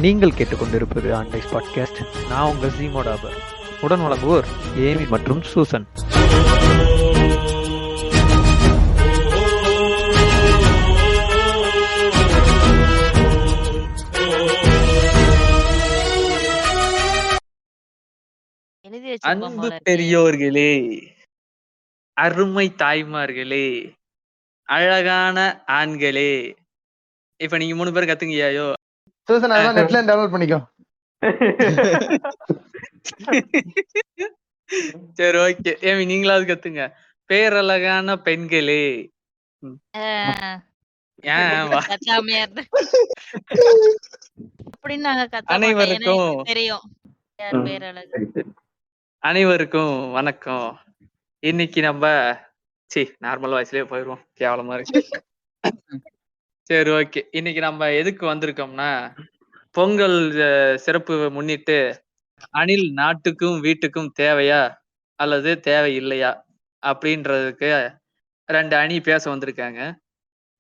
நீங்கள் கேட்டுக்கொண்டிருப்பது ஆண்டைஸ் பாட்காஸ்ட். நான் உங்கள் ஜீமோடாபர். உடன் வழங்குவோர் ஏமி மற்றும் சூசன். எழுதி வச்சிருப்பான் அன்பு போல இருக்கே. பெரியோர்களே, அருமை தாய்மார்களே, அழகான ஆண்களே. இப்ப நீங்க 3 பேரும் கத்துங்கய்யாயோ. சூசன் அதெல்லாம் நெட்ல டவுன்லோட் பண்ணிக்கோ. சரி, ஓகே. ஏமி நீங்களாவது கத்துங்க. பேரழகான பெண்களே. ஏன் வா- கத்தாமையா இருந்து அப்படின்னு நாங்க கத்த மாட்டோம். ஏன்னா அனைவருக்கும் எங்களுக்கு தெரியும் யார் பேர் அழகு. அனைவருக்கும் வணக்கம். இன்னைக்கு நம்ம நார்மல் வாய்ஸ்லயே போயிருவோம். கேவலமா இருக்கு. சரி, ஓகே. இன்னைக்கு நம்ம எதுக்கு வந்திருக்கோம்னா, பொங்கல் சிறப்பு முன்னிட்டு அணில் நாட்டுக்கும் வீட்டுக்கும் தேவையா அல்லது தேவை இல்லையா அப்படின்றதுக்கு 2 அணி பேச வந்திருக்காங்க.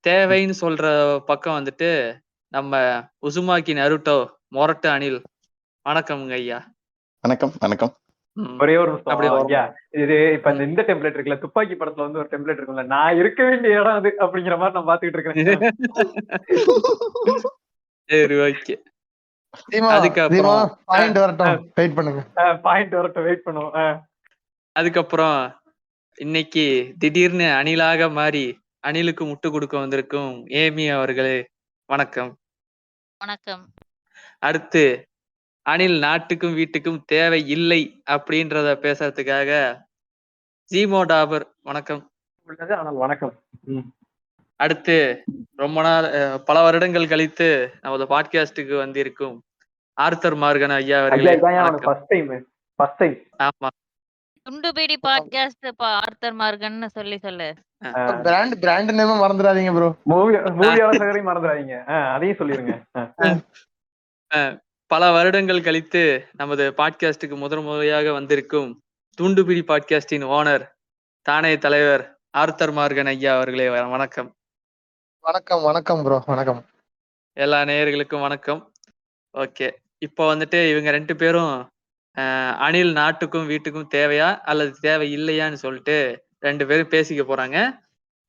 தேவைன்னு சொல்ற பக்கம் வந்துட்டு நம்ம உசுமாக்கி நருட்டோ மொரட்டு அணில். வணக்கம்ங்க ஐயா. வணக்கம் வணக்கம். ஒரே ஒரு நிமிஷம். அப்படியே வரும். ஐயா, இது இப்ப இந்த டெம்ப்ளேட் இருக்குல்ல, துப்பாக்கி படத்துல வந்து ஒரு டெம்ப்ளேட் இருக்கும்ல, நான் இருக்க வேண்டிய இடம் அது அப்படிங்கிற மாதிரி நான் பாத்துக்கிட்டு இருக்கேன். சரி, ஓகே. தீமா, அதுக்கப்புறம் தீமா, பாயிண்ட் வரட்டும், வெயிட் பண்ணுங்க. பாயிண்ட் வரட்டும், வெயிட் பண்ணுவோம். அதுக்கப்புறம் இன்னைக்கு திடீர்னு அணிலாக மாறி அணிலுக்கு முட்டு கொடுக்க வந்திருக்கும் ஏமி அவர்களே, வணக்கம். வணக்கம். அடுத்து அணில் நாட்டுக்கும் வீட்டுக்கும் தேவை இல்லை அப்படின்றத பேசுறதுக்காக ஜீமோ டாபர், வணக்கம். உள்ளது, ஆனால் வணக்கம். அடுத்து ரொம்ப நாள் பல வருடங்கள் கழித்து நமது பாட்காஸ்டுக்கு வந்திருக்கும் ஆர்த்தர் மார்கன் ஐயா அவர்களே, வணக்கம். First time. ஆமா, துண்டுபீடி பாட்காஸ்ட் ஆர்த்தர் மார்கன்னு சொல்லு. பிராண்ட் நேம் மறந்துடாதீங்க ப்ரோ. மூவி ஆலோசகரையும் மறந்துடாதீங்க. அதையும் சொல்லிருங்க. பல வருடங்கள் கழித்து நமது பாட்காஸ்டுக்கு முறையாக வந்திருக்கும் துண்டுபிடி பாட்காஸ்டின் ஓனர், தானே தலைவர் ஆர்த்தர் மார்கன் ஐயா அவர்களே, வணக்கம். வணக்கம் வணக்கம் ப்ரோ, வணக்கம். எல்லா நேயர்களுக்கும் வணக்கம். ஓகே, இப்போ வந்துட்டு இவங்க 2 பேரும் அணில் நாட்டுக்கும் வீட்டுக்கும் தேவையா அல்லது தேவை இல்லையான்னு சொல்லிட்டு 2 பேரும் பேசிக்க போறாங்க.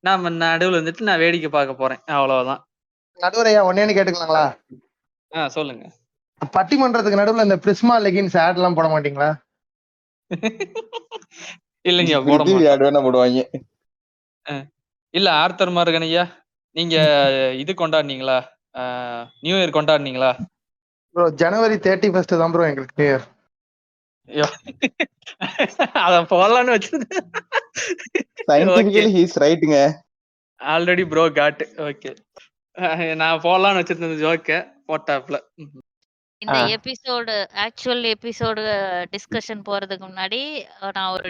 நாம நடுவில் வந்துட்டு நான் வேடிக்கை பார்க்க போறேன், அவ்வளவுதான். நடுவரையா ஒன்னேன்னு கேட்டுக்கலாங்களா? சொல்லுங்க. பட்டிமன்றத்துக்கு நடுவுல இந்த பிரிஸ்மா லெகின்ஸ் ஆட் எல்லாம் போட மாட்டீங்களா? இல்லைங்க, போட மாட்டோம். போடுவாங்க. இல்ல ஆர்த்தர் மார்கன் ஐயா, நீங்க இது கொண்டாடுனீங்களா? நியூ இயர் கொண்டாடுனீங்களா? ப்ரோ ஜனவரி 31 தான் ப்ரோ எங்களுக்கு நியூ இயர். அத போடலான்னு வச்சிருந்தேன். சயின்டிபிக்கலி ஹி இஸ் ரைட்ங்க. Already bro got. ஓகே, நான் போடலான்னு வச்சிருந்தேன் ஜோக்க, போட்டாப்ல. இந்த எபிசோடு ஆக்சுவல் எபிசோடு டிஸ்கஷன் போறதுக்கு முன்னாடி நான் ஒரு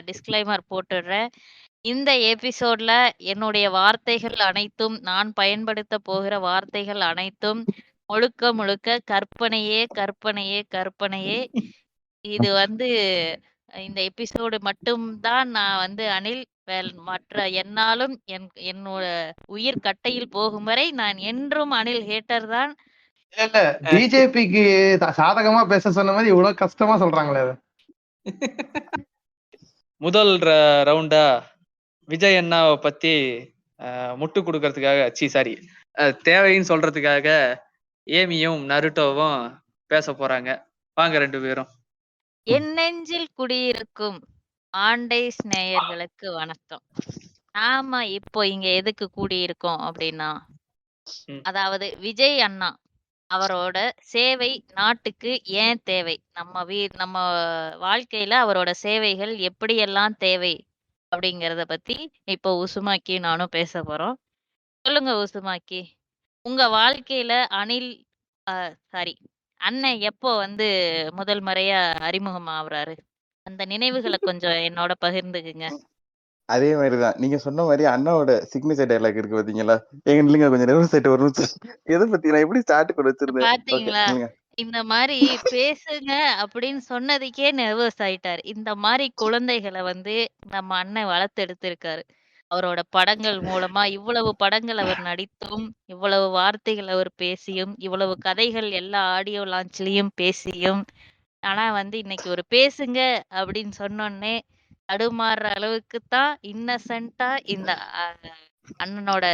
டிஸ்க்ளைமர் போட்டுடுறேன். இந்த எபிசோட்ல என்னுடைய வார்த்தைகள் அனைத்தும், நான் பயன்படுத்த போகிற வார்த்தைகள் அனைத்தும் முழுக்க முழுக்க கற்பனையே கற்பனையே கற்பனையே. இது வந்து இந்த எபிசோடு மட்டும்தான் நான் வந்து அணில் மற்ற என்னாலும் என்னோட உயிர் கட்டையில் போகும் வரை நான் என்றும் அணில் ஹேட்டர் தான். இல்ல பிஜேபிக்கு சாதகமா பேச சொன்ன மாதிரி இவ்வளவு கஷ்டமா சொல்றாங்களே. முதல் ரவுண்டா விஜய் அண்ணாவை பத்தி முட்டு கொடுக்கறதுக்காக, சாரி, தேவைன்னு சொல்றதுக்காக ஏமியும் நருட்டோவும் பேச போறாங்க. வாங்க 2 பேரும். என் நெஞ்சில் குடியிருக்கும் ஆண்டைஸ் நேயர்களுக்கு வணக்கம். நாம இப்போ இங்க எதுக்கு கூடியிருக்கோம் அப்படின்னா, அதாவது விஜய் அண்ணா அவரோட சேவை நாட்டுக்கு ஏன் தேவை, நம்ம வாழ்க்கையில அவரோட சேவைகள் எப்படியெல்லாம் தேவை அப்படிங்கறத பத்தி இப்போ உசுமாக்கி நானும் பேச போறோம். சொல்லுங்க உசுமாக்கி, உங்க வாழ்க்கையில அண்ணன் எப்போ வந்து முதல் முறையா அறிமுகம் ஆகுறாரு? அந்த நினைவுகளை கொஞ்சம் என்னோட பகிர்ந்துக்குங்க. அதே மாதிரிதான் நீங்க சொன்ன மாதிரி அண்ணாவோட சிக்னேச்சர் டயலாக் இருக்கு பாத்தீங்களா? எங்க இல்லைங்க, கொஞ்சம் நெர்வஸ் ஆயிட்டு ஒரு நிமிஷம். எதை பத்தி நான் எப்படி ஸ்டார்ட் கொண்டு வச்சிருந்தேன். பாத்தீங்களா, இந்த மாதிரி பேசுங்க அப்படின்னு சொன்னதுக்கே நர்வஸ் ஆயிட்டாரு. இந்த மாதிரி குழந்தைகளை வந்து நம்ம அண்ணன் வளர்த்து எடுத்திருக்காரு. அவரோட படங்கள் மூலமா இவ்வளவு படங்கள் அவர் நடித்தும், இவ்வளவு வார்த்தைகள் அவர் பேசியும், இவ்வளவு கதைகள் எல்லா ஆடியோ லான்ச்லயும் பேசியும், ஆனா வந்து இன்னைக்கு ஒரு பேசுங்க அப்படின்னு சொன்னோன்னே தடுமாறுற அளவுக்கு தான் இன்னசென்ட்டா இந்த அண்ணனோட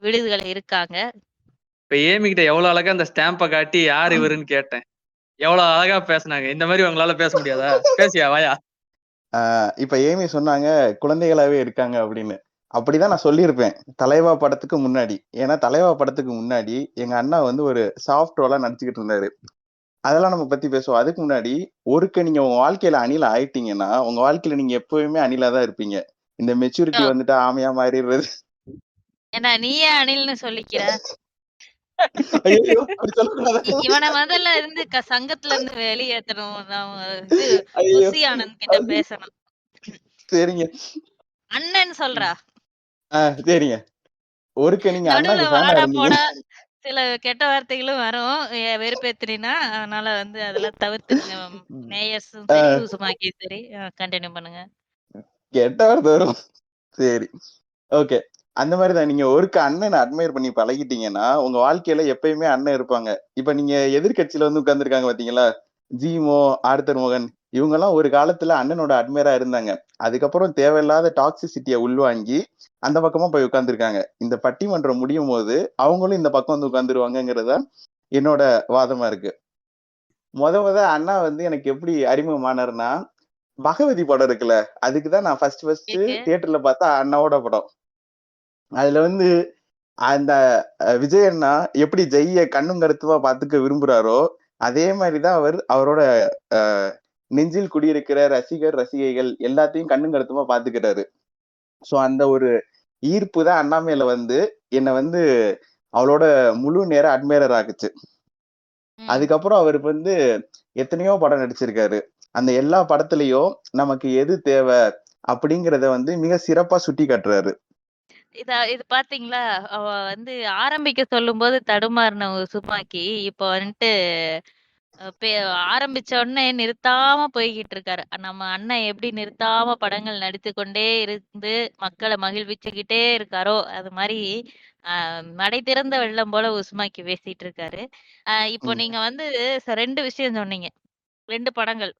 விடுதிகள் இருக்காங்க. இப்ப ஏமி கிட்ட எவ்வளவு அழகா அந்த ஸ்டாம்ப காட்டி யார் இவருன்னு கேட்டேன். எவ்வளவு அழகா பேசுனாங்க. இந்த மாதிரி உங்களால பேச முடியாதா? பேசியா வாயா. இப்ப ஏமி சொன்னாங்க குழந்தைகளாவே இருக்காங்க அப்படின்னு. அப்படிதான் நான் சொல்லியிருப்பேன் தலைவா படத்துக்கு முன்னாடி. ஏன்னா தலைவா படத்துக்கு முன்னாடி எங்க அண்ணா வந்து ஒரு சாஃப்ட் ரோலா நடிச்சுக்கிட்டு இருந்தாரு. அதெல்லாம் நம்ம பத்தி பேசுவோம். அதுக்கு முன்னாடி நீங்க உங்க வாழ்க்கையில அணில ஆயிட்டீங்கன்னா உங்க வாழ்க்கையில நீங்க எப்பவுமே அணிலா தான் இருப்பீங்க. இந்த மெச்சூரிட்டி வந்துட்டு ஆமையா மாறிடுறது. ஏன்னா நீயே அணில்னு சொல்லிக்கிற. ஐயோ அப்படி சொல்லக்கூடாது. இவனை முதல்ல இருந்து சங்கத்துல இருந்து வெளியேற்றணும். இது ஐயோ புசி ஆனந்த் கிட்ட பேசணும். சரிங்க அண்ணன் சொல்றா. சரிங்க நீங்க நடுவுல அண்ணாக்கு ஃபேனா வாடா இருந்தீங்க. போடா சில கெட்ட வார்த்தைகளும் வரும். வெறுப்பேத்துறீனா அதனால வந்து அதெல்லாம் தவிர்த்துங்க. நேயர்ஸும் சரி உசுமாக்கியும் சரி கண்டினியூ பண்ணுங்க. கெட்ட வார்த்தை வரும். சரி ஓகே. அந்த மாதிரிதான் நீங்க அண்ணனை அட்மையர் பண்ணி பழகிட்டீங்கன்னா உங்க வாழ்க்கையில எப்பயுமே அண்ணன் இருப்பாங்க. இப்ப நீங்க எதிர்கட்சியில வந்து உட்கார்ந்துருக்காங்க பாத்தீங்களா, ஜீமோ, ஆர்த்தர் மோகன், இவங்க எல்லாம் ஒரு காலத்துல அண்ணனோட அட்மையரா இருந்தாங்க. அதுக்கப்புறம் தேவையில்லாத டாக்ஸிசிட்டியை உள்வாங்கி அந்த பக்கமா போய் உட்கார்ந்துருக்காங்க. இந்த பட்டிமன்றம் முடியும் போது அவங்களும் இந்த பக்கம் வந்து உட்கார்ந்துருவாங்கிறதா என்னோட வாதமா இருக்கு. முத அண்ணா வந்து எனக்கு எப்படி அறிமுகமானாருன்னா பகவதி படம் இருக்குல்ல, அதுக்குதான் நான் ஃபர்ஸ்ட் தியேட்டர்ல பார்த்தா அண்ணாவோட படம். அதுல வந்து அந்த விஜய் அண்ணா எப்படி ஜெய்ய கண்ணும் கருத்துமா பாத்துக்க விரும்புறாரோ அதே மாதிரிதான் அவரோட நெஞ்சில் குடியிருக்கிற ரசிகைகள் எல்லாத்தையும் கண்ணும் கருத்துமா பாத்துக்கிறாரு. சோ அந்த ஒரு ஈர்ப்பு தான் அண்ணா மேல வந்து என்னை வந்து அவளோட முழு நேர அட்மைரர் ஆகுச்சு. அதுக்கப்புறம் அவருக்கு வந்து எத்தனையோ படம் நடிச்சிருக்காரு. அந்த எல்லா படத்துலயும் நமக்கு எது தேவை அப்படிங்கறத வந்து மிக சிறப்பா சுட்டி காட்டுறாரு. இது பாத்தீங்களா, அவ வந்து ஆரம்பிக்க சொல்லும்போது தடுமாறின உசுமாக்கி இப்ப வந்துட்டு ஆரம்பிச்ச உடனே நிறுத்தாம போய்கிட்டு இருக்காரு. நம்ம அண்ணன் எப்படி நிறுத்தாம படங்கள் நடித்து கொண்டே இருந்து மக்களை மகிழ்விச்சுக்கிட்டே இருக்காரோ அது மாதிரி மடை திறந்த வெள்ளம் போல உசுமாக்கி பேசிட்டு இருக்காரு. இப்போ நீங்க வந்து 2 விஷயம் சொன்னீங்க. 2 படங்கள்.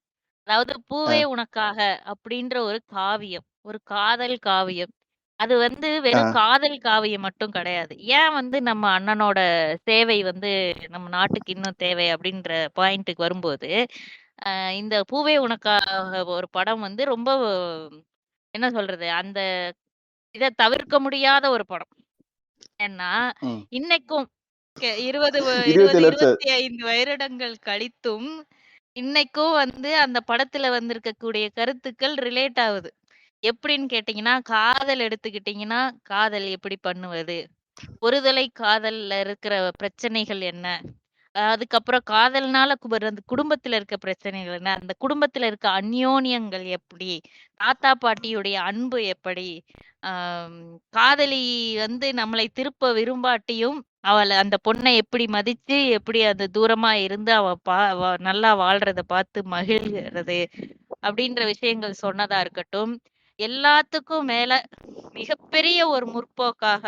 அதாவது பூவே உனக்காக அப்படின்ற ஒரு காவியம், ஒரு காதல் காவியம். அது வந்து வெறும் காதல் காவியம் மட்டும் கிடையாது. ஏன் வந்து நம்ம அண்ணனோட சேவை வந்து நம்ம நாட்டுக்கு இன்னும் தேவை அப்படின்ற பாயிண்ட்டுக்கு வரும்போது, இந்த பூவே உனக்காக ஒரு படம் வந்து ரொம்ப என்ன சொல்றது? அந்த இத தவிர்க்க முடியாத ஒரு படம். ஏன்னா, இன்னைக்கும் 20 25 வருடங்கள் கழித்தும் இன்னைக்கும் வந்து அந்த படத்துல வந்திருக்கக்கூடிய கருத்துக்கள் ரிலேட் ஆகுது. எப்படின்னு கேட்டீங்கன்னா, காதல் எடுத்துக்கிட்டீங்கன்னா, காதல் எப்படி பண்ணுவது? ஒருதலை காதல்ல இருக்கிற பிரச்சனைகள் என்ன? அதுக்கப்புறம் காதல்னால அந்த குடும்பத்துல இருக்க பிரச்சனைகள் என்ன? அந்த குடும்பத்துல இருக்க அந்யோன்யங்கள் எப்படி? தாத்தா, பாட்டியுடைய அன்பு எப்படி? ஆம், காதலி வந்து நம்மளை திருப்ப விரும்பாட்டியும், அந்த பொண்ணை எப்படி மதிச்சு, எப்படி அந்த தூரமா இருந்து அவ நல்லா வாழ்றத பார்த்து மகிழ்கிறது. அப்படின்ற விஷயங்கள் சொன்னதா இருக்கட்டும். எல்லாத்துக்கும் மேல மிகப்பெரிய ஒரு முற்போக்காக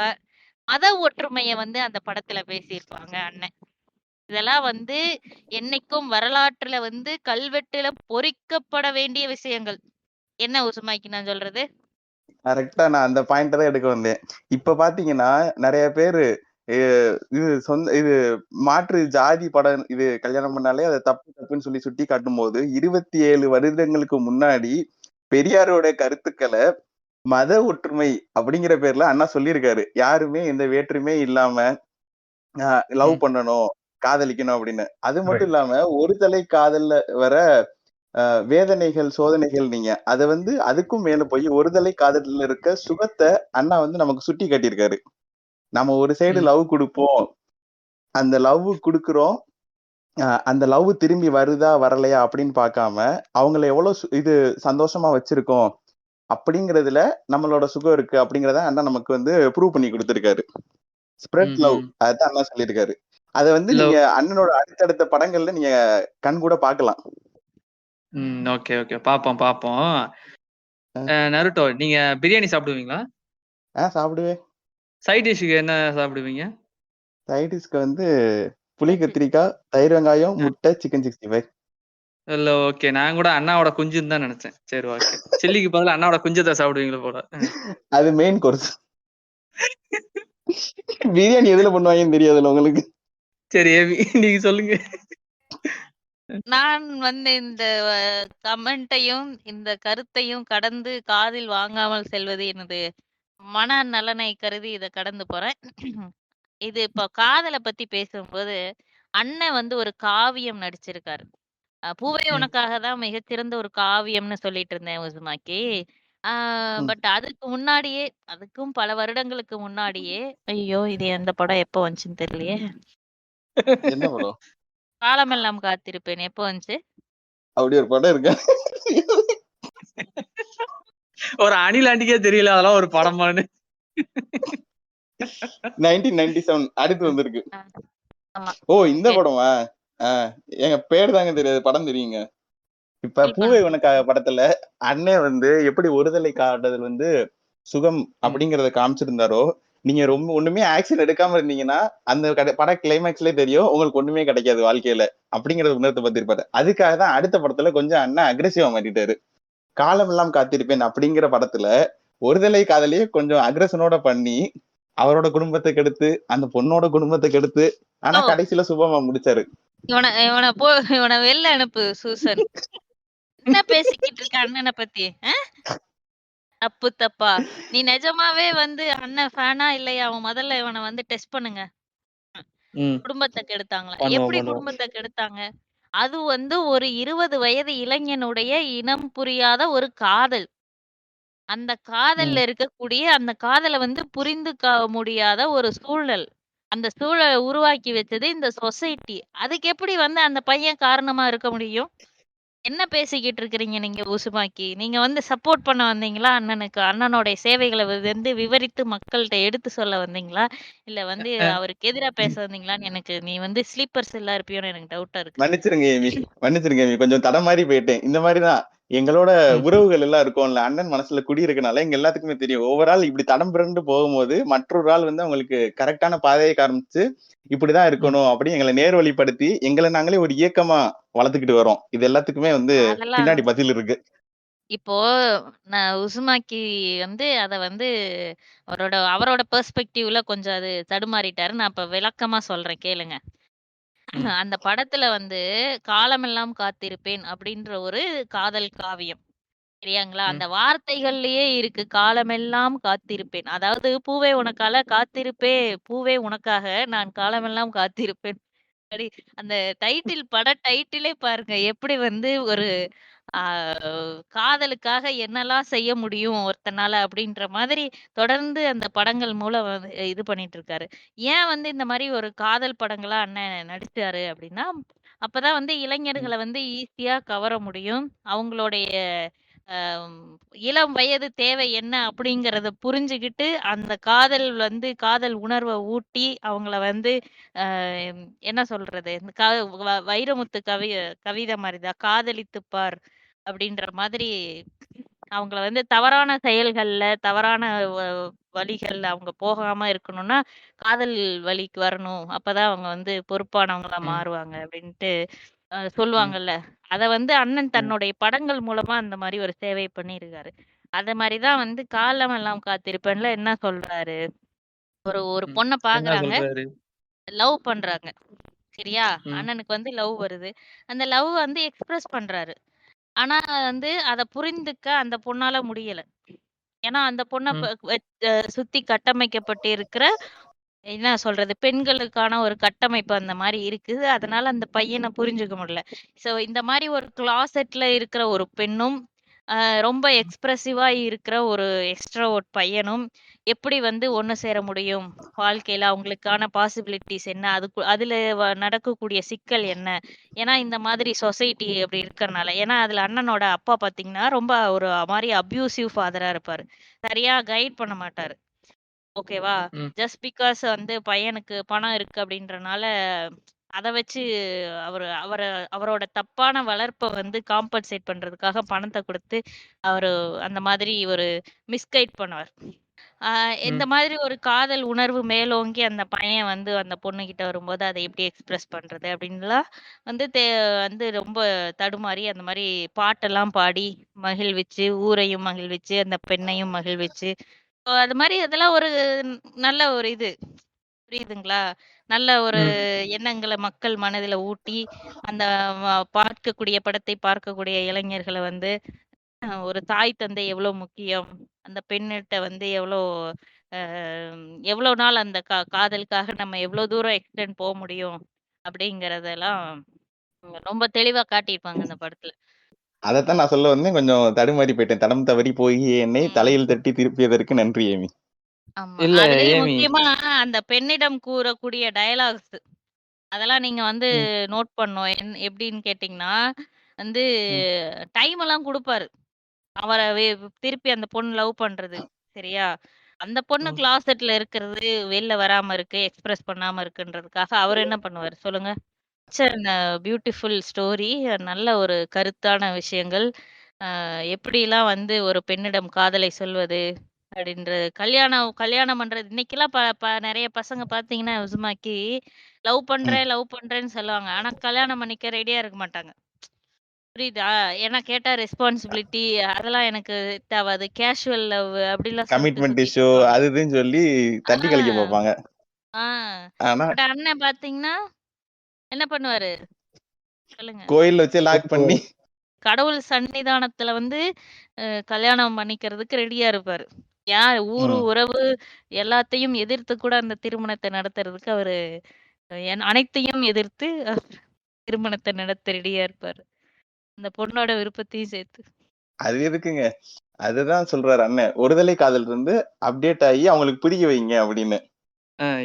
மத ஒற்றுமைய வந்து அந்த படத்துல பேசியிருப்பாங்க அண்ணன். இதெல்லாம் வந்து என்னைக்கும் வரலாற்றுல வந்து கல்வெட்டுல பொறிக்கப்பட வேண்டிய விஷயங்கள். என்ன உசுமாக்கி நான் சொல்றது? கரெக்டா நான் அந்த பாயிண்ட் தான் எடுக்க வந்தேன். இப்ப பாத்தீங்கன்னா நிறைய பேரு இது மாற்று ஜாதி படம் இது கல்யாணம் பண்ணாலே அதை தப்புன்னு சொல்லி சுட்டி காட்டும் போது 27 வருடங்களுக்கு முன்னாடி பெரியாரோட கருத்துக்களை மத ஒற்றுமை அப்படிங்கிற பேர்ல அண்ணா சொல்லியிருக்காரு. யாருமே எந்த வேற்றுமே இல்லாம லவ் பண்ணணும், காதலிக்கணும் அப்படின்னு. அது மட்டும் இல்லாம ஒரு தலை காதல்ல வர வேதனைகள், சோதனைகள் நீங்க அத வந்து அதுக்கும் மேல போய் ஒருதலை காதல்ல இருக்க சுகத்தை அண்ணா வந்து நமக்கு சுட்டி காட்டியிருக்காரு. நம்ம ஒரு சைடு லவ் கொடுப்போம், அந்த லவ் கொடுக்குறோம், அந்த லவ் திரும்பி வருதா வரலையா அப்படின்னு பார்க்காம அவங்கள எவ்வளவு இது சந்தோஷமா வச்சிருக்கோம் அப்படிங்கறதுல நம்மளோட சுகம் இருக்கு அப்படிங்கறத அண்ணா நமக்கு வந்து ப்ரூவ் பண்ணி கொடுத்திருக்காரு. ஸ்ப்ரெட் லவ் அதான் அண்ணா சொல்லியிருக்காரு. அத வந்து நீங்க அண்ணனோட அடுத்தடுத்த படங்கள்ல நீங்க கண் கூட பாக்கலாம். ஓகே ஓகே பாப்போம். நருட்டோ, நீங்க பிரியாணி சாப்பிடுவீங்களா? சாப்பிடுவேன். சைட் டிஷ்க்கு என்ன சாப்பிடுவீங்க? சைட் டிஷ்க்கு வந்து புளி பச்சடி. கத்திரிக்காய், தயிர் வெங்காயம், அ. முட்டை, சிக்கன் 65. இல்ல ஓகே. நான் கூட அண்ணாவோட குஞ்சுன்னு தான் நெனச்சேன். சரி ஓகே. சில்லிக்கு பதிலா அண்ணாவோட குஞ்சத்த சாப்பிடுவீங்களோ போல. அது மெயின் கோர்ஸ். பிரியாணி எதுல பண்ணுவாங்கன்னு தெரியாதுல்ல உங்களுக்கு? சரி ஏவி நீங்க சொல்லுங்க. நான் வந்து இந்த கமெண்ட்டையும் இந்த கருத்தையும் கடந்து காதில் வாங்காமல் செல்வது எனது மன நலனை கருதி இத கடந்து போறேன். இது இப்போ காதல பத்தி பேசும்போது, அண்ணன் வந்து ஒரு காவியம் நடிச்சிருக்காரு. பூவே ம். உனக்காக தான் மிகச்சிறந்த ஒரு காவியம்னு சொல்லிட்டு இருந்தேன் உசுமாக்கி. ஆ ம். பட் அதுக்கு முன்னாடியே, அதுக்கும் பல வருடங்களுக்கு முன்னாடியே ஐயோ! இது எந்த படம் எப்போ வந்துச்சுன்னு தெரியலையே. என்ன படம்? காலமெல்லாம் காத்திருப்பேன் எப்போ வந்துச்சு? அப்படி ஒரு படம் இருக்கா? ஒரு அணில் ஆண்டிக்கே தெரியல அதெல்லாம் ஒரு படமான்னு. 1997 அடுத்து வந்திருக்கு. ஆமா. ஓ இந்த ஓகே. படமா? எங்க பேர் தாங்க தெரியாது, படம் தெரியுங்க. இப்ப ஃபீல் பூவே பண்ணுங்க. உனக்காக படத்துல அண்ணன் வந்து எப்படி ஒருதலை காட்டுதல் வந்து சுகம் ம். அப்படிங்கறத காமிச்சிருந்தாரோ, நீங்க ரொம்ப ஒண்ணுமே ஆக்ஷன் எடுக்காம இருந்தீங்கன்னா அந்த பட கிளைமேக்ஸ்லயே தெரியும் உங்களுக்கு ஒண்ணுமே கிடைக்காது வாழ்க்கையில அப்படிங்கறத உணர்த்த பத்திருப்பாரு. அதுக்காக தான் அடுத்த படத்துல கொஞ்சம் அண்ணன் அக்ரெசிவா மாட்டிட்டாரு. காலமெல்லாம் காத்திருப்பேன் அப்படிங்கிற படத்துல ஒருதலை காதலியே கொஞ்சம் அக்ரஷனோட பண்ணி அவரோட குடும்பத்தை கெடுத்து அந்த பொண்ணோட குடும்பத்தை கெடுத்து ஆனா ஓ! கடைசியில சுபமா முடிச்சாரு. இவன வெளில அனுப்பு சூசன். என்ன பேசிக்கிட்டு இருக்க அண்ணன பத்தி? தப்பு தப்பா? நீ நிஜமாவே வந்து அண்ணன் ஃபேனா இல்லையா? அவன் முதல்ல இவன வந்து டெஸ்ட் பண்ணுங்க. ம். குடும்பத்த கெடுத்தாங்களா? பண்ணுவோம், எப்படி பண்ணுவோம். குடும்பத்த கெடுத்தாங்க? அது வந்து ஒரு 20 வயது இளைஞனுடைய இனம் புரியாத ஒரு காதல். அந்த காதல்ல ம். இருக்கக்கூடிய அந்த காதல வந்து முடியாத ஒரு சூழல். அந்த சூழல உருவாக்கி வச்சது இந்த சொசைட்டி. அதுக்கு எப்படி வந்து அந்த பையன் காரணமா இருக்க முடியும்? என்ன பேசிக்கிட்டு இருக்கிறீங்க நீங்க உசுமாக்கி? நீங்க வந்து சப்போர்ட் பண்ண வந்தீங்களா அண்ணனுக்கு? அண்ணனுடைய சேவைகள வந்து விவரித்து மக்கள்ட்ட எடுத்து சொல்ல வந்தீங்களா? இல்ல வந்து அ. அவருக்கு எதிரா பேச வந்தீங்களான்னு எனக்கு நீ வந்து ஸ்லீப்பர் செல்லா இருப்பியோன்னு எனக்கு டவுட்டா இருக்கு. மன்னிச்சிருங்க ஏமி, மன்னிச்சிருங்க ஏமி, கொஞ்சம் தடமாறி போயிட்டேன். இந்த மாதிரிதான் எங்களோட ம். உறவுகள் எல்லாம் இருக்கும்ல, அண்ணன் மனசுல குடி இருக்கனால எங்க எல்லாத்துக்குமே தெரியும். ஒவ்வொரு ஆள் இப்படி தடம் புரண்டு போகும்போது மற்றொரு ஆள் வந்து அவங்களுக்கு கரெக்டான பாதையை காமிச்சு இப்படிதான் ம். இருக்கணும் அப்படின்னு எங்களை நேர்வழிப்படுத்தி எங்களை நாங்களே ஒரு இயக்கமா வளர்த்துக்கிட்டு வரோம். இது எல்லாத்துக்குமே வந்து அதெல்லாம் பின்னாடி பதில் இருக்கு. இப்போ நான் உசுமாக்கி வந்து அத வந்து அவரோட பெர்ஸ்பெக்டிவ்ல கொஞ்சம் அது தடுமாறிட்டாரு. நான் இப்ப விளக்கமா சொல்றேன் கேளுங்க. ம். அந்த படத்துல வந்து "காலமெல்லாம் காத்திருப்பேன்" அப்படின்ற ஒரு காதல் காவியம். சரியாங்களா? ம். அந்த வார்த்தைகள்லயே இருக்கு. "காலமெல்லாம் காத்திருப்பேன்." அதாவது பூவே உனக்கால காத்திருப்பே பூவே உனக்காக நான் காலமெல்லாம் காத்திருப்பேன். சரி, அந்த பட டைட்டிலே பாருங்க. எப்படி வந்து ஒரு ஆ காதலுக்காக என்னலாம் செய்ய முடியும் ஒருத்தனால அப்படின்ற மாதிரி தொடர்ந்து அந்த படங்கள் மூலம் வந்து இது பண்ணிட்டு இருக்காரு. ஏன் வந்து இந்த மாரி ஒரு காதல் படங்களா அண்ணன் நடிச்சாரு அப்படின்னா, அப்பதான் வந்து ம். இளைஞர்கள வந்து ஈஸியா கவர முடியும். அவங்களுடைய அம் இளம் வயது தேவை என்ன அப்படிங்கிறத புரிஞ்சுகிட்டு, அந்த காதல் வந்து காதல் உணர்வ ஊட்டி, அவங்கள வந்து அ என்ன சொல்றது? இந்த வைரமுத்து கவிதை மாரி தான். "காதலித்துப் பார்" அப்படின்ற மாதிரி அவங்கள வந்து தவறான செயல்கள்ல, தவறான வ வழிகள்ல அவங்க போகாம இருக்கணும்னா, காதல் வழிக்கு வரணும். அப்பதான் அவங்க வந்து பொறுப்பானவங்களா ம். மாறுவாங்க அப்படின்ட்டு ம். சொல்லுவாங்கல்ல. அத வந்து அண்ணன் ம். தன்னுடைய படங்கள் மூலமா அந்த மாரி ஒரு சேவை பண்ணியிருக்காரு. அத மாரி தான் வந்து "காலமெல்லாம் காத்திருப்பேன்ல" என்ன சொல்றாரு? ஒரு ஒரு ம். பொண்ண என்ன பாக்குறாங்க, சொல்றாரு? லவ் பண்றாங்க. சரியா? ம். அண்ணனுக்கு வந்து லவ் வருது. அந்த லவ் வந்து எக்ஸ்பிரஸ் பண்றாரு. ஆனா வந்து அத புரிந்துக்க அந்த பொண்ணால முடியல. ஏன்னா அந்த பொண்ண ம். சுத்தி கட்டமைக்கப்பட்டு இருக்கிற என்ன சொல்றது? பெண்களுக்கான ஒரு கட்டமைப்பு அந்த மாரி இருக்குது. அதனால அந்த பையன புரிஞ்சுக்க முடியல. ஸோ இந்த மாரி ஒரு க்ளாசெட்ல இருக்கிற ஒரு பெண்ணும், அ ரொம்ப எக்ஸ்பிரசிவா இருக்கிற ஒரு எக்ஸ்ட்ரோவர்ட் பையனும் எப்படி வந்து ஒண்ணு சேர முடியும்? வாழ்க்கையில அவங்களுக்கான பாசிபிலிட்டீஸ் என்ன? அதுல நடக்கக்கூடிய சிக்கல் என்ன? ஏன்னா இந்த மாதிரி சொசைட்டி அப்படி இருக்கறனால. ஏன்னா அதுல அண்ணனோட அப்பா பார்த்தீங்கன்னா, ரொம்ப ஒரு மாரி அப்யூசிவ் ஃபாதரா இருப்பாரு. சரியா கைட் பண்ண மாட்டாரு. ஓகேவா? ம். ஜஸ்ட் பிக்காஸ் வந்து பையனுக்கு பணம் இருக்கு அப்படின்றனால, அத வச்சு அவர அவரோட தப்பான வளர்ப்ப வந்து காம்பன்சேட் பண்றதுக்காக பணத்த குடுத்து, அவரு அந்த மாதிரி ஒரு மிஸ்கைட் பண்ணுவார். இந்த மாதிரி ஒரு காதல் உணர்வு மேலோங்கி அந்த பையன் வந்து அந்த பொண்ணுகிட்ட வரும்போது அதை எப்படி எக்ஸ்பிரஸ் பண்றது அப்படின்லாம் வந்து வந்து ரொம்ப தடுமாறி அந்த மாதிரி பாட்டெல்லாம் பாடி மகிழ்விச்சு, ஊரையும் மகிழ்விச்சு, அந்த பெண்ணையும் மகிழ்விச்சு, அது மாதிரி அதெல்லாம் ஒரு நல்ல ஒரு இது புரியுதுங்களா? நல்ல ஒரு எண்ணங்கள மக்கள் மனதில ஊட்டி, அந்த பார்க்கக்கூடிய படத்தை பார்க்கக்கூடிய இளைஞர்கள வந்து ஒரு தாய், தந்தை எவ்ளோ முக்கியம். அந்த பெண்ணிட்ட வந்து அ எவ்ளோ நாள் அந்த காதலுக்காக நம்ம எவ்ளோ தூரம் எக்ஸ்டெண்ட் முடியும். அப்படிங்கிறதெல்லாம் ரொம்ப தெளிவா காட்டியிருப்பாங்க அந்த படத்துல. அதத்தான் நான் சொல்ல வந்தேன். கொஞ்சம் தடுமாறி போயிட்டேன். தடம் தவறி போய் என்னை ம். தலையில் தட்டி திருப்பியதற்கு நன்றி ஏமி. ஆமா. இல்ல அதுலயும் ஏமி. முக்கியமா அந்த பெண்ணிடம் கூறக்கூடிய டயலாக்ஸ் அதெல்லாம் நீங்க வந்து நோட் பண்ணணும். எப்படின்னு கேட்டீங்கன்னா, வந்து டைம் எல்லாம் குடுப்பாரு. அவர திருப்பி அந்த பொண்ணு லவ் பண்றது. சரியா? அந்த பொண்ணு கிளாசெட்ல இருக்கிறது, வெளில வராம இருக்கு, எக்ஸ்பிரஸ் பண்ணாம இருக்குன்றதுக்காக அவர் என்ன பண்ணுவாரு சொல்லுங்க? Beautiful story. நல்ல ஒரு கருத்தான விஷயங்கள். எப்படிலாம் வந்து ஒரு பெண்ணிடம் காதலை சொல்வது அப்படின்றது. கல்யாணம் பண்றது இன்னைக்கெல்லாம் ப ப நெறைய பசங்க பார்த்தீங்கன்னா, உசுமாக்கி லவ் பண்றேன்னு சொல்லுவாங்க. ஆனா கல்யாணம் பண்ணிக்க ரெடியா இருக்க மாட்டாங்க. புரியுதா? ஏன்னா கேட்டா ரெஸ்பான்சிபிலிட்டி அதெல்லாம் எனக்கு தேவாது. கேஷுவல் லவ் அப்படிலாம் சொல்லிட்டு கமிட்மெண்ட் சுத்திட்டு இஷ்யூ இருப்பாங்க. அது இதுன்னு சொல்லி தட்டி கழிக்க ஆ, பார்ப்பாங்க. ஆ. ஆனா பட் அண்ணன் பார்த்தீங்கன்னா, என்ன பண்ணுவாரு? சொல்லுங்க. கோயில்ல வச்சு லாக் பண்ணி கடவுள் சன்னிதானத்துல வந்து கல்யாணம் பண்ணிக்கிறதுக்கு ரெடியா இருப்பாரு. ஊரு, உறவு எல்லாத்தையும் எதிர்த்து கூட அந்த திருமணத்த நடத்துறதுக்கு அவரு அனைத்தையும் எதிர்த்து திருமணத்த நடத்த ரெடியா இருப்பாரு. அந்த பொண்ணோட விருப்பத்தையும் சேர்த்து. அது எதுக்குங்க? அதுதான் சொல்றாரு அண்ணன். ஒருதலை காதல் இருந்து அப்டேட் ஆகி அவங்களுக்கு புரிய வைங்க அப்படின்னு.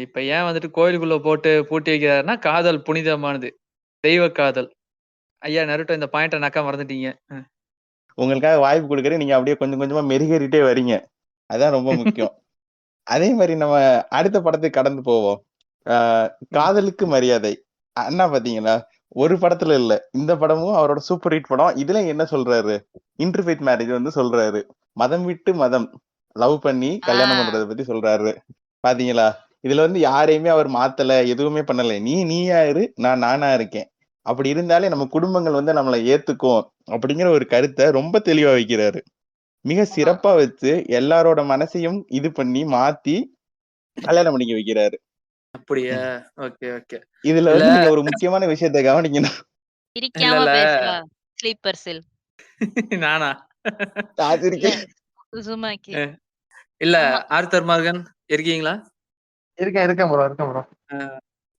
இப்ப ஏன் வந்துட்டு கோயிலுக்குள்ள போட்டு பூட்டி வைக்கிறாருன்னா, காதல் புனிதமானது. தெய்வ காதல். ஐயா நருட்டோ இந்த பாயிண்ட்ட நக்கா மறந்துட்டீங்க. உங்களுக்காக வாய்ப்பு கொடுக்குறேன். நீங்க அப்படியே கொஞ்சம் கொஞ்சமா மெருகேறிட்டே வரீங்க. அதான் ரொம்ப முக்கியம். அதே மாதிரி நம்ம அடுத்த படத்துக்கு கடந்து போவோம். காதலுக்கு மரியாதை. அண்ணா பாத்தீங்களா? ஒரு படத்துல இல்ல. இந்த படமும் அவரோட சூப்பர் ஹிட் படம். இதுல என்ன சொல்றாரு? இன்டர்ஃபேத் மேரேஜ் வந்து சொல்றாரு. மதம் விட்டு மதம் லவ் பண்ணி கல்யாணம் பண்றத பத்தி சொல்றாரு. பாத்தீங்களா? இதுல வந்து யாரையுமே அவர் மாத்தல, எதுவுமே பண்ணல. நீயா இரு, நான் நானா இருக்கேன். அப்படி இருந்தாலே நம்ம குடும்பங்கள் வந்து நம்மளை ஏத்துக்கும் அப்படிங்கிற ஒரு கருத்தை ரொம்ப தெளிவா வைக்கிறாரு. மிக சிறப்பா வச்சு எல்லாரோட மனசையும் இது பண்ணி மாத்தி கல்யாணம் பண்ணிக்க வைக்கிறாரு. அப்படியா? Okay, okay. இதுல இல்ல வந்து நீங்க ஒரு முக்கியமான விஷயத்தை கவனிக்கணும். சிரிக்காம இல்ல. பேசுவா. ஸ்லீப்பர் செல். நானா? அது இல்ல. இருக்கு. உசுமாக்கி. இல்ல ஆமா. ஆர்த்தர் மார்கன் இருக்கீங்களா? இருக்கேன் ப்ரோ.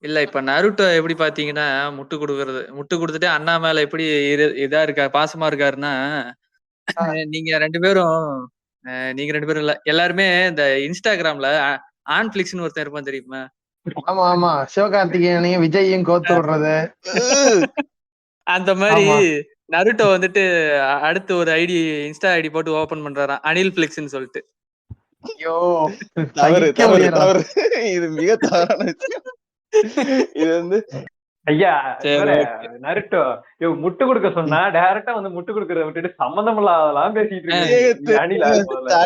இல்ல இப்ப நருட்டோ எப்படி பாத்தீங்கன்னா, முட்டு குடுத்துட்டு அண்ணா மேல எப்படி இதா இருக்கா பாசமா இருக்காருன்னா, நீங்க 2 பேரும் நீங்க 2 பேரும் இல்ல. எல்லாருமே இந்த இன்ஸ்டாகிராம்ல ஆன்ஃபிளிக்ஸ்ன்னு ஒருத்தன் இருப்பான் தெரியுமா? ஆமா. சிவகார்த்திகேயனையும் விஜயையும் கோத்து விடுறது. அந்த மாரி ஆமா. நருட்டோ வந்துட்டு அடுத்து ஒரு இன்ஸ்டா ஐடி போட்டு ஓபன் பண்றாராம். அனில் ஃபிளிக்ஸ்ன்னு சொல்லிட்டு. ஐயோ! தவறு சகிக்க தவறு முடியல. தவறு. இது மிக தவறான விஷயம். இது வந்து ஐயா சரி, இவரே ஓகே. நருட்டோ முட்டு கொடுக்க சொன்னா டைரக்டா வந்து முட்டு கொடுக்கறத விட்டுட்டு சம்மந்தம் இல்லாதெல்லாம் பேசிட்டு இருக்கு அணிலா முதல்ல.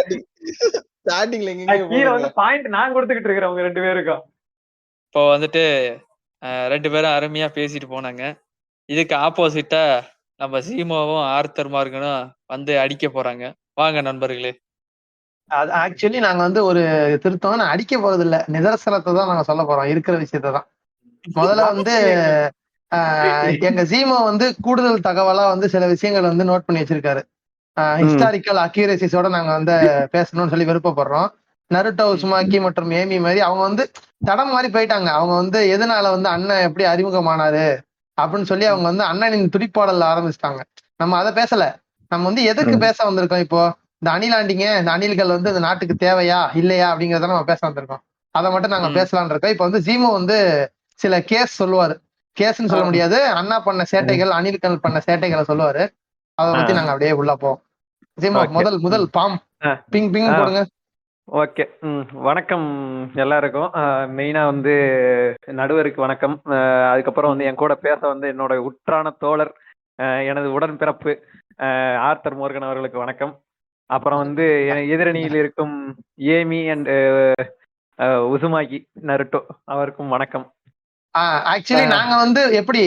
ஸ்டார்டிங்ல எங்க கீழே வந்து பாயிண்ட் நான் கொடுத்துக்கிட்டு இருக்கிறேன் உங்க 2 பேருக்கும். இப்போ வந்துட்டு 2 பேரும் அருமையா பேசிட்டு போனாங்க. இதுக்கு ஆப்போசிட்டா நம்ம சீமாவும் ஆர்த்தர் மார்கனும் வந்து அடிக்க போறாங்க. வாங்க நண்பர்களே. அது ஆக்சுவலி நாங்க வந்து ஒரு திருத்தம் நான் அடிக்க போறது இல்ல. நிதர்சனத்தை தான் நாங்க சொல்ல போறோம். இருக்கிற விஷயத்தை தான். முதல்ல வந்து எங்க சீமா வந்து கூடுதல் தகவலா வந்து சில விஷயங்கள் வந்து நோட் பண்ணி வச்சிருக்காரு. ஹிஸ்டாரிக்கல் அக்யூரசிஸோட நாங்க வந்து பேசணும்னு சொல்லி விருப்பப்படுறோம். நருட்டோ, உசுமாக்கி மற்றும் ஏமி மாதிரி அவங்க வந்து தடம் மாதிரி போயிட்டாங்க. அவங்க வந்து எதனால வந்து அண்ணன் எப்படி அறிமுகமானாரு அப்படின்னு சொல்லி அவங்க வந்து அண்ணனின் துடிப்பாடல் ஆரம்பிச்சிட்டாங்க. நம்ம அதை பேசல. நம்ம வந்து எதுக்கு பேச வந்திருக்கோம் இப்போ? இந்த அணிலாண்டிங்க, இந்த அணில்கள் வந்து இந்த நாட்டுக்கு தேவையா இல்லையா அப்படிங்கறத நம்ம பேச வந்திருக்கோம். அதை மட்டும் நாங்க பேசலாம்னு இருக்கோம். இப்ப வந்து ஜீமோ வந்து சில கேஸ் சொல்லுவாரு. கேஸ்ன்னு சொல்ல முடியாது. அண்ணா பண்ண சேட்டைகள், அணில்கள் பண்ண சேட்டைகளை சொல்லுவாரு. அதை பத்தி நாங்க அப்படியே உள்ள போவோம். ஜீமோ முதல் பாம் பிங் பிங் போடுங்க. ஓகே. வணக்கம் எல்லாருக்கும். மெயினா வந்து நடுவருக்கு வணக்கம். அதுக்கப்புறம் வந்து என் கூட பேச வந்து என்னோட உற்றான தோழர், எனது உடன்பிறப்பு ஆர்த்தர் மோர்கன் அவர்களுக்கு வணக்கம். அப்புறம் வந்து எதிரணியில் இருக்கும் ஏமி அண்ட் உசுமாகி நருட்டோ அவருக்கும் வணக்கம். ஆக்சுவலி நாங்க வந்து எப்படி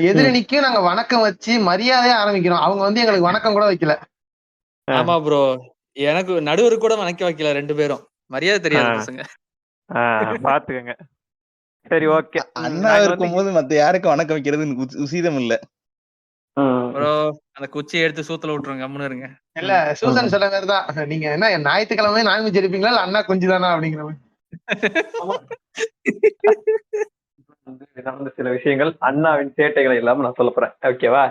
எதிரணிக்கு நாங்க வணக்கம் வச்சு மரியாதையா ஆரம்பிக்கிறோம். அவங்க வந்து எங்களுக்கு வணக்கம் கூட வைக்கல. ஆமா ப்ரோ, எனக்கு நடுவருக்கு கூட வணக்கம் வைக்கல. 2 பேரும் மரியாதை தெரியாது பசங்க. பாத்துக்கங்க. சரி, ஓகே. அண்ணா இருக்கும் போது மத்த யாருக்கும் வணக்கம் வைக்கிறது உசிதம் இல்ல ப்ரோ. அந்த குச்சியை எடுத்து சூத்துல விட்டுருங்க, கம்முன்னு இருங்க. இல்ல, சூசன் சொல்ல மாதிரிதான். நீங்க என்ன ஞாயிற்றுக்கிழமை நான்வெஜ் எடுப்பீங்களா இல்ல அண்ணா கொஞ்சம் தானா அப்படிங்கிற மாதிரி. நடந்த சில விஷயங்கள், அண்ணாவின் சேட்டைகளை இல்லாம நான் சொல்ல போறேன். ஓகேவா?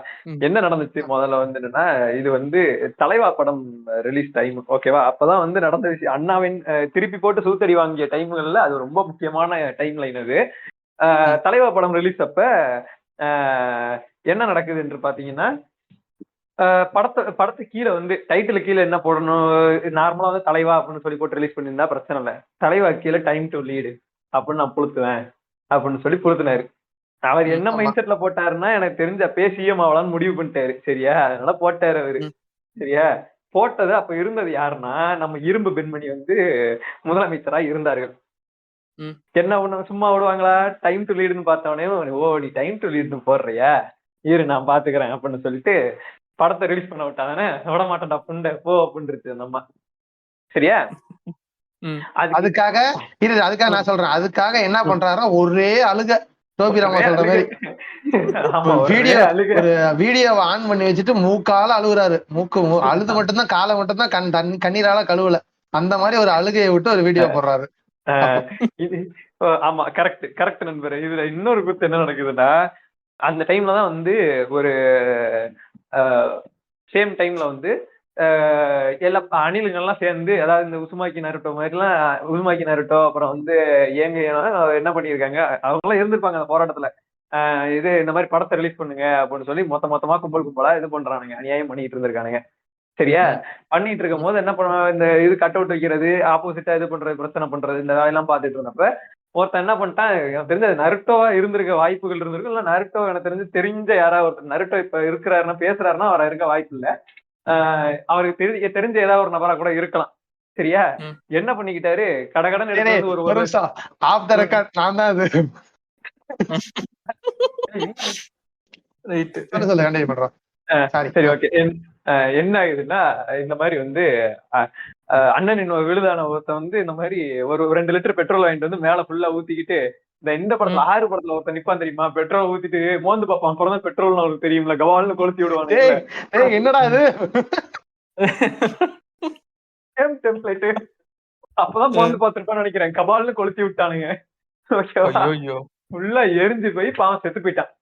என்ன நடந்துச்சு முதல்ல வந்து என்னன்னா, இது வந்து தலைவா படம் ரிலீஸ் டைம். ஓகேவா? அப்பதான் வந்து நடந்த விஷயம். அண்ணாவின் திருப்பி போட்டு சூத்தடி வாங்கிய டைம்கள்ல அது ரொம்ப முக்கியமான டைம் லைன் அது. தலைவா படம் ரிலீஸ் அப்ப என்ன நடக்குது என்று பாத்தீங்கன்னா, படத்து கீழே வந்து டைட்டில் கீழே என்ன போடணும், நார்மலா வந்து தலைவா அப்படின்னு சொல்லி போட்டு ரிலீஸ் பண்ணியிருந்தா பிரச்சனை இல்லை. தலைவா கீழே டைம் டு லீடு அப்படின்னு நான் புளுத்துவேன் அப்படின்னு சொல்லி புளுத்துனாரு. அவர் என்ன மைண்ட் செட்ல போட்டாருன்னா, எனக்கு தெரிஞ்ச பேசியும் அவளான்னு முடிவு பண்ணிட்டாரு. சரியா? அதனால போட்டாரு அவரு. சரியா? போட்டது அப்ப இருந்தது யாருன்னா, நம்ம இரும்பு பெண்மணி வந்து முதலமைச்சரா இருந்தார்கள். என்ன ஒண்ணு சும்மா விடுவாங்களா? டைம் டு லீடுன்னு பார்த்தவனே, ஓ நீ டைம் டு லீடுன்னு போடுறியா, இரு நான் பாத்துக்கிறேன் அப்படின்னு சொல்லிட்டு படத்தை ரிலீஸ் பண்ண விட்டாதானே. விட மாட்டேன்டா புண்டை போ அப்படின்றது அந்த அம்மா. சரியா? அதுக்காக நான் சொல்றேன், அதுக்காக என்ன பண்றாரா, ஒரே அழுக. டோபி ராமா சொல்ற மாதிரி வீடியோவை ஆன் பண்ணி வச்சுட்டு மூக்கால அழுகுறாரு. அழுது மட்டும்தான், காலை மட்டும்தான் கண்ணீரால கழுவல. அந்த மாதிரி ஒரு அழுகையை விட்டு ஒரு வீடியோ போடுறாரு. ஆமா, கரெக்ட் நண்பர். இதுல இன்னொரு குத்து என்ன நடக்குதுன்னா, அந்த டைம்லதான் வந்து ஒரு சேம் டைம்ல வந்து எல்லா அணிலுங்கள்லாம் சேர்ந்து, அதாவது இந்த உசுமாக்கி நருட்டோ மாதிரிலாம், உசுமாக்கி நருட்டோ அப்புறம் வந்து ஏங்க என்ன பண்ணியிருக்காங்க, அவங்க எல்லாம் இருந்திருப்பாங்க அந்த போராட்டத்துல. இது இந்த மாதிரி படத்தை ரிலீஸ் பண்ணுங்க அப்படின்னு சொல்லி மொத்தமா கும்பலா இது பண்றானுங்க, அநியாயம் பண்ணிட்டு இருந்திருக்கானுங்க. சரியா? பண்ணிட்டு இருக்கும் போது என்ன பண்ணுவாங்க, இந்த இது கட் அவுட் வைக்கிறது, ஆப்போசிட்டா இது பண்றது, பிரச்சனை பண்றது, இந்த வேலையெல்லாம் பார்த்துட்டு இருந்தப்ப ஒருத்தன் என்ன பண்ணிட்டான், எனக்கு தெரிஞ்ச நருட்டோவா இருந்திருக்க வாய்ப்புகள் இருந்திருக்கு. இல்ல நருட்டோ எனக்கு தெரிஞ்ச யாராவது ஒருத்தர் நருட்டோ இப்ப இருக்கிறாருன்னா, பேசுறாருன்னா அவர் இருக்க வாய்ப்பு இல்ல. அவருக்கு தெரிஞ்ச ஏதாவது ஒரு நபரா கூட இருக்கலாம். சரியா? என்ன பண்ணிக்கிட்டாரு, கடகடன் எடுத்து ஒரு ஆஃப் த ரெக்கார்ட் நான் தான் அது சரி, ஓகே. என்ன ஆகுதுன்னா, இந்த மாதிரி வந்து அண்ணனின் விழுதான ஒருத்தன் வந்து இந்த மாதிரி ஒரு 2 லிட்டர் பெட்ரோல் வாங்கிட்டு வந்து மேல ஃபுல்லா ஊத்திக்கிட்டு, இந்த படத்துல 6 படத்துல ஒருத்தன் நிப்பான் தெரியுமா, பெட்ரோல் ஊத்திட்டு மோந்து பாப்பான், அப்புறம் பெட்ரோல் அவனுக்கு தெரியும்ல, கவால்னு கொளுத்தி விடுவாங்க. என்னடா இது டெம்ப்ளேட். அப்பதான் மோந்து பார்த்திருப்பான்னு நினைக்கிறேன், கபால்னு கொளுத்தி விட்டானுங்க. ஃபுல்லா எரிஞ்சு போய் பாவம் செத்து போயிட்டான்.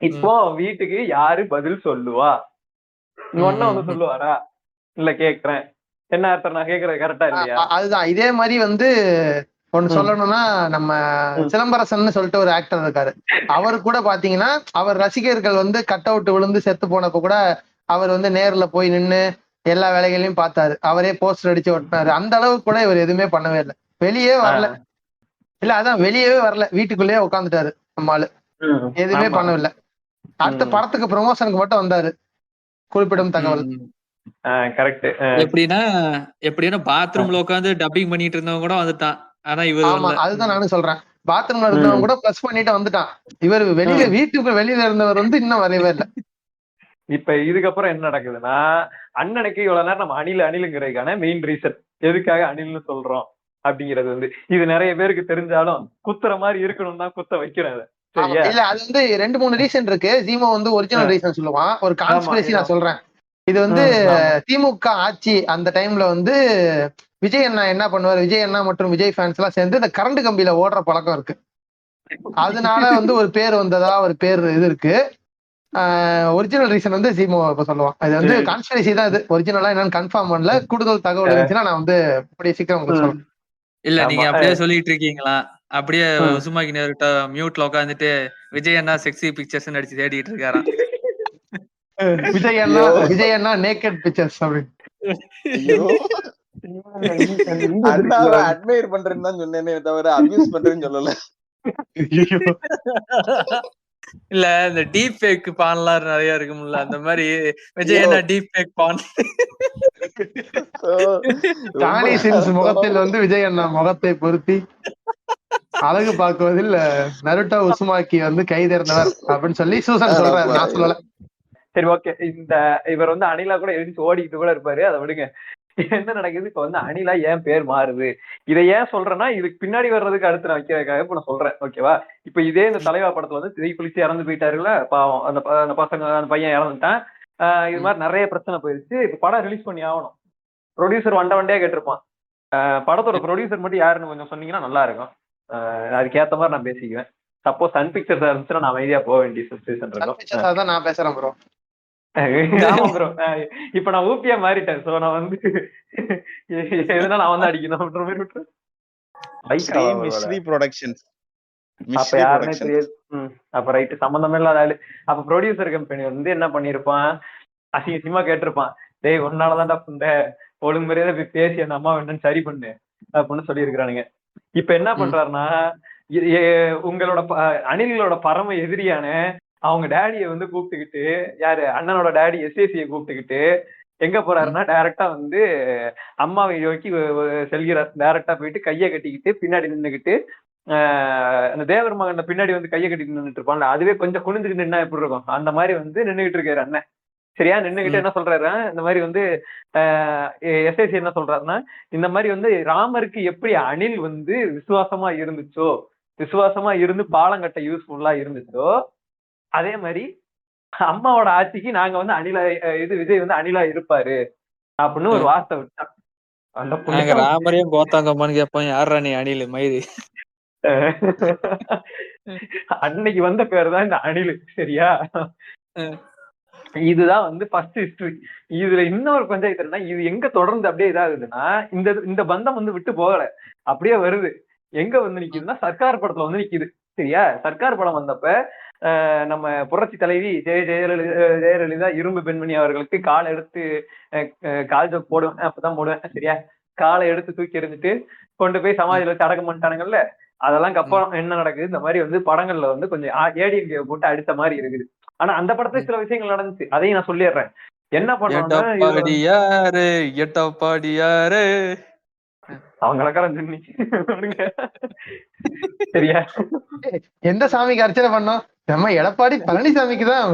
இப்போ வீட்டுக்கு யாரு பதில் சொல்லுவா? ஒன்னும் வந்து சொல்லுவாரா? இல்ல கேக்குறேன், என்ன அர்த்தம் நான் கேக்குறது கரெக்டா இல்லையா? அதுதான். இதே மாதிரி வந்து ஒண்ணு சொல்லணும்னா, நம்ம சிலம்பரசன் சொல்லிட்டு ஒரு ஆக்டர் இருக்காரு. அவரு கூட பாத்தீங்கன்னா, அவர் ரசிகர்கள் வந்து கட் அவுட் விழுந்து செத்து போனப்ப கூட அவர் வந்து நேர்ல போய் நின்னு எல்லா வேலைகளையும் பார்த்தாரு. அவரே போஸ்டர் அடிச்சு ஒட்டினாரு. அந்த அளவுக்கு கூட இவர் எதுவுமே பண்ணவே இல்லை. வெளியே வரல. இல்ல அதான் வெளியவே வரல, வீட்டுக்குள்ளேயே உட்காந்துட்டாரு நம்மாளு. எதுவுமே பண்ணவில்லை. அடுத்த படத்துக்கு ப்ரொமோஷனுக்கு மட்டும் வந்தாரு, குறிப்பிடும் தகவல். கரெக்ட். எப்படின்னா பாத்ரூம்ல உட்காந்து டப்பிங் பண்ணிட்டு இருந்தவங்க கூட வந்துட்டான். ஆனா இவர் ஆமா, அதுதான் நானும் சொல்றேன். பாத்ரூம்ல இருந்தவங்க கூட பிளஸ் பண்ணிட்டு வந்துட்டான். இவர் வெளியில, வீட்டுக்கு வெளியில இருந்தவர் வந்து இன்னும் வரவே இல்லை. இப்ப இதுக்கப்புறம் என்ன நடக்குதுன்னா, அண்ணனுக்கு இவ்வளவு நேரம் நம்ம அணிலுங்கிறதுக்கான மெயின் ரீசன், எதுக்காக அணில்னு சொல்றோம் அப்படிங்கிறது வந்து இது நிறைய பேருக்கு தெரிஞ்சாலும் குத்துற மாதிரி இருக்கணும் தான் குத்த வைக்கிறேன். இல்ல, அது வந்து 2-3 ரீசன் இருக்கு. ஜீமோ வந்து ஒரிஜினல் ரீசன் சொல்லுவான். ஒரு கான்ஸ்பிரசி நான் சொல்றேன். இது வந்து திமுக ஆட்சி அந்த டைம்ல வந்து விஜய் அண்ணா என்ன பண்ணுவாரு, விஜய் அண்ணா மற்றும் விஜய் ஃபேன்ஸ் எல்லாம் சேர்ந்து இந்த கரண்ட் கம்பியில ஓடுற பழக்கம் இருக்கு. அதனால வந்து ஒரு பேர் வந்ததா ஒரு பேர் இது இருக்கு. ஒரிஜினல் ரீசன் வந்து ஜீமோ இப்ப சொல்லுவான். இது வந்து கான்ஸ்பிரசி தான். இது ஒரிஜினலா என்னன்னு கன்ஃபார்ம் பண்ணல. கூடுதல் தகவல் இருந்துச்சுன்னா நான் வந்து அப்படியே சீக்கிரம் உங்களுக்கு சொல்றேன். இல்ல, நீங்க அப்படியே சொல்லிட்டு இருக்கீங்களா? அப்படியே உசுமாக்கி நேருட்ட மியூட்ல உட்காந்துட்டு விஜய் அண்ணா செக்ஸி பிக்சர்ஸ் அடிச்சு தேடிட்டு இருக்காராம். விஜய் அண்ணா நேக்கட் பிக்சர்ஸ் அப்படின்னு. அண்ணாவை அட்மையர் பண்றேன்னு தான் சொன்னேனே தவிர அபியூஸ் பண்றேன்னு சொல்லல. இல்ல, இந்த டீப் ஃபேக் பான்லாம் நிறைய இருக்கும்ல, அந்த மாதிரி விஜய் அண்ணா டீப் ஃபேக் பான் டானி சின்ஸ் முகத்தில் வந்து விஜய் அண்ணா முகத்தை பொருத்தி அழகு பார்க்குவதில் நருட்டோ உசுமாக்கி வந்து கை தேர்ந்தவர் அப்படின்னு சொல்லி சூசன் சொல்றாரு, நான் சொல்லல. சரி ஓகே, இவர் வந்து அனிலா கூட எழுந்து ஓடிக்கிட்டு கூட இருப்பாரு, அதை விடுங்க. என்ன நடக்குது இப்ப வந்து அனிலா ஏன் பேர் மாறுது, இதை ஏன் சொல்றேன்னா இதுக்கு பின்னாடி வர்றதுக்கு அடுத்து நான் வைக்கிறதுக்காக இப்ப நான் சொல்றேன், ஓகேவா? இப்ப இதே இந்த தலைவா படத்துல வந்து தீக்குளிச்சு இறந்து போயிட்டாருல்ல பாவம், அந்த பசங்க, அந்த பையன் இறந்துட்டான். இது மாதிரி நிறைய பிரச்சனை போயிருச்சு. இப்ப படம் ரிலீஸ் பண்ணி ஆகணும். ப்ரொடியூசர் வண்டியா கேட்டிருப்பான். படத்தோட ப்ரொடியூசர் மட்டும் யாருன்னு கொஞ்சம் சொன்னீங்கன்னா நல்லா இருக்கும். அதுக்கேத்த மாதிரி நான் பேசிக்குவேன். சப்போஸ் சன் பிக்சர்ஸ் இருந்துச்சுன்னா நான் அமைதியா போக வேண்டிய சுச்சுவேஷன் இருக்கும். நான் பேசுறேன் ப்ரோ. ஆமா ப்ரோ, இப்ப நான் ஊப்பியா மாறிட்டேன். சோ நான் வந்து எதுனா நான் வந்து அடிக்கணும் அப்படின்ற மாதிரி விட்டுறேன். அப்ப யாருன்னே தெரியாது. அப்ப ரைட்டு, சம்பந்தமே இல்லாத ஆளு. அப்ப ப்ரொடியூசர் கம்பெனி வந்து என்ன பண்ணிருப்பான், அசிங்கமா கேட்டிருப்பான், டேய் ஒன்னாலதான்டா புண்ட, ஒழுங்கு முறையாத போய் பேசி அந்த அம்மா வேணும்னு சரி பண்ணு அப்படின்னு சொல்லி இருக்கிறானுங்க. இப்ப என்ன பண்றாருன்னா, உங்களோட அணில்களோட பரம எதிரியான அவங்க டேடியை வந்து கூப்பிட்டுக்கிட்டு, யாரு அண்ணனோட டேடி எஸ்ஏசியை கூப்பிட்டுக்கிட்டு எங்க போறாருன்னா டைரக்டா வந்து அம்மாவை நோக்கி செல்கிறார். டைரக்டா போயிட்டு கையை கட்டிக்கிட்டு பின்னாடி நின்றுகிட்டு, அந்த தேவர் மகன் பின்னாடி வந்து கையை கட்டிட்டு நின்றுட்டு இருப்பான்ல, அதுவே கொஞ்சம் குனிஞ்சுட்டு நின்னா எப்படி இருக்கும், அந்த மாதிரி வந்து நின்றுகிட்டு இருக்காரு அண்ணன். சரியா? நின்றுகிட்டு என்ன சொல்றாரு, இந்த மாதிரி வந்து எஸ்ஐசி என்ன சொல்றாருன்னா, இந்த மாதிரி வந்து ராமருக்கு எப்படி அணில் வந்து விசுவாசமா இருந்துச்சோ, விசுவாசமா இருந்து பாலங்கட்ட யூஸ்ஃபுல்லா இருந்துச்சோ, அதே மாதிரி அம்மாவோட ஆட்சிக்கு நாங்க வந்து அணிலா, விஜய் வந்து அணிலா இருப்பாரு அப்படின்னு ஒரு வார்த்தை விட்டான். அந்த ராமரையும் கோத்தாங்கம்மான்னு கேட்போம், யாரா நீ அணில் மயிறு. அன்னைக்கு வந்த பேரு தான் இந்த அணில். சரியா? இதுதான் வந்து ஃபர்ஸ்ட் ஹிஸ்டரி. இதுல இன்னொரு பஞ்சாயத்துனா, இது எங்க தொடர்ந்து அப்படியே இதாகுதுன்னா, இந்த பந்தம் வந்து விட்டு போகல, அப்படியே வருது. எங்க வந்து நிக்குதுன்னா சர்க்கார் படத்துல வந்து நிக்குது. சரியா? சர்க்கார் படம் வந்தப்ப நம்ம புரட்சி தலைவி ஜெயலலிதா இரும்பு பெண்மணி அவர்களுக்கு காலை எடுத்து கால் ஜோக் போடுவேன், அப்பதான் போடுவேன். சரியா? காலை எடுத்து தூக்கி எறிஞ்சிட்டு கொண்டு போய் சமாதியில வச்சு அடக்கம் பண்ணிட்டானுங்கல்ல, அதெல்லாம் அப்புறம் என்ன நடக்குது, இந்த மாதிரி வந்து படங்கள்ல வந்து கொஞ்சம் ஏடிஎம்கே போட்டு அடித்த மாதிரி இருக்குது. ஆனா அந்த படத்துல சில விஷயங்கள் நடந்துச்சு, அதையும் நான் சொல்லிடுறேன். என்ன பண்ணாரு அவங்களுக்கெல்லாம் சொன்னி. சரியா? எந்த சாமிக்கு அர்ச்சனை பண்ணோம்? நம்ம எடப்பாடி பழனிசாமிக்கு தான்.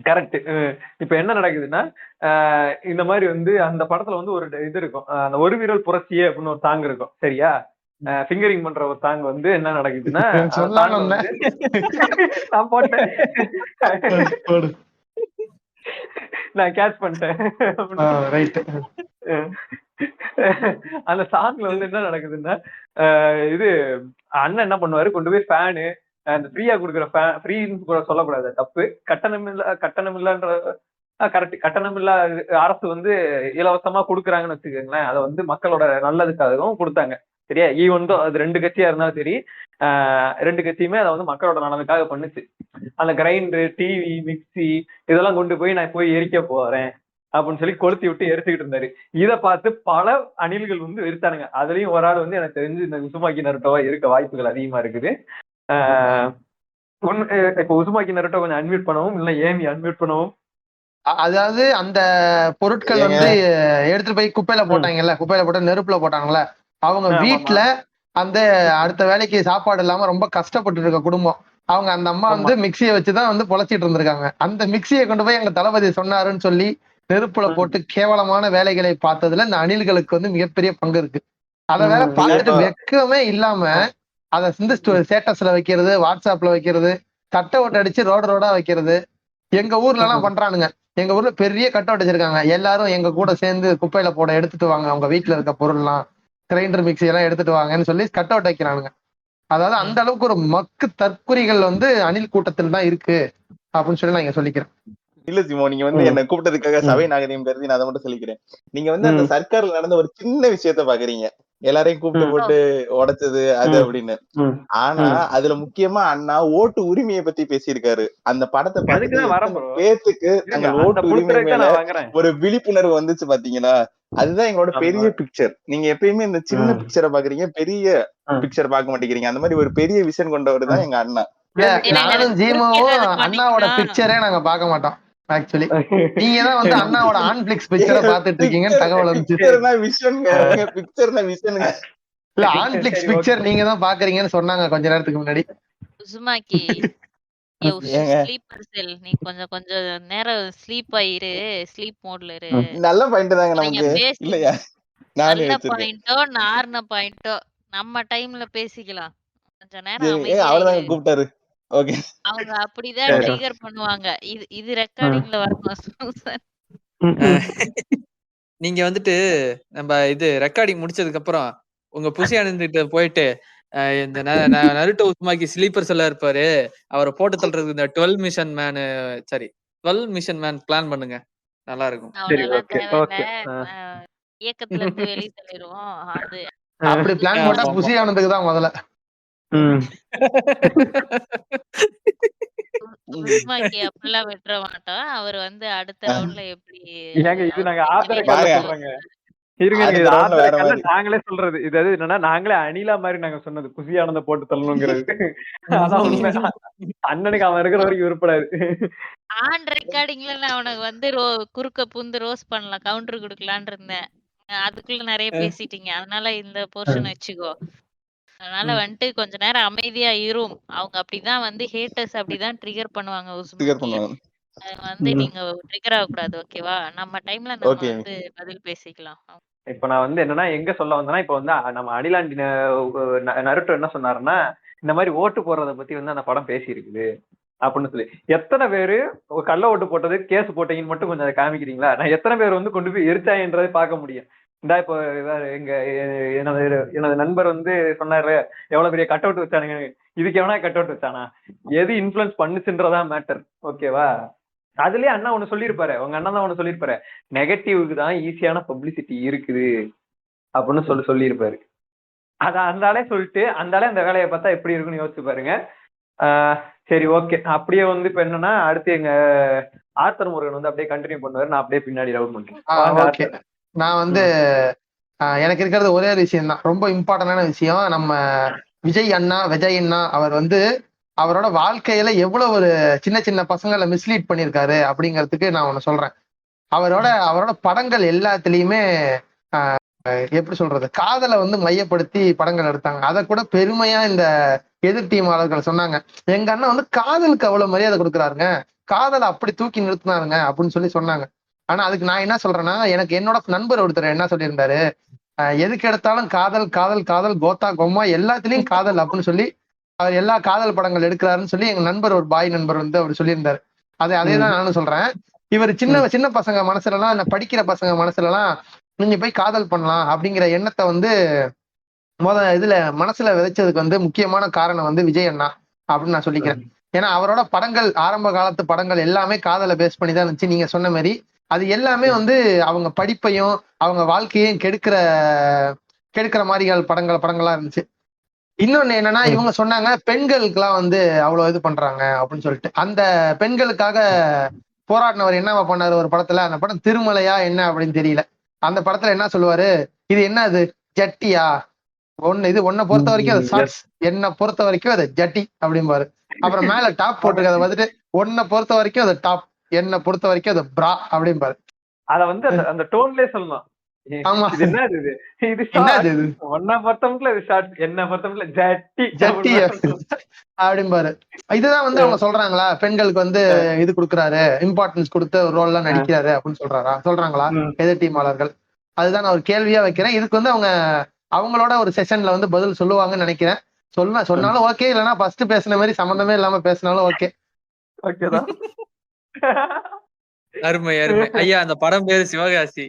கரெக்ட். இப்ப என்ன நடக்குதுன்னா, இந்த மாதிரி வந்து அந்த படத்துல வந்து ஒரு இது இருக்கும், அந்த ஒரு விரல் புரட்சியே அப்படின்னு ஒரு சாங் இருக்கும். சரியா? ஃபிங்கரிங் பண்ற ஒரு சாங் வந்து என்ன நடக்குதுன்னா, நான் போட்டேன், நான் கேட்ச் பண்ணிட்டேன். அந்த சாங்ல வந்து என்ன நடக்குதுன்னா, இது அண்ணன் என்ன பண்ணுவாரு, கொண்டு போய் ஃபேனு, அந்த ஃப்ரீயா கொடுக்குற ஃப்ரீன்னு கூட சொல்லக்கூடாது, தப்பு, கட்டணம் இல்லன்ற கரெக்ட், கட்டணம் இல்ல அரசு வந்து இலவசமா கொடுக்குறாங்கன்னு வச்சுக்கோங்களேன், அதை வந்து மக்களோட நல்லதுக்காகவும் கொடுத்தாங்க. சரியா? ஈவன் அது ரெண்டு கட்சியா இருந்தாலும் சரி, ரெண்டு கட்சியுமே அதை வந்து மக்களோட நலனுக்காக பண்ணுச்சு. அந்த கிரைண்டர், டிவி, மிக்சி இதெல்லாம் கொண்டு போய் நான் போய் எரிக்க போறேன் அப்படின்னு சொல்லி கொளுத்தி விட்டு எரிச்சுக்கிட்டு இருந்தாரு. இதை பார்த்து பல அணில்கள் வந்து வெறுத்தானுங்க. அதுலயும் ஒரு ஆள் வந்து எனக்கு தெரிஞ்சு இந்த உசுமாக்கி நருட்டோவா இருக்க வாய்ப்புகள் அதிகமா இருக்குது. இப்ப உசுமாக்கி நருட்டோ கொஞ்சம் அன்மியூட் பண்ணவும், இல்ல ஏமி அன்மியூட் பண்ணவும். அதாவது அந்த பொருட்கள் வந்து எடுத்துட்டு போய் குப்பையில போட்டாங்கல்ல, குப்பையில போட்டு நெருப்புல போட்டாங்கல்ல, அவங்க வீட்டுல அந்த அடுத்த வேலைக்கு சாப்பாடு இல்லாம ரொம்ப கஷ்டப்பட்டு இருக்க குடும்பம், அவங்க அந்த அம்மா வந்து மிக்சியை வச்சுதான் வந்து பொழைச்சிட்டு இருந்திருக்காங்க. அந்த மிக்சியை கொண்டு போய் எங்க தளபதி சொன்னாருன்னு சொல்லி நெருப்புல போட்டு கேவலமான வேலைகளை பார்த்ததுல இந்த அணில்களுக்கு வந்து மிகப்பெரிய பங்கு இருக்கு. அதை வேற பார்த்துட்டு வெக்கமே இல்லாம அதை வந்து ஸ்டேட்டஸ்ல வைக்கிறது, வாட்ஸ்அப்ல வைக்கிறது, கட் அவுட் அடிச்சு ரோடா வைக்கிறது. எங்க ஊர்ல எல்லாம் பண்றானுங்க. எங்க ஊர்ல பெரிய கட் அவுட் வச்சிருக்காங்க, எல்லாரும் எங்க கூட சேர்ந்து குப்பையில போட எடுத்துட்டு வாங்க, அவங்க வீட்டுல இருக்க பொருள்லாம் கிரைண்டர் மிக்சி எல்லாம் எடுத்துட்டு வாங்கன்னு சொல்லி கட் அவுட் வைக்கிறானுங்க. அதாவது அந்த அளவுக்கு ஒரு மக்கு தற்குறிகள் வந்து அணில் கூட்டத்தில் தான் இருக்கு அப்படின்னு சொல்லி நான் இங்க சொல்லிக்கிறேன். இல்ல சிமோ, நீங்க வந்து என்ன கூப்பிட்டதுக்காக சபை நாகரிகம் கருதி நான் அதை மட்டும் சொல்லிக்கிறேன். நீங்க வந்து அந்த சர்க்கார்ல நடந்த ஒரு சின்ன விஷயத்த பாக்குறீங்க, எல்லாரையும் கூப்பிட்டு போட்டு உடைச்சது அது அப்படின்னு. ஆனா அதுல முக்கியமா அண்ணா ஓட்டு உரிமையை பத்தி பேசியிருக்காரு. அந்த படத்தை பேத்துக்கு தங்கள் ஓட்டு உரிமை மேல ஒரு விழிப்புணர்வு வந்துச்சு பாத்தீங்களா? அதுதான் எங்களோட பெரிய பிக்சர். நீங்க எப்பயுமே இந்த சின்ன பிக்சரை பாக்குறீங்க, பெரிய பிக்சர் பாக்க மாட்டேங்கிறீங்க. அந்த மாதிரி ஒரு பெரிய விஷன் கொண்டவர் தான் எங்க அண்ணா. நானும் ஜீமாவும் அண்ணாவோட பிக்சரே நாங்க பாக்க மாட்டோம். ஆக்சுவலி நீங்க தான் வந்து அண்ணாவோட ஆன்பிளிக்ஸ் பிக்சரை பாத்துட்டு இருக்கீங்கன்னு தகவல் வந்துச்சு. பிக்சர்னா விஷன்ங்க, பிக்சர்னா விஷனுங்க. இல்ல ஆன்பிளிக்ஸ் சரி, பிக்சர் நீங்க தான் பாக்குறீங்கன்னு சொன்னாங்க கொஞ்ச நேரத்துக்கு முன்னாடி. உசுமாக்கி ஏங்க ஸ்லீப்பர் செல் நீ கொஞ்சம் கொஞ்சம் நேரம் ஸ்லீப் ஆயிரு, ஸ்லீப் மோட்ல இரு. நல்ல பாயிண்ட் தாங்க நீங்க நமக்கு பேசி இல்லையா? நானே நல்ல வச்சிருக்கேன். பாயிண்டோ நார்ன பாயிண்டோ நம்ம டைம்ல பேசிக்கலாம். கொஞ்ச நேரம் சரி, அமைதியா இரு. அவ்வளவுதாங்க கூப்பிட்டாரு. ஓகே. அவங்க அப்படிதான் சரி. ட்ரிகர் பண்ணுவாங்க. இது ரெக்கார்டிங்ல வரணும் சூசன். நீங்க வந்துட்டு நம்ம இது ரெக்கார்டிங் முடிச்சதுக்கு அப்புறம் உங்க புசி ஆனந்திட்ட போயிட்டு இந்த நருட்டோ உஸ்மாக்கி ஸ்லீப்பர் செல்லா இருப்பாரு, அவரை போட்டு தள்ளுறதுக்கு இந்த 12 மிஷன் மேன் சரி 12 மிஷன் மேன் பிளான் பண்ணுங்க, நல்லா இருக்கும். சரி, அவ்வளவுலாம் ஓகே, தேவையில்ல. ஓகே. இயக்கத்துல இருந்து வெளியே தள்ளிடுவோம். அது அப்படி பிளான் போட்டா ஆமா, ஆமா. புசி ஆனதுக்கு தான் முதல்ல. உஸ்மாக்கி அப்படிலாம் விட்டுற மாட்டோம். அவர் வந்து அடுத்த ரவுண்ட்ல எப்படி ஏங்க இது நாங்க ஆஃப் த அவர் ரெக்கார்ட்ல பாருங்க. சொல்றோங்க. இருங்க அடுத்த இது ஆஃப் roundல த வேற ரெக்கார்ட்ல மாதிரி. நாங்களே சொல்றது. இது அது என்னன்னா நாங்களே அணிலா மாதிரி நாங்க சொன்னது குசி ஆனந்த போட்டு தள்ளணுங்கிறது. அதான் உண்மை. அண்ணனுக்கு அவன் இருக்கிற வரைக்கும் உருப்படாது. ஆன் ரெக்கார்டிங்ல நான் அவனுக்கு வந்து குறுக்க புந்து ரோஸ் பண்ணலாம், கவுண்டர் கொடுக்கலான்னு இருந்தேன். அதுக்குள்ள நிறைய பேசிட்டீங்க. அதனால இந்த போர்ஷன் வச்சுக்கோ. அதனால வந்துட்டு கொஞ்ச நேரம் அமைதியா இரும். அவங்க அப்படிதான் வந்து ஹேட்டர்ஸ் அப்படிதான் ட்ரிகர் பண்ணுவாங்க Trigger உஸ்மாக்கிய. பண்ணுவாங்க. வந்து நீங்க ட்ரிகர் ஆகக்கூடாது, ஓகேவா? நம்ம டைம்ல நம்ம ஓகே. வந்து பதில் பேசிக்கலாம். இப்ப நான் வந்து என்னன்னா எங்க சொல்ல வந்தேன்னா இப்ப வந்து நம்ம அணிலாண்டி நருட்டோ என்ன சொன்னாருன்னா இந்த மாதிரி ஓட்டு போடுறத பத்தி வந்து அந்த படம் பேசி இருக்குது அப்படின்னு சொல்லி. எத்தனை பேரு கள்ள ஓட்டு போட்டது கேஸ் போட்டீங்கன்னு மட்டும் கொஞ்சம் அதை காமிக்கிறீங்களா? நான் எத்தனை பேர் வந்து கொண்டு போய் எரிச்சாங்கன்றதை பார்க்க முடியும். இந்தா இப்போ எங்க எனது நண்பர் வந்து சொன்னாரு எவ்வளவு பெரிய கட் அவுட் வச்சானுங்க. இதுக்கு எவனா கட் அவுட் வச்சானா? எது இன்ஃபுளுன்ஸ் பண்ணுச்சுன்றதா மேட்டர், ஓகேவா? அதுலயே அண்ணா ஒண்ணு சொல்லியிருப்பாரு, உங்க அண்ணா தான் ஒண்ணு சொல்லியிருப்பாரு, நெகட்டிவ்க்கு தான் ஈஸியான பப்ளிசிட்டி இருக்குது அப்படின்னு சொல்லியிருப்பாரு. அத அந்த ஆளே சொல்லிட்டு அந்த ஆளே அந்த வேலையை பார்த்தா எப்படி இருக்குன்னு யோசிச்சு பாருங்க. சரி, ஓகே. அப்படியே வந்து இப்ப என்னன்னா அடுத்து எங்க ஆர்த்தர் முருகன் வந்து அப்படியே கண்டினியூ பண்ணுவாரு. நான் அப்படியே பின்னாடி ரவுண்ட் பண்றேன். நான் வந்து எனக்கு இருக்கிறது ஒரே விஷயம் தான், ரொம்ப இம்பார்ட்டன்டான விஷயம். நம்ம விஜய் அண்ணா அவர் வந்து அவரோட வாழ்க்கையில எவ்வளவு ஒரு சின்ன சின்ன பசங்களை மிஸ்லீட் பண்ணியிருக்காரு அப்படிங்கிறதுக்கு நான் ஒண்ணு சொல்றேன். அவரோட படங்கள் எல்லாத்துலயுமே எப்படி சொல்றது, காதலை வந்து மையப்படுத்தி படங்கள் எடுத்தாங்க. அதை கூட பெருமையா இந்த எதிர் டீமாளர்கள் சொன்னாங்க, எங்க அண்ணா வந்து காதலுக்கு அவ்வளவு மரியாதை கொடுக்குறாருங்க, காதலை அப்படி தூக்கி நிறுத்தினாருங்க அப்படின்னு சொல்லி சொன்னாங்க. ஆனா அதுக்கு நான் என்ன சொல்றேன்னா, எனக்கு என்னோட நண்பர் ஒருத்தர் என்ன சொல்லியிருந்தாரு, எதுக்கு எடுத்தாலும் காதல் காதல் காதல் கோத்தா கொம்மா எல்லாத்துலயும் காதல் அப்படின்னு சொல்லி அவர் எல்லா காதல் படங்கள் எடுக்கிறாருன்னு சொல்லி எங்க நண்பர், ஒரு பாய் நண்பர் வந்து அவர் சொல்லியிருந்தாரு. அதேதான் நானும் சொல்றேன். இவர் சின்ன பசங்க மனசுல எல்லாம், படிக்கிற பசங்க மனசுல எல்லாம் நீங்க போய் காதல் பண்ணலாம் அப்படிங்கிற எண்ணத்தை வந்து இதுல மனசுல விதைச்சதுக்கு வந்து முக்கியமான காரணம் வந்து விஜய் அண்ணா அப்படின்னு நான் சொல்லிக்கிறேன். ஏன்னா அவரோட படங்கள், ஆரம்ப காலத்து படங்கள் எல்லாமே காதலை பேஸ் பண்ணி தான் இருந்துச்சு. நீங்க சொன்ன மாதிரி அது எல்லாமே வந்து அவங்க படிப்பையும் அவங்க வாழ்க்கையையும் கெடுக்கிற மாதிரி படங்களா இருந்துச்சு. இன்னொன்னு என்னன்னா, இவங்க சொன்னாங்க பெண்களுக்கு எல்லாம் வந்து அவ்வளவு இது பண்றாங்க அப்படின்னு சொல்லிட்டு. அந்த பெண்களுக்காக போராடினவர் என்ன பண்ணாரு ஒரு படத்துல, அந்த படம் திருமலையா என்ன அப்படின்னு தெரியல. அந்த படத்துல என்ன சொல்லுவாரு, இது என்ன அது ஜட்டியா, ஒன்ன பொறுத்த வரைக்கும் அது ஷார்ட்ஸ், என்ன பொறுத்த வரைக்கும் அது ஜட்டி அப்படிம்பாரு. அப்புறம் மேல டாப் போட்டுருக்கத வந்துட்டு ஒன்ன பொறுத்த வரைக்கும் அது டாப், என்ன பொறுத்த வரைக்கும் அது பிரா அப்படிம்பாரு. அத வந்து அந்த டோன்லயே சொல்லணும். ஆமா, இது என்னது இது ஒன்ன பொறுத்தவங்கள இது ஷார்ட், என்ன பொறுத்தவங்கள ஜட்டி அப்படிம்பாரு. இதுதான் வந்து அவங்க சொல்றாங்களா, பெண்களுக்கு வந்து இது கொடுக்குறாரு, இம்பார்ட்டன்ஸ் கொடுத்து ஒரு ரோல் எல்லாம் நடிக்கிறாரு அப்படின்னு சொல்றாங்களா எதிர் டீமாளர்கள்? அதுதான் நான் ஒரு கேள்வியா வைக்கிறேன். இதுக்கு வந்து அவங்களோட ஒரு செஷன்ல வந்து பதில் சொல்லுவாங்கன்னு நினைக்கிறேன். சொன்னாலும் ஓகே, இல்லைன்னா ஃபர்ஸ்ட் பேசின மாதிரி சம்பந்தமே இல்லாம பேசினாலும் ஓகே. ஓகேதான். அருமை அருமை ஐயா. அந்த படம் பேரு சிவகாசி.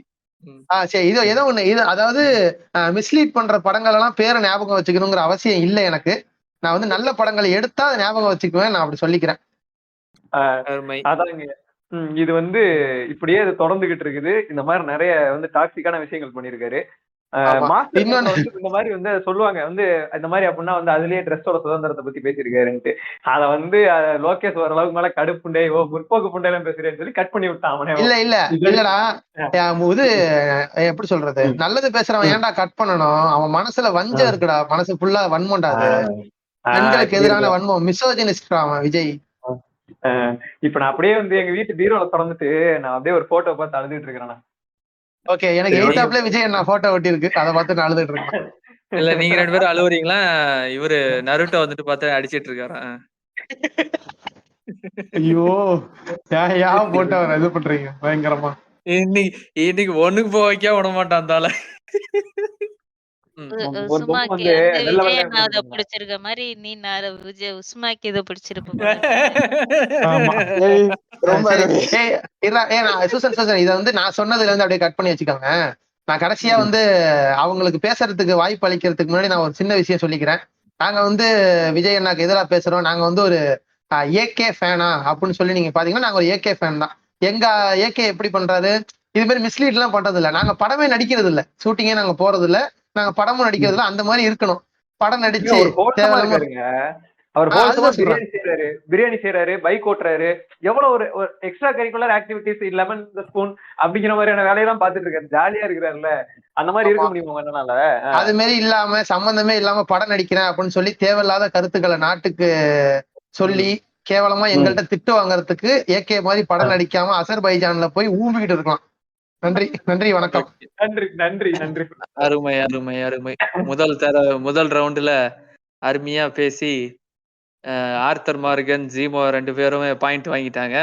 சரி, இது ஏதோ ஒண்ணு, இது அதாவது மிஸ்லீட் பண்ற படங்கள் எல்லாம் பேரை ஞாபகம் வச்சுக்கணுங்கிற அவசியம் இல்லை எனக்கு. நான் வந்து நல்ல படங்களை எடுத்தா அதை ஞாபகம் வச்சுக்குவேன், நான் அப்படி சொல்லிக்கிறேன். அதாங்க, இது வந்து இப்படியே இது தொடர்ந்துகிட்டு இருக்குது. இந்த மாதிரி நிறைய வந்து டாக்ஸிக்கான விஷயங்கள் பண்ணிருக்காரு. இந்த மாதிரி வந்து சொல்லுவாங்க வந்து இந்த மாதிரி அப்படின்னா வந்து அதுலயே ட்ரெஸ்ஸோட சுதந்திரத்தை பத்தி பேசியிருக்காருன்ட்டு. அத வந்து லோகேஷ் ஓரளவுக்கு மேல கடுப்புண்டே முற்போக்கு புண்டை எல்லாம் பேசுறேன்னு சொல்லி கட் பண்ணி விட்டான் அவனே. இல்லடா, இது எப்படி சொல்றது, நல்லது பேசுறவன் ஏன்டா கட் பண்ணணும்? அவன் மனசுல வஞ்சம் இருக்குடா, மனசு ஃபுல்லா வன்மம்டா, அது பெண்களுக்கு எதிரான வன்மம், மிசோஜினிஸ்ட் அவன் விஜய். இப்ப நான் அப்படியே வந்து எங்க வீட்டு பீரோல திறந்துட்டு நான் அப்படியே ஒரு போட்டோ பார்த்து அழுதுட்டு இருக்கிறேன். ஓகே, எனக்கு சரி, நீங்க எய்தாப்ல விஜய் நான் போட்டோ ஒட்டி இருக்கு, அதை பார்த்து நான் அழுதுட்டு இருக்கேன். இல்ல நீங்க 2 பேரும் அழுவுறீங்களா? இவரு நருட்டோ வந்துட்டு பார்த்து அடிச்சிட்டு இருக்காராம். ஐயோ, ஏன் போட்டு அவர் இது பண்றீங்க பயங்கரமா? இன்னைக்கு இன்னைக்கு ஒண்ணுக்கு போக வைக்க விட மாட்டான் அந்த ஆள. ஒரு பொம்மை உஸ்மாக்கு வந்து வந்து வெள்ளை விஜய் வெள்ளையா அண்ணாவை கொடுத்துருந்தாங்க. பிடிச்சிருக்க மாதிரி நீ உஸ்மாக்கு இதை பிடிச்சிருப்ப போல இருக்கு. ஆமா. ஏய், ரொம்ப சரி, அருமை. நான் சூசன் இதை வந்து நான் சொன்னதுல இருந்து அப்படியே கட் பண்ணி வச்சுக்கோங்க. நான் கடைசியா வந்து அவங்களுக்கு பேசுறதுக்கு வாய்ப்பு அளிக்கிறதுக்கு முன்னாடி நான் ஒரு சின்ன விஷயம் சொல்லிக்கிறேன். நாங்க வந்து விஜய் அண்ணாக்கு எதிராக பேசுறோம். நாங்க வந்து ஒரு ஏகே ஃபேனா அப்படின்னு சொல்லி நீங்க பாத்தீங்கன்னா நாங்க ஒரு ஏகே ஃபேன் தான். எங்க ஏகே எப்படி பண்றாரு, இது மாதிரி மிஸ்லீட் எல்லாம் பண்றது இல்ல. நாங்க படமே நடிக்கிறது இல்ல, ஷூட்டிங்கே நாங்க போறது இல்ல, நாங்க படமும் நடிக்கிறது இல்ல. அந்த மாதிரி இருக்கணும். படம் நடிச்சு ஒரு ஹோல்சமா தேவையில்லாம இருக்காருங்க. அவர் ஹோல்சமா அதுதான் சொல்றேன். பிரியாணி செய்யறாரு, பைக் ஓட்டுறாரு, எவ்வளவு ஒரு extra curricular activities lemon spoon அப்படிங்கிற மாதிரியான வேலையெல்லாம் பாத்துட்டு இருக்காரு. ஜாலியா இருக்கிறாருல்ல, அந்த மாதிரி இருக்க முடியுமா என்னால? அது மாதிரி இல்லாம சம்பந்தமே இல்லாம படம் நடிக்கிறேன் அப்படின்னு சொல்லி தேவையில்லாத கருத்துக்களை நாட்டுக்கு சொல்லி கேவலமா எங்கள்கிட்ட திட்டு வாங்குறதுக்கு ஏகே மாதிரி படம் நடிக்காம அசர்பைஜான்ல போய் ஊம்பிக்கிட்டு இருக்கலாம். நன்றி நன்றி, வணக்கம். நன்றி நன்றி நன்றி. அருமை அருமை அருமை. முதல் ரவுண்டுல அருமையா பேசி ஆர்த்தர் மார்கன், ஜீமோ 2 பேருமே பாயிண்ட் வாங்கிட்டாங்க.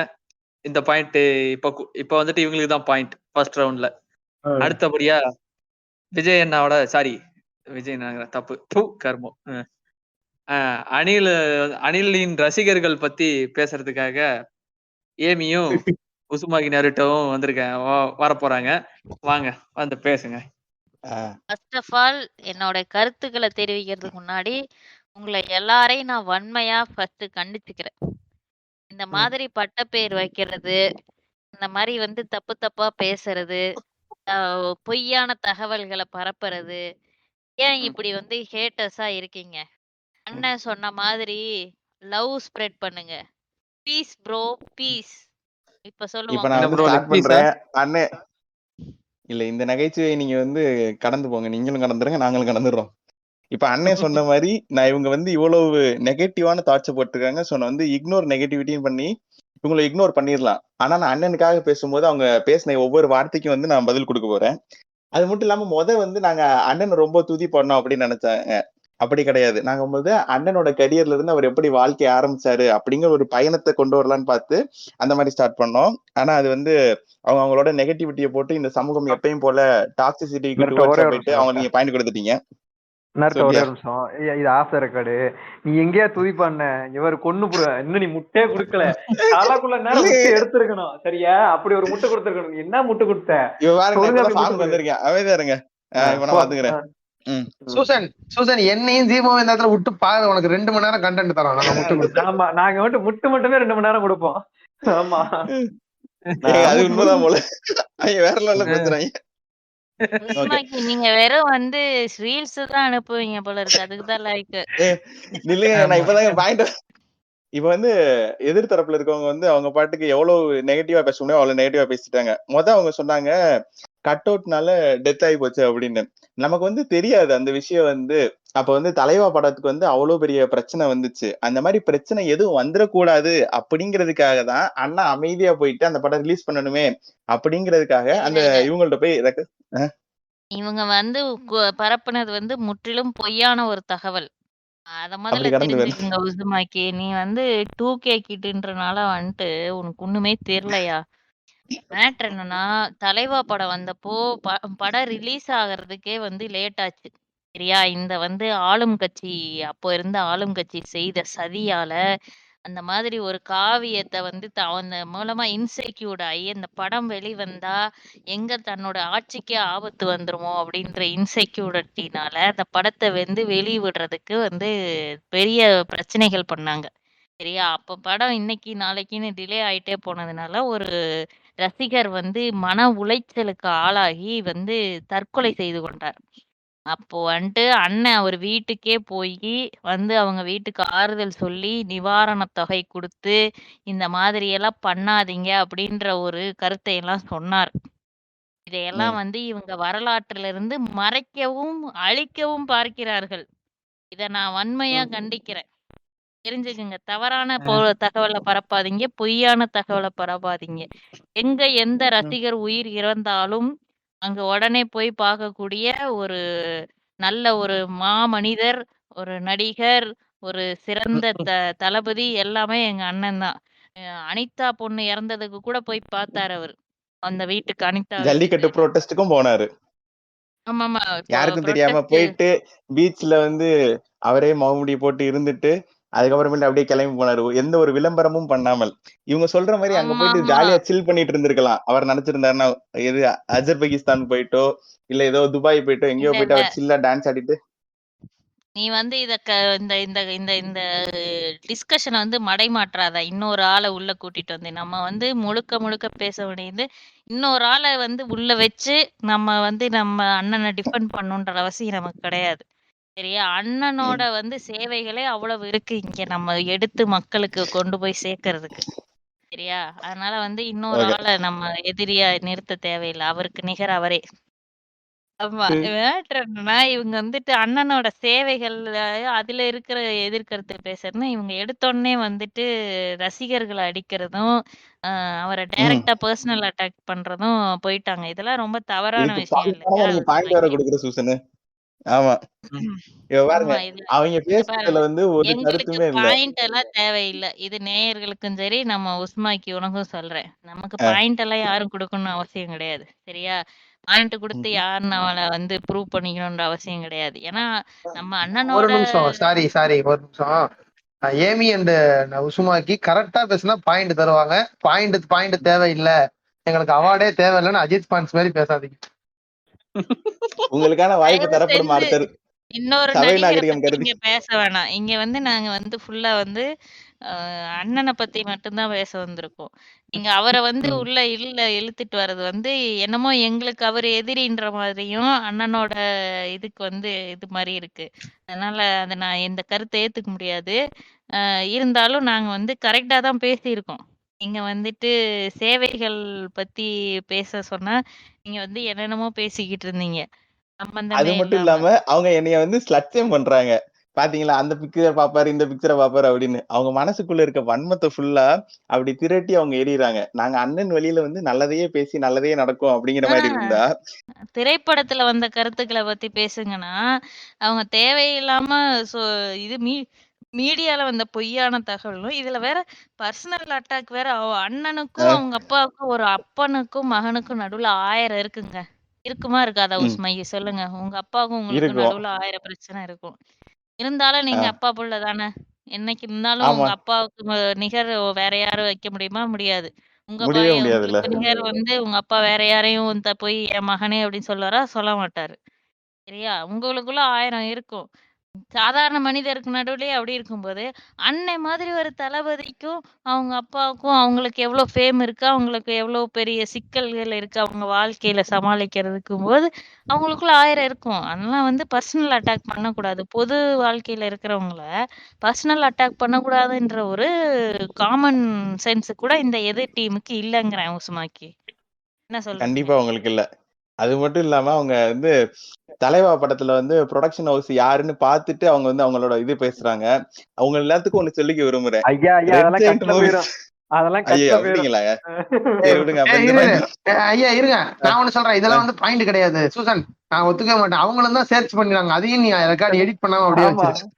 இந்த பாயிண்ட் இப்ப வந்துட்டு இவங்களுக்கு தான் பாயிண்ட் ஃபர்ஸ்ட் ரவுண்ட்ல. அடுத்தபடியா விஜய் அண்ணாவோட விஜய் தப்பு கர்மம். அனிலின் ரசிகர்கள் பத்தி பேசுறதுக்காக ஏமியும் உசுமாகி நருட்டோவும் வரப்போறாங்க. வாங்க வந்து பேசுங்க. ஃபர்ஸ்ட் ஆஃப் ஆல் என்னோட கருத்துக்களை தெரிவிக்கிறதுக்கு முன்னாடி உங்களை எல்லாரையும் நான் வன்மையா ஃபர்ஸ்ட் கண்டிச்சுக்கிறேன். இந்த மாதிரி பட்டப்பேர் வைக்கிறது, இந்த மாதிரி வந்து தப்பு தப்பா பேசுறது, பொய்யான தகவல்களை பரப்புறது, ஏன் இப்படி வந்து ஹேட்டர்ஸா இருக்கீங்க? அண்ணன் சொன்ன மாதிரி லவ் ஸ்ப்ரெட் பண்ணுங்க. Peace bro, peace. இப்ப இப்ப சொல்லுவாங்க. நான் என்ன வந்து bro, ஸ்டார்ட் leg piece ஆ? பண்றேன். அண்ணே இல்ல, இந்த நகைச்சுவை நீங்க வந்து கடந்து போங்க. நீங்களும் கடந்துருங்க, நாங்களும் கடந்துடுறோம். இப்ப அண்ணன் சொன்ன மாதிரி நான் இவங்க வந்து இவ்வளவு நெகட்டிவான தாட்ஸ் போட்டிருக்காங்க. ஸோ நான் வந்து இக்னோர் நெகட்டிவிட்டியும் பண்ணி இவங்களை இக்னோர் பண்ணிடலாம். ஆனா நான் அண்ணனுக்காக பேசும்போது அவங்க பேசின ஒவ்வொரு வார்த்தைக்கும் வந்து நான் பதில் கொடுக்க போறேன். அது மட்டும் இல்லாம வந்து நாங்க அண்ணனை ரொம்ப துதி பண்ணோம் அப்படின்னு நினைச்சாங்க. அப்படி கிடையாது. நாங்க வந்து அண்ணனோட கரியர்ல இருந்து அவர் எப்படி வாழ்க்கைய ஆரம்பிச்சாரு அப்படிங்கிற ஒரு பயணத்தை கொண்டு வரலான்னு பார்த்து அந்த மாதிரி ஸ்டார்ட் பண்ணோம். ஆனா அது வந்து அவங்களோட நெகட்டிவிட்டியை போட்டு இந்த சமூகம் எப்பயும் போல டாக்ஸிசிட்டிக்கு டுவர்ட்ஸா போயிட்டு அவங்க நீங்க பாயிண்ட் கொடுத்துட்டீங்க. ஒரே ஒரு நிமிஷம், இது ஆஃப் த ரெக்கார்டு. நீ எங்கேயா துதி பண்ண, இவர் கொன்னு இன்னும் நீ முட்டையே குடுக்கல. காலாக்குள்ள நேரம் முட்டை எடுத்திருக்கணும், சரியா? அப்படி ஒரு முட்டை கொடுத்திருக்கணும். என்ன முட்டை கொடுத்த? இவ பாருங்க, வந்திருக்கேன். அமைதியா இருங்க. இப்ப நான் பாத்துக்கிறேன். சூசன் என்னையும் ஜீமோ இந்த இடத்துல விட்டு பாரு, உனக்கு 2 மணி நேரம் கண்டென்ட் தரோம். நாங்க முட்டை கொடுத்தோம். ஆமா, நாங்க மட்டுமே 2 மணி நேரம் கொடுப்போம். ஆமா, அது உண்மைதான் போல. வேற லெவல்ல பேசுறாங்க. உஸ்மாக்கி, நீங்க வெறும் வந்து ரீல்ஸ் தான் அனுப்புவீங்க போல இருக்கு. அதுக்கு தான் லைக். இல்லைங்க, நான் இப்பதாங்க பாயிண்ட். இப்ப வந்து எதிர்த்தரப்புல இருக்கவங்க வந்து அவங்க பாட்டுக்கு எவ்வளவு நெகட்டிவா பேச முடியும் அவ்வளவு நெகட்டிவா பேசிட்டாங்க. அவங்க சொன்னாங்க கட் அவுட்னால டெத் ஆகி போச்சு அப்படின்னு. நமக்கு வந்து தெரியாது அந்த விஷயம் வந்து. அப்ப வந்து தலைவா படத்துக்கு வந்து அவ்வளவு பெரிய பிரச்சனை வந்துச்சு. அந்த மாதிரி பிரச்சனை எதுவும் வந்துடக்கூடாது அப்படிங்கிறதுக்காக தான் அண்ணா அமைதியா போயிட்டு அந்த படம் ரிலீஸ் பண்ணணுமே அப்படிங்கிறதுக்காக அந்த இவங்கள்ட்ட போய் இவங்க வந்து பரப்புனது வந்து முற்றிலும் பொய்யான ஒரு தகவல். அத முதல்ல தெரிஞ்சுக்கங்க உசுமாக்கி. நீ வந்து 2K கிட்ன்றனால வந்துட்டு உனக்கு ஒண்ணுமே தெரியலையா? மேட்டர் என்னன்னா, தலைவா படம் வந்தப்போ படம் ரிலீஸ் ஆகிறதுக்கே வந்து லேட் ஆச்சு, சரியா? இந்த வந்து ஆளும் கட்சி, அப்போ இருந்த ஆளும் கட்சி செய்த சதியால அந்த மாதிரி ஒரு காவியத்தை வந்து அந்த மூலமா இன்செக்யூர்ட் ஆகி அந்த படம் வெளிவந்தா எங்க தன்னோட ஆட்சிக்கே ஆபத்து வந்துருமோ அப்படின்ற இன்செக்யூரிட்டினால அந்த படத்தை வந்து வெளிவிடுறதுக்கு வந்து பெரிய பிரச்சனைகள் பண்ணாங்க, சரியா? அப்ப படம் இன்னைக்கு நாளைக்குன்னு டிலே ஆயிட்டே போனதுனால ஒரு ரசிகர் வந்து மன உளைச்சலுக்கு ஆளாகி வந்து தற்கொலை செய்து கொண்டார். அப்போ வந்துட்டு அண்ணன் அவர் வீட்டுக்கே போய் வந்து அவங்க வீட்டுக்கு ஆறுதல் சொல்லி நிவாரணத் தொகை கொடுத்து இந்த மாதிரி எல்லாம் பண்ணாதீங்க அப்படின்ற ஒரு கருத்தை எல்லாம் சொன்னார். இதையெல்லாம் வந்து இவங்க வரலாற்றில இருந்து மறைக்கவும் அழிக்கவும் பார்க்கிறார்கள். இத நான் வன்மையா கண்டிக்கிறேன். தெரிஞ்சுக்குங்க. தவறான தகவல பரப்பாதீங்க. பொய்யான தகவல பரப்பாதீங்க. எங்க எந்த ரசிகர் உயிர் இறந்தாலும், அங்க உடனே போய் பார்க்கக்கூடிய ஒரு நல்ல ஒரு மாமனிதர், ஒரு நடிகர், ஒரு சிறந்த தளபதி எல்லாமே எங்க அண்ணன் தான். அனிதா பொண்ணு இறந்ததுக்கு கூட போய் பார்த்தாரு அவரு. அந்த வீட்டுக்கு அனிதா ஜல்லிக்கட்டு வீட்டுக்கு. ப்ரொட்டஸ்டுக்கும் போனாரு. ஆமாமா. யாருக்கும் தெரியாம ப்ரொட்டஸ்ட் போயிட்டு பீச்ல வந்து அவரே முகமூடி போட்டு இருந்துட்டு அதுக்கப்புறமேட்டு அப்படியே கிளம்பி போனாரு. எந்த ஒரு விளம்பரமும் பண்ணாமல். இவங்க சொல்ற மாதிரி அங்க போயிட்டு ஆமாமா. ஜாலியா சில் பண்ணிட்டு இருந்திருக்கலாம். அவர் நினைச்சிருந்தாருன்னா எது அஜர்பைகிஸ்தான் போயிட்டோ இல்ல ஏதோ துபாய் போயிட்டோ எங்கேயோ இல்ல, போயிட்டு இல்ல. அவர் சில்லா டான்ஸ் ஆடிட்டு நீ வந்து இத இந்த இந்த இந்த இந்த டிஸ்கஷன வந்து மடைமாற்றாத. இன்னொரு ஆள உள்ள கூட்டிட்டு வந்து. நம்ம வந்து முழுக்க முழுக்க பேச வேண்டியது, இன்னொரு ஆள வந்து உள்ள வச்சு, நம்ம வந்து நம்ம அண்ணன டிஃபெண்ட் பண்ணணுன்ற அவசியம் நமக்கு கிடையாது. சரியா? அண்ணனோட வந்து சேவைகளே அவ்வளவு இருக்கு இங்க. நம்ம எடுத்து மக்களுக்கு கொண்டு போய் சேர்க்கறதுக்கு. சரியா? அதனால வந்து இன்னொரு ஓகே. ஆள நம்ம எதிரியா நிறுத்த தேவையில்ல. அவருக்கு நிகர் அவரே. ஆமா. மேட்டர் என்னன்னா, இவங்க வந்துட்டு அண்ணனோட சேவைகள்ல அதுல இருக்கிற எதிர்கருத்து பேசுறதுன்னு, இவங்க எடுத்தோனே வந்துட்டு ரசிகர்கள அடிக்கிறதும், அவர டைரக்ட்டா பெர்சனல் அட்டாக் பண்றதும் போயிட்டாங்க. இதெல்லாம் ரொம்ப தவறான இதுக்கு விஷயம் இல்லையா? நீங்க பாயிண்ட் வேற கொடுக்குற சூசனு. ஆமா. இவ பாருங்க ஆமா. இது அவங்க இத பாருங்க. பேசுறதுல வந்து ஒரு எங்களுக்கு கருத்துமே இல்ல. பாயிண்ட் எல்லாம் தேவையில்ல. இது நேயர்களுக்கும் சரி, நம்ம உஸ்மாக்கி உனக்கும் சொல்றேன். நமக்கு பாயிண்ட் எல்லாம் யாரும் குடுக்கணும்னு அவசியம் கிடையாது. சரியா? பாயிண்ட் குடுத்து யாரும் நம்மள வந்து ப்ரூவ் பண்ணிக்கணும்ன்ற அவசியம் கிடையாது. ஏன்னா, நம்ம ஒரு அண்ணனோட நிமிஷம். சாரி ஒரு நிமிஷம். ஏமி அண்ட் உசுமாக்கி கரெக்டா பேசினா பாயிண்ட் தருவாங்க. பாயிண்ட் தேவையில்ல, எங்களுக்கு அவார்டே தேவையில்லைன்னு அஜித் பான்ஸ் மாதிரி பேசாதீங்க. உங்களுக்கான வாய்ப்பு தயவு தரப்படும் செஞ்சு அடுத்தது இன்னொரு சபை நடிகர நாகரிகம் பத்தி கருதி. இங்க பேச வேணாம். இங்க வந்து நாங்க வந்து ஃபுல்லா வந்து அண்ணன பத்தி மட்டும் தான் பேச வந்திருக்கோம். நீங்க அவர வந்து உள்ள இழுத்துட்டு வர்றது வந்து என்னமோ எங்களுக்கு அவரு எதிரின்ற மாதிரியும், அண்ணனோட இதுக்கு வந்து இது மாரி இருக்கு. அதனால அத நான் இந்த கருத்த ஏத்துக்க முடியாது. இருந்தாலும் நாங்க வந்து கரெக்ட்டா தான் பேசியிருக்கோம். நீங்க வந்துட்டு சேவைகள் பத்தி பேச சொன்னா, நீங்க வந்து என்னென்னமோ பேசிக்கிட்டு இருந்தீங்க. அது சம்பந்தமே மட்டும் இல்லாம. இல்லாம அவங்க என்னைய வந்து ஸ்லட்சம் பண்றாங்க. பாத்தீங்களா அந்த பிக்சரை பாப்பாரு இந்த பிக்சரை பாப்பாரு அப்படின்னு அவங்க மனசுக்குள்ள இருக்க வன்மத்தை ஃபுல்லா அப்படி திரட்டி அவங்க எறியறாங்க. நாங்க அண்ணன் வழியில வந்து நல்லதையே பேசி நல்லதையே நடக்கும் அப்படிங்கிற ஆ மாதிரி இருந்தா திரைப்படத்துல வந்த கருத்துக்கள பத்தி பேசுங்கன்னா, அவங்க தேவையில்லாம சொ இது மீடியால வந்த பொய்யான தகவலும், இதுல வேற பர்சனல் அட்டாக் வேற அண்ணனுக்கும், அஹ், அவங்க அப்பாவுக்கும் ஒரு அப்பனுக்கும், மகனுக்கும் நடுவுல 1000 இருக்குங்க. இருக்குமா? இருக்காதா ம், உஸ்மாயி? சொல்லுங்க. உங்க அப்பாவுக்கும் உங்களுக்கும் இருக்கும். நடுவுல 1000 பிரச்சனை இருக்கும். இருந்தாலும் நீங்க அஹ், அப்பா புள்ள தானே! என்னைக்கு இருந்தாலும் ஆமா உங்க அப்பாவுக்கு நிகர் வேற யாரும் வைக்க முடியுமா? முடியாது. உங்க முடியவே பையன் முடியாதுல்ல. உங்களுக்கு நிகர் வந்து உங்க அப்பா வேற யாரையும் போய் என் மகனே அப்படின்னு சொல்லுவாரா? சொல்ல மாட்டாரு. சரியா? உங்களுக்குள்ள 1000 இருக்கும். சாதாரண மனிதருக்கு நடுவுலயே அப்படி இருக்கும்போது, அண்ணன் மாதிரி ஒரு தளபதிக்கும், அவங்க அப்பாவுக்கும் அவங்களுக்கு எவ்வளோ ஃபேம் இருக்கு, அவங்களுக்கு எவ்வளோ பெரிய சிக்கல்கள் இருக்கு, அவங்க வாழ்க்கையில சமாளிக்கிறதுக்கும்போது, அவங்களுக்குள்ள 1000 இருக்கும். அதெல்லாம் வந்து பர்சனல் அட்டாக் பண்ணக்கூடாது. பொது வாழ்க்கையில இருக்கிறவங்கள பர்சனல் அட்டாக் பண்ணக்கூடாதுன்ற ஒரு காமன் சென்ஸ் கூட இந்த எதிர் டீமுக்கு இல்லங்கிறேன் உசுமாக்கி. என்ன சொல்றீங்க? கண்டிப்பா உங்களுக்கு இல்ல. அது மட்டும் இல்லாம அவங்க வந்து தலைவா படத்துல வந்து புரொடக்ஷன் ஹவுஸ் யாருன்னு பார்த்துட்டு அவங்க வந்து அவங்களோட இது பேசுறாங்க. அவங்க எல்லாத்துக்கும் ஒண்ணு சொல்லிக்க விரும்புறேன். ஐயா ரெட் அதெல்லாம் ஜெயண்ட் கட்ல மூவிஸ் போயிரும். அதெல்லாம் ஐயோ கட்ல போயிரும். அப்படிங்களா? சரி விடுங்க. அப்ப இந்த இரு பாயிண்ட் ஐயா இருங்க, நான் ஒண்ணு சொல்றேன். இதெல்லாம் வந்து பாயிண்ட் கிடையாது சூசன். நான் ஒத்துக்க மாட்டேன். அவங்களும் தான் சர்ச் பண்ணிருக்காங்க. அதையும் நீ ரெக்கார்ட் எடிட் பண்ணாம அப்படியே ஆமா. வச்சிரு.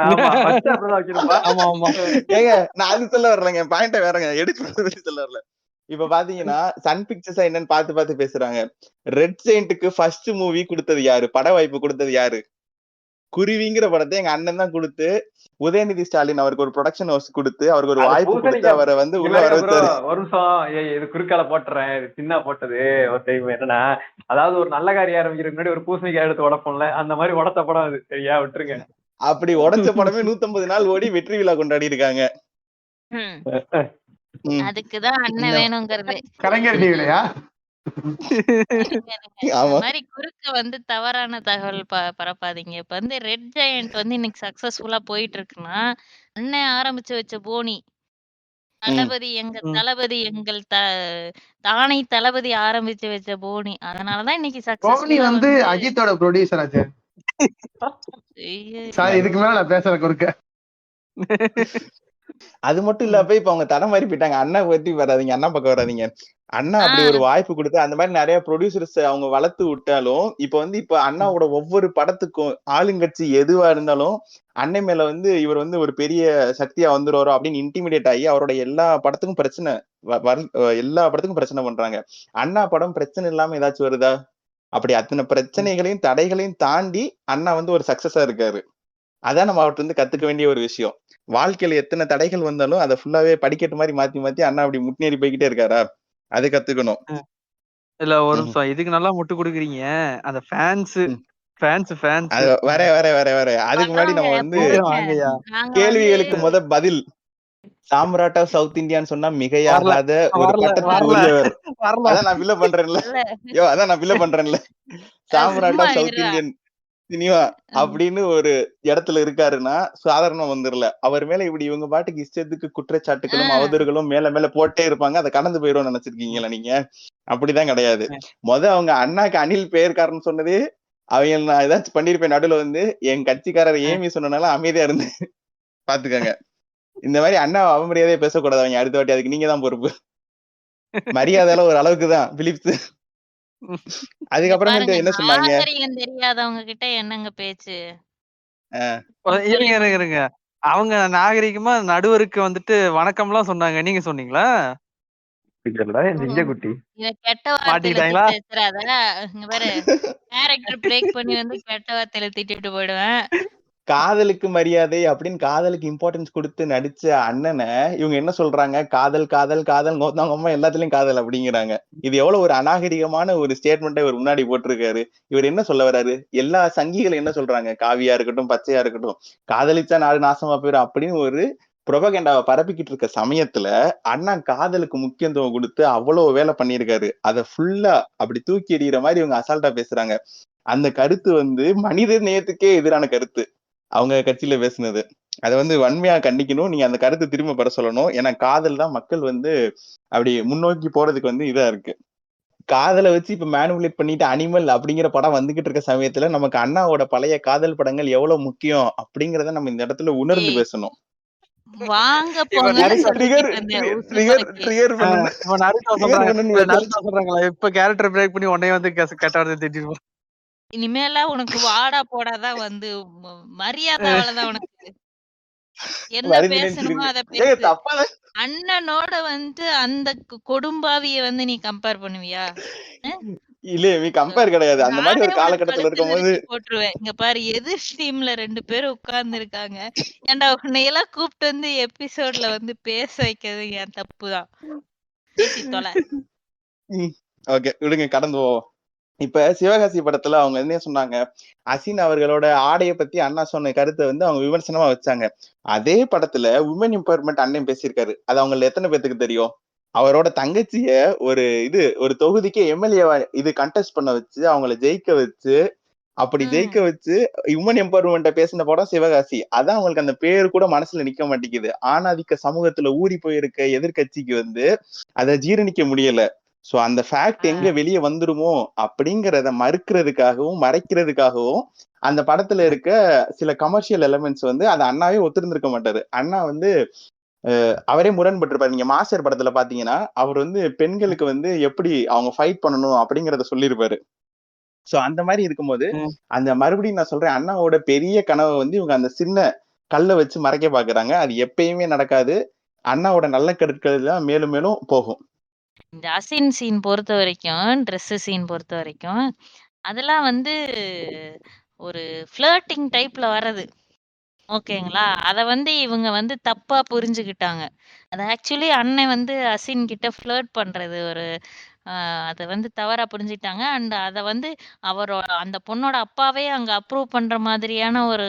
ஆமா. ஃபர்ஸ்ட் அப்படிதான் வைக்கணும்பா. ஆமா ஆமா. ஏங்க நான் அது சொல்ல வரலங்க. பாயிண்ட வேறங்க. எடுத்து பண்றது சொல்ல வரல. இப்ப பாத்தீங்கன்னா சன் பிக்சர்ஸ் என்னன்னு பார்த்து பேசுறாங்க. ரெட் ஜெயண்ட்டுக்கு ஃபர்ஸ்ட் மூவி கொடுத்தது யாரு? பட வாய்ப்பு கொடுத்தது யாரு? குருவிங்கிற படத்தை எங்க அண்ணன் தான் கொடுத்து உதயநிதி ஸ்டாலின் அவருக்கு ஒரு ப்ரொடக்ஷன் ஹவுஸ் கொடுத்து அவருக்கு ஒரு அது வாய்ப்பு கொடுத்து பூசணிக்காய். அவரை வந்து இங்க உள்ள பாருங்க வர ப்ரோ, வச்சாரு. ஒரு நிமிஷம். இது குறுக்கால போட்டுறேன். இது சின்ன போட்டது ஒரு டைம். என்னன்னா, அதாவது ஒரு நல்ல காரியம் ஆரம்பிக்கிறதுக்கு முன்னாடி ஒரு பூசணிக்காய் எடுத்து உடைப்போம்ல, அந்த மாதிரி உடைத்த படம் அது. சரியா? விட்டுருங்க. அப்படி உடைச்ச படமே 150 நாள் ஓடி வெற்றி விழா கொண்டாடி இருக்காங்க. ம். ம். அதுக்குதான் அண்ணன் வேணுங்கிறது. கலைஞர் டிவிலையா? இந்த ஆமா. மாரி குறுக்க வந்து தவறான தகவல் பரப்பாதீங்க. இப்ப வந்து ரெட் ஜெயண்ட் வந்து இன்னைக்கு சக்சஸ்ஃபுல்லா போயிட்டு இருக்குன்னா, அண்ணன் ஆரம்பிச்சு வச்ச போனி. ம். தளபதி எங்கள் தானை தளபதி ஆரம்பிச்சு வச்ச போனி. அதனாலதான் இன்னைக்கு கோனி சக்சஸ்ஃபுல்லா வந்து வந்து அஜித்தோட ப்ரொடியூசர் ஆச்சு. ஐயையோ! சாரி, இதுக்கு மேல நான் பேசுறேன் குறுக்க. அது மட்டும் இல்ல, இப்ப அவங்க தடம் மாறி போயிட்டாங்க. அண்ணா பத்தி வராதீங்க, அண்ணா பக்கம் வராதீங்க. அண்ணா அப்படி ஒரு வாய்ப்பு குடுத்து அந்த மாதிரி நிறைய ப்ரொடியூசர்ஸ் அவங்க வளர்த்து விட்டாலும், இப்ப அண்ணாவோட ஒவ்வொரு படத்துக்கும் ஆளுங்கட்சி எதுவா இருந்தாலும் அண்ணன் மேல இவர் ஒரு பெரிய சக்தியா வந்துருவாரோ அப்படின்னு இன்டிமிடேட் ஆகி அவரோட எல்லா படத்துக்கும் பிரச்சனை எல்லா படத்துக்கும் பிரச்சனை பண்றாங்க. அண்ணா படம் பிரச்சனை இல்லாம ஏதாச்சும் வருதா? அப்படி அத்தனை பிரச்சனைகளையும் தடைகளையும் தாண்டி அண்ணா ஒரு சக்சஸா இருக்காரு. அதான் நம்ம அவர்கிட்ட கத்துக்க வேண்டிய ஒரு விஷயம். வாழ்க்கையில எத்தனை தடைகள் வந்தாலும் அதை ஃபுல்லாவே படிக்கட்டு மாதிரி மாத்தி மாத்தி அண்ணா அப்படி முன்னேறி போய்கிட்டே இருக்காரா? அதை கத்துக்கணும். இல்ல ஒரு நிமிஷம், இதுக்கு நல்லா முட்டு கொடுக்குறீங்க. அந்த ஃபேன்ஸ் வர அதுக்கு முன்னாடி நம்ம கேள்விகளுக்கு பதில். சாம்ராட் ஆஃப் சவுத் இந்தியான்னு சொன்னா மிகையாகாத ஒரு பட்டத்துக்கு உரியவர். அதான் நான் பில்ல பண்றேன்ல. Samrat of south Indian cinema அப்படின்னு ஒரு இடத்துல இருக்காருன்னா சாதாரணமா வந்துடல. அவர் மேல இப்படி இவங்க பாட்டுக்கு இஷ்டத்துக்கு குற்றச்சாட்டுகளும் அவதூறுகளும் மேல மேல போட்டே இருப்பாங்க. அதை கடந்து போயிடும் நினைச்சிருக்கீங்களா நீங்க? அப்படிதான் கிடையாது. அவங்க அண்ணாக்கு அனில் பெயர்காரன்னு சொன்னதே அவங்க நான் ஏதாச்சும் பண்ணிருப்பேன். நடுவுல என் கட்சிக்காரர் ஏமி சொன்னனால அமைதியா இருந்து பாத்துக்கங்க. இந்த மாதிரி அண்ணா அவமரியாதையே பேசக்கூடாது. அவங்க அடுத்த வாட்டி அதுக்கு நீங்க தான் பொறுப்பு. மரியாதையில ஒரு அளவுக்குதான் பிலிப்ஸ். அதுக்கப்புறம் என்ன சொன்னாங்க? தெரியாதவங்க கிட்ட என்னங்க பேச்சு? இருங்க. அவங்க நாகரிகமா நடுவருக்கு வணக்கம் எல்லாம் சொன்னாங்க. நீங்க சொன்னீங்களா? குட்டி கெட்ட வார்த்தையில பேசுறாத. இங்க பாரு, கேரக்டர் பிரேக் பண்ணி கெட்ட வார்த்தையில திட்டிட்டு போயிடுவேன். காதலுக்கு மரியாதை அப்படின்னு காதலுக்கு இம்பார்ட்டன்ஸ் கொடுத்து நடிச்ச அண்ணனை இவங்க என்ன சொல்றாங்க? காதல் காதல் காதல் அம்மா எல்லாத்துலயும் காதல் அப்படிங்கிறாங்க. இது எவ்வளவு ஒரு அநாகரிகமான ஒரு ஸ்டேட்மெண்ட்டை இவர் முன்னாடி போட்டிருக்காரு. இவர் என்ன சொல்ல வர்றாரு? எல்லா சங்கிகளும் என்ன சொல்றாங்க? காவியா இருக்கட்டும், பச்சையா இருக்கட்டும், காதலிச்சா நாடு நாசமா போயிடும் அப்படின்னு ஒரு புரோபகண்டாவை பரப்பிக்கிட்டு இருக்க சமயத்துல அண்ணா காதலுக்கு முக்கியத்துவம் கொடுத்து அவ்வளவு வேலை பண்ணியிருக்காரு. அதை ஃபுல்லா அப்படி தூக்கி எறிகிற மாதிரி இவங்க அசால்ட்டா பேசுறாங்க. அந்த கருத்து மனித நேயத்துக்கே எதிரான கருத்து. அவங்க கட்சியில பேசுனது அதை வன்மையா கண்டிக்கணும். நீங்க அந்த கருத்தை திரும்ப பெற சொல்லணும். ஏன்னா காதல் தான் மக்கள் அப்படி முன்னோக்கி போறதுக்கு இதா இருக்கு. காதலை வச்சு இப்ப மேனுபுலேட் பண்ணிட்டு அனிமல் அப்படிங்கிற படம் வந்துகிட்டு இருக்க சமயத்துல நமக்கு அண்ணாவோட பழைய காதல் படங்கள் எவ்வளவு முக்கியம் அப்படிங்கறத நம்ம இந்த இடத்துல உணர்ந்து பேசணும். வாங்க இப்ப கேரக்டர் பிரேக் பண்ணி உன்னை கெட்ட திட்டிருவோம். இனிமேல உனக்கு வாடா போடாதான் மரியாதை அவ்வளவுதான் உனக்கு. என்ன பேசணுமோ அத பேசு. அண்ணனோட அந்த கொடும்பாவிய நீ கம்பேர் பண்ணுவியா? இல்ல நீ கம்பேர் கிடையாது. அந்த மாதிரி ஒரு காலகட்டத்துல இருக்கும்போது போட்டுருவேன். இங்க பாரு, எதிர் டீம்ல 2 பேரும் உட்கார்ந்து இருக்காங்க. ஏன்டா உன்னையெல்லாம் கூப்பிட்டு எபிசோட்ல பேச வைக்கிறது என் தப்புதான். பேசி தொலை. ஓகே விடுங்க, கடந்து போவோம். இப்ப சிவகாசி படத்துல அவங்க என்ன சொன்னாங்க? அசின் அவர்களோட ஆடைய பத்தி அண்ணா சொன்ன கருத்தை அவங்க விமர்சனமா வச்சாங்க. அதே படத்துல உமன் எம்பவர்மெண்ட் அண்ணன் பேசியிருக்காரு. அது அவங்கள எத்தனை பேத்துக்கு தெரியும்? அவரோட தங்கச்சிய ஒரு தொகுதிக்கு எம்எல்ஏ கண்டெஸ்ட் பண்ண வச்சு அவங்கள ஜெயிக்க வச்சு அப்படி ஜெயிக்க வச்சு உமன் எம்பவர்மெண்ட்ட பேசின படம் சிவகாசி. அதான் அவங்களுக்கு அந்த பேரு கூட மனசுல நிக்க மாட்டேங்குது. ஆணாதிக்க சமூகத்துல ஊறி போயிருக்க எதிர்கட்சிக்கு அதை ஜீரணிக்க முடியல. சோ அந்த ஃபேக்ட் எங்க வெளியே வந்துருமோ அப்படிங்கறத மறுக்கிறதுக்காகவும் மறைக்கிறதுக்காகவும் அந்த படத்துல இருக்க சில கமர்ஷியல் எலிமெண்ட்ஸ் அதை அண்ணாவே ஒத்துருந்திருக்க மாட்டாரு. அண்ணா அவரே முரண்பட்டிருப்பாரு. நீங்க மாஸ்டர் படத்துல பாத்தீங்கன்னா அவர் பெண்களுக்கு எப்படி அவங்க ஃபைட் பண்ணணும் அப்படிங்கறத சொல்லியிருப்பாரு. சோ அந்த மாதிரி இருக்கும்போது அந்த மறுபடியும் நான் சொல்றேன், அண்ணாவோட பெரிய கனவை இவங்க அந்த சின்ன கல்லை வச்சு மறைக்க பாக்குறாங்க. அது எப்பயுமே நடக்காது. அண்ணாவோட நல்ல கருட்கள் தான் மேலும் மேலும் போகும். இந்த அசின் சீன் பொறுத்த வரைக்கும், ட்ரெஸ் சீன் பொறுத்த வரைக்கும், அதெல்லாம் ஒரு ஃப்ளர்ட்டிங் டைப்ல வர்றது. ஓகேங்களா? அத இவங்க தப்பா புரிஞ்சுகிட்டாங்க. அது ஆக்சுவலி அண்ணன் அசின் கிட்ட ஃப்ளர்ட் பண்றது ஒரு அத தவறா புரிஞ்சுக்கிட்டாங்க. அண்ட் அத அந்த பொண்ணோட அப்பாவே அங்க அப்ரூவ் பண்ற மாதிரியான ஒரு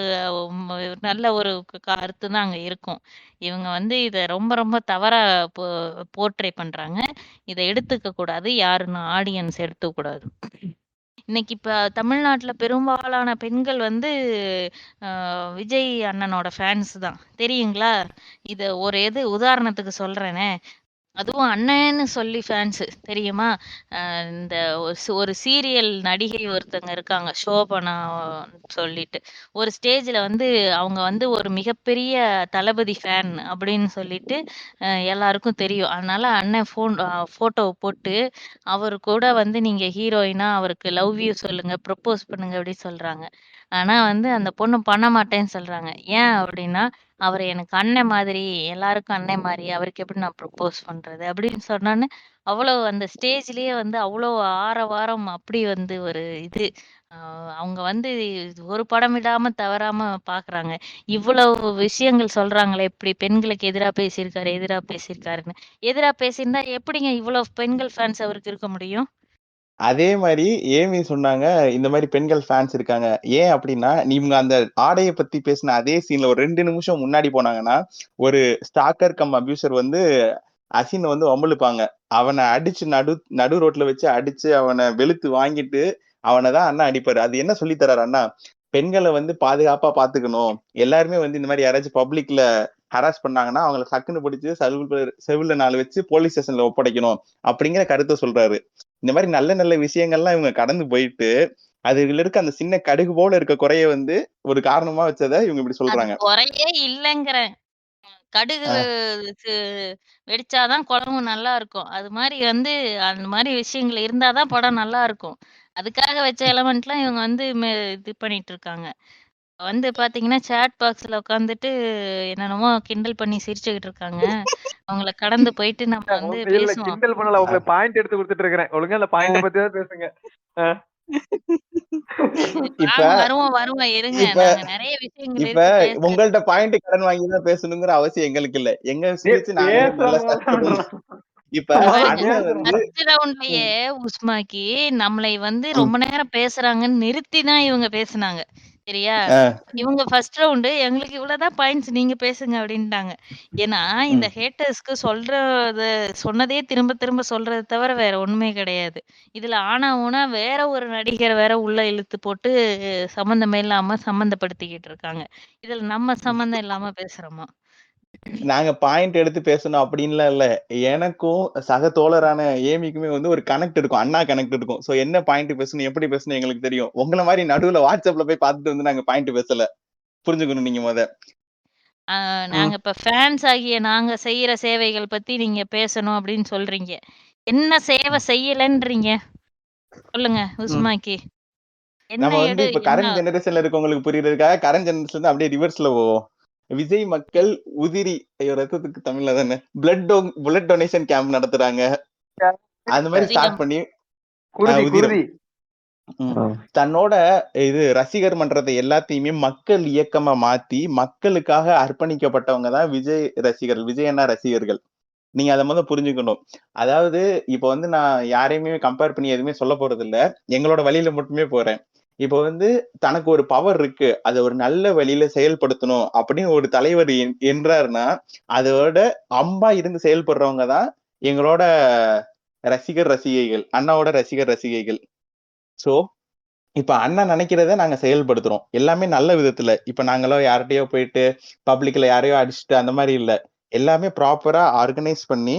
நல்ல ஒரு கருத்து தான் அங்க இருக்கும். இவங்க இத ரொம்ப ரொம்ப தவறா போர்ட்ரே பண்றாங்க. இத எடுத்துக்க கூடாது. யாருன்னு ஆடியன்ஸ் எடுத்துக்க கூடாது. இன்னைக்கு இப்ப தமிழ்நாட்டுல பெரும்பாலான பெண்கள் விஜய் அண்ணனோட ஃபேன்ஸ் தான். தெரியுங்களா? இத ஒரு உதாரணத்துக்கு சொல்றேனே. அதுவும் அண்ணன்னு சொல்லி ஃபேன்ஸ் தெரியுமா? இந்த ஒரு சீரியல் நடிகை ஒருத்தங்க இருக்காங்க. சோபனா சொல்லிட்டு. ஒரு ஸ்டேஜ்ல வந்து அவங்க வந்து ஒரு மிகப்பெரிய தளபதி ஃபேன் அப்படின்னு சொல்லிட்டு எல்லாருக்கும் தெரியும். அதனால அண்ணன் ஃபோட்டோவ போட்டு அவரு கூட வந்து நீங்க ஹீரோயினா அவருக்கு லவ் யூ சொல்லுங்க, ப்ரப்போஸ் பண்ணுங்க அப்படின்னு சொல்றாங்க. ஆனா வந்து அந்த பொண்ணு பண்ண மாட்டேன்னு சொல்றாங்க. ஏன் அப்படின்னா, அவரு எனக்கு அண்ணன் மாதிரி, எல்லாருக்கும் அண்ணன் மாரி. அவருக்கு எப்படி நான் ப்ரப்போஸ் பண்றது? அப்படின்னு சொன்னோனே, அவ்வளோ அந்த ஸ்டேஜ்லயே வந்து அவ்வளோ ஆரவாரம் அப்படி வந்து ஒரு இது. அ அவங்க வந்து ஒரு படம் விடாம தவறாம பார்க்குறாங்க. இவ்வளவு விஷயங்கள் சொல்றாங்களே, இப்படி பெண்களுக்கு எதிரா பேசியிருக்காரு, எதிரா பேசியிருக்காருன்னு. எதிரா பேசியிருந்தா எப்படிங்க இவ்வளோ பெண்கள் ஃபேன்ஸ் அவருக்கு இருக்க முடியும்? அதே மாரி ஏமி சொன்னாங்க, இந்த மாரி பெண்கள் ஃபேன்ஸ் இருக்காங்க. ஏன் அப்டின்னா, நீங்க அந்த ஆடைய பத்தி பேசின அதே சீன்ல ஒரு 2 நிமிஷம் முன்னாடி போனாங்கன்னா, ஒரு ஸ்டாக்கர் கம் அப்யூசர் வந்து அசின வந்து வம்பிழுப்பாங்க. அவன அடிச்சு நடு ரோட்ல வச்சு அடிச்சு அவன வெளுத்து வாங்கிட்டு, அவன தான் அண்ணா அடிப்பாரு. அது என்ன சொல்லி தராரு அண்ணா? பெண்கள வந்து பாதுகாப்பா பாத்துக்கணும். எல்லாருமே வந்து இந்த மாரி யாராச்சும் பப்ளிக்ல ஹராஸ் பண்ணாங்கன்னா, அவங்கள டக்குன்னு பிடிச்சு செவுல்ல 4 வச்சு போலீஸ் ஸ்டேஷன்ல ஒப்படைக்கணும். அப்படிங்கிற கருத்த சொல்றாரு. இந்த மாரி நல்ல நல்ல விஷயங்கள்லாம் இவங்க கடந்து போயிட்டு, அதுல இருக்க அந்த சின்ன கடுகு போல இருக்க குறைய வந்து ஒரு காரணமா வச்சத இவங்க இப்படி அது சொல்றாங்க. குறையே இல்லங்கிறேன். கடுகு அ து வெடிச்சா தான் குழம்பு நல்லா இருக்கும். அது மாரி வந்து அந்த மாரி விஷயங்கள் இருந்தா தான் படம் நல்லா இருக்கும். அதுக்காக வச்ச எலமெண்ட்லாம் இவங்க வந்து இது பண்ணிட்டு இருக்காங்க. வந்து பார்த்தீங்கன்னா, சேட் பாக்ஸ்ல உட்காந்துட்டு என்னென்னமோ கிண்டல் பண்ணி சிரிச்சுக்கிட்டு இருக்காங்க. அவங்கள கடந்து போயிட்டு நம்ம வந்து இல்ல பேசுவோம். கிண்டல் பண்ணல. உங்களுக்கு பாயிண்ட் எடுத்து குடுத்துட்டு இருக்கிறேன். ஒழுங்கா அந்த பாயிண்ட்ட அ பத்தி தான் பேசுங்க. அ. இப்ப வாங்க வருவோம் இருங்க. இப்ப நாங்க நெறைய விஷயங்கள் இப்ப இருக்கு பேசுறதுக்கு. உங்கள்ட்ட பாயிண்ட் கடன் வாங்கி தான் பேசணுங்கிற அவசியம் எங்களுக்கு இல்ல. எங்க டேய் ஸ்பீச் நாங்களே பேசுற நல்லா ஸ்ட்ரக்சர் பண்ணுவோம். முதல்ல இப்ப முதல்ல பாருங்க. அண்ணன் பேசுறா. வந்து ஃபர்ஸ்ட் ரவுண்ட்லயே ம், உஸ்மாக்கி நம்மளை வந்து ம், ரொம்ப நேரம் பேசுறாங்கன்னு நிறுத்தி தான் இவங்க பேசுனாங்க. சரியா? அ, இவங்க ஃபர்ஸ்ட் ரவுண்டு எங்களுக்கு இவ்வளவுதான் பாயிண்ட்ஸ் நீங்க பேசுங்க அப்படின்ட்டாங்க. ஏன்னா, இந்த ம். ஹேட்டர்ஸ்க்கு சொன்னதே திரும்ப திரும்ப சொல்றத தவிர வேற ஒண்ணுமே கிடையாது. இதுல ஆனா ஊனா வேற ஒரு நடிகர வேற உள்ள இழுத்து போட்டு சம்மந்தமே இல்லாம சம்மந்தப்படுத்திக்கிட்டு இருக்காங்க. இதுல நம்ம சம்மந்தம் இல்லாம பேசுறோமா? நாங்க பாயிண்ட் எடுத்து பேசணும் அப்படின்லாம் இல்ல. எனக்கும் சக தோழரான ஏமிக்குமே வந்து ஒரு கனெக்ட் இருக்கும். அண்ணா கனெக்ட் இருக்கும். சோ என்ன பாயிண்ட் பேசணும், எப்படி பேசணும் எங்களுக்கு தெரியும். உங்கள மாரி நடுவுல WhatsAppல போய் பார்த்துட்டு வந்து நாங்க பாயிண்ட் பேசல. புரிஞ்சுக்கணும் நீங்க மொத. நாங்க ம். இப்ப ஃபேன்ஸ் ஆகிய நாங்க செய்யற சேவைகள் பத்தி நீங்க பேசணும் அப்படின்னு சொல்றீங்க. என்ன சேவை செய்யலன்றீங்க? சொல்லுங்க ம். உஸ்மாக்கி. என்ன நம்ம வந்து இப்ப என்ன கரண்ட் ஜெனரேஷன்ல இருக்கவங்களுக்கு புரியறதுக்காக கரண்ட் ஜெனரேஷன்ல இருந்து அப்படியே ரிவர்ஸ்ல போவோம். விஜய் மக்கள் உதிரி ஐயோ ரத்தத்துக்கு தமிழ்ல தானே பிளட் டொனேஷன் கேம்ப் நடத்துறாங்க. அந்த மாரி உதிரம். ஸ்டார்ட் பண்ணி குருதி உதிரம். குருதி. ம். தன்னோட இது ரசிகர் மன்றத்தை எல்லாத்தையுமே மக்கள் இயக்கமா மாத்தி, மக்களுக்காக அர்ப்பணிக்கப்பட்டவங்க தான் விஜய் ரசிகர்கள். விஜய் அண்ணா ரசிகர்கள். நீங்க அத மொத புரிஞ்சுக்கணும். அதாவது இப்ப வந்து நான் யாரையுமே கம்பேர் பண்ணி எதுவுமே சொல்லப் போறதில்ல. எங்களோட வழியில மட்டுமே போறேன். இப்ப வந்து தனக்கு ஒரு பவர் இருக்கு. அத ஒரு நல்ல வழியில செயல்படுத்தணும் அப்படின்னு ஒரு தலைவர் என்றாருன்னா, அதோட அம்பா இருந்து செயல்படுறவங்க தான் எங்களோட ரசிகர், ரசிகைகள். அண்ணாவோட ரசிகர், ரசிகைகள். சோ இப்ப அண்ணன் நினைக்கிறத நாங்க செயல்படுத்துறோம். எல்லாமே நல்ல விதத்துல. இப்ப நாங்களோ யார்ட்டயோ போயிட்டு பப்ளிக்ல யாரையோ அடிச்சுட்டு அந்த மாரி இல்ல. எல்லாமே ப்ராப்பரா ஆர்கனைஸ் பண்ணி,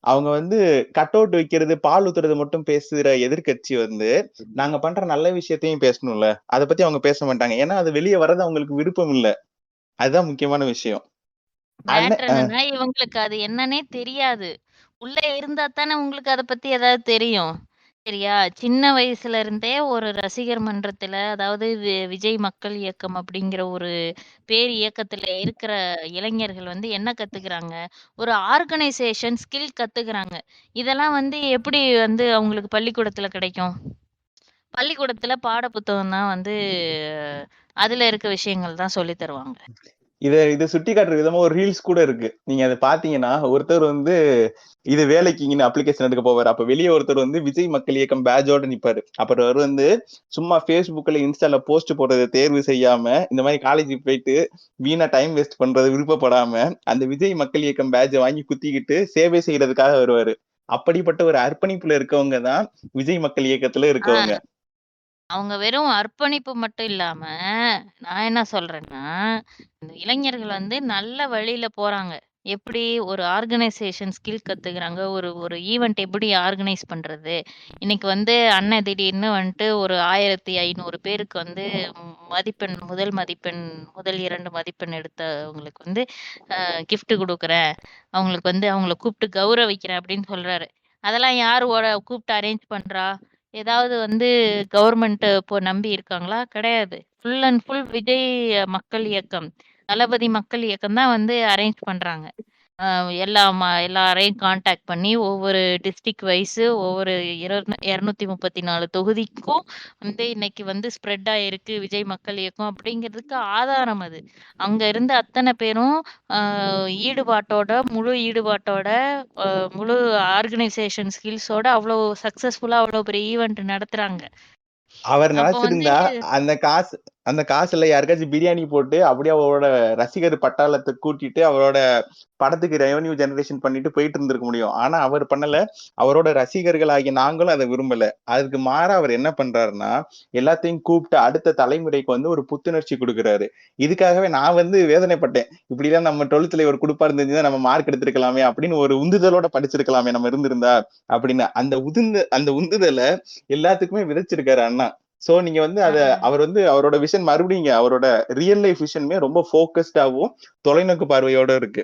அவங்க வந்து கட் அவுட் வைக்கிறது, பால் ஊத்துறது மட்டும் பேசுற எதிர்க்கட்சி வந்து, நாங்க பண்ற நல்ல விஷயத்தையும் பேசணும்ல. அத பத்தி அவங்க பேச மாட்டாங்க. ஏன்னா, அது வெளிய வர்றது அவங்களுக்கு விருப்பம் இல்ல. அதுதான் முக்கியமான விஷயம். மேட்ரு அண்ணன் என்னன்னா, இவங்களுக்கு அது என்னன்னே தெரியாது. உள்ள இருந்தா தானே உங்களுக்கு அத பத்தி ஏதாவது தெரியும். சரியா? சின்ன வயசுல இருந்தே ஒரு ரசிகர் மன்றத்துல, அதாவது விஜய் மக்கள் இயக்கம் அப்படிங்கிற ஒரு பேர் இயக்கத்துல இருக்கிற இளைஞர்கள் வந்து என்ன கத்துக்கிறாங்க? ஒரு ஆர்கனைசேஷன் ஸ்கில் கத்துக்கிறாங்க. இதெல்லாம் வந்து எப்படி வந்து அவங்களுக்கு பள்ளிக்கூடத்துல கிடைக்கும்? பள்ளிக்கூடத்துல பாட புத்தகம் தான் வந்து அதுல இருக்க விஷயங்கள் தான் சொல்லி தருவாங்க. இத சுட்டி காட்டுற விதமா ஒரு ரீல்ஸ் கூட இருக்கு. நீங்க அத பார்த்தீங்கன்னா, ஒருத்தர் வந்து இது வேலைக்குங்கன்னு அப்ளிகேஷன் எடுக்க போவாரு. அப்ப வெளிய ஒருத்தர் வந்து விஜய் மக்கள் இயக்கம் பேட்ஜோட நிப்பாரு. அப்புறம் அவரு வந்து சும்மா Facebookல, Instaல போஸ்ட் போடுறத தேர்வு செய்யாம, இந்த மாரி காலேஜுக்கு போயிட்டு வீணா டைம் வேஸ்ட் பண்றது விருப்பப்படாம, அந்த விஜய் மக்கள் இயக்கம் பேட்ஜ வாங்கி குத்திக்கிட்டு சேவை செய்றதுக்காக வருவாரு. அப்படிப்பட்ட ஒரு அர்ப்பணிப்புல இருக்கவங்க தான் விஜய் மக்கள் இயக்கத்துல இருக்கவங்க. ஆ. அவங்க வெறும் அர்ப்பணிப்பு மட்டும் இல்லாம, நான் என்ன சொல்றேன்னா, இந்த இளைஞர்கள் வந்து நல்ல வழியில போறாங்க. எப்படி ஒரு ஆர்கனைசேஷன் ஸ்கில் கத்துக்கிறாங்க. ஒரு ஒரு ஈவென்ட் எப்படி ஆர்கனைஸ் பண்றது? இன்னைக்கு வந்து அண்ணன் திடீர்னு வந்துட்டு ஒரு 1500 பேருக்கு வந்து முதல் 2 மதிப்பெண் எடுத்தவங்களுக்கு வந்து கிஃப்ட் குடுக்குறேன். அவங்களுக்கு வந்து அவங்கள கூப்பிட்டு கௌரவிக்கிறேன் அப்படின்னு சொல்றாரு. அதெல்லாம் யாரு கூப்பிட்டு அரேஞ்ச் பண்றா? ஏதாவது வந்து கவர்மெண்ட் இப்போ நம்பி இருக்காங்களா? கிடையாது. ஃபுல் அண்ட் ஃபுல் விஜய் மக்கள் இயக்கம், தளபதி மக்கள் இயக்கம் தான் வந்து அரேஞ்ச் பண்றாங்க. எல்லாரையும் கான்டாக்ட் பண்ணி ஒவ்வொரு டிஸ்ட்ரிக்ட் வைஸ் ஒவ்வொரு 234 தொகுதிக்கும் வந்து இன்னைக்கு வந்து ஸ்ப்ரெட் ஆயிருக்கு விஜய் மக்கள் இயக்கம் அப்படிங்கிறதுக்கு ஆதாரம் அது. அங்க இருந்த அத்தனை பேரும் முழு ஈடுபாட்டோட முழு ஆர்கனைசேஷன் ஸ்கில்ஸோட அவ்வளவு சக்சஸ்ஃபுல்லா அவ்வளவு பெரிய ஈவெண்ட் நடத்துறாங்க. அவர் அப்போ வந்து நினைச்சிருந்தா அந்த காசுல யாருக்காச்சும் பிரியாணி போட்டு அப்படியே அவரோட ரசிகர் பட்டாளத்தை கூட்டிட்டு அவரோட படத்துக்கு ரெவன்யூ ஜெனரேஷன் பண்ணிட்டு போயிட்டு இருந்திருக்க முடியும். ஆனா அவர் பண்ணல. அவரோட ரசிகர்கள் ஆகிய நாங்களும் அதை விரும்பல. அதுக்கு மாறா அவர் என்ன பண்றாருன்னா, எல்லாத்தையும் கூப்பிட்டு அடுத்த தலைமுறைக்கு வந்து ஒரு புத்துணர்ச்சி கொடுக்குறாரு. இதுக்காகவே நான் வந்து வேதனைப்பட்டேன். இப்படிலாம் நம்ம 12th ஒரு குடுப்பா இருந்துச்சுன்னா நம்ம மார்க் எடுத்திருக்கலாமே அப்படின்னு ஒரு உந்துதலோட படிச்சிருக்கலாமே நம்ம இருந்திருந்தா அப்படின்னு அந்த உந்துதலை எல்லாத்துக்குமே விதைச்சிருக்காரு அண்ணா. சோ நீங்க வந்து அவர் வந்து அவரோட விஷன் மறுபடியும் அவரோட ரியல் லைஃப் விஷனுமே ரொம்ப போக்கஸ்டாவும் தொலைநோக்கு பார்வையோட இருக்கு.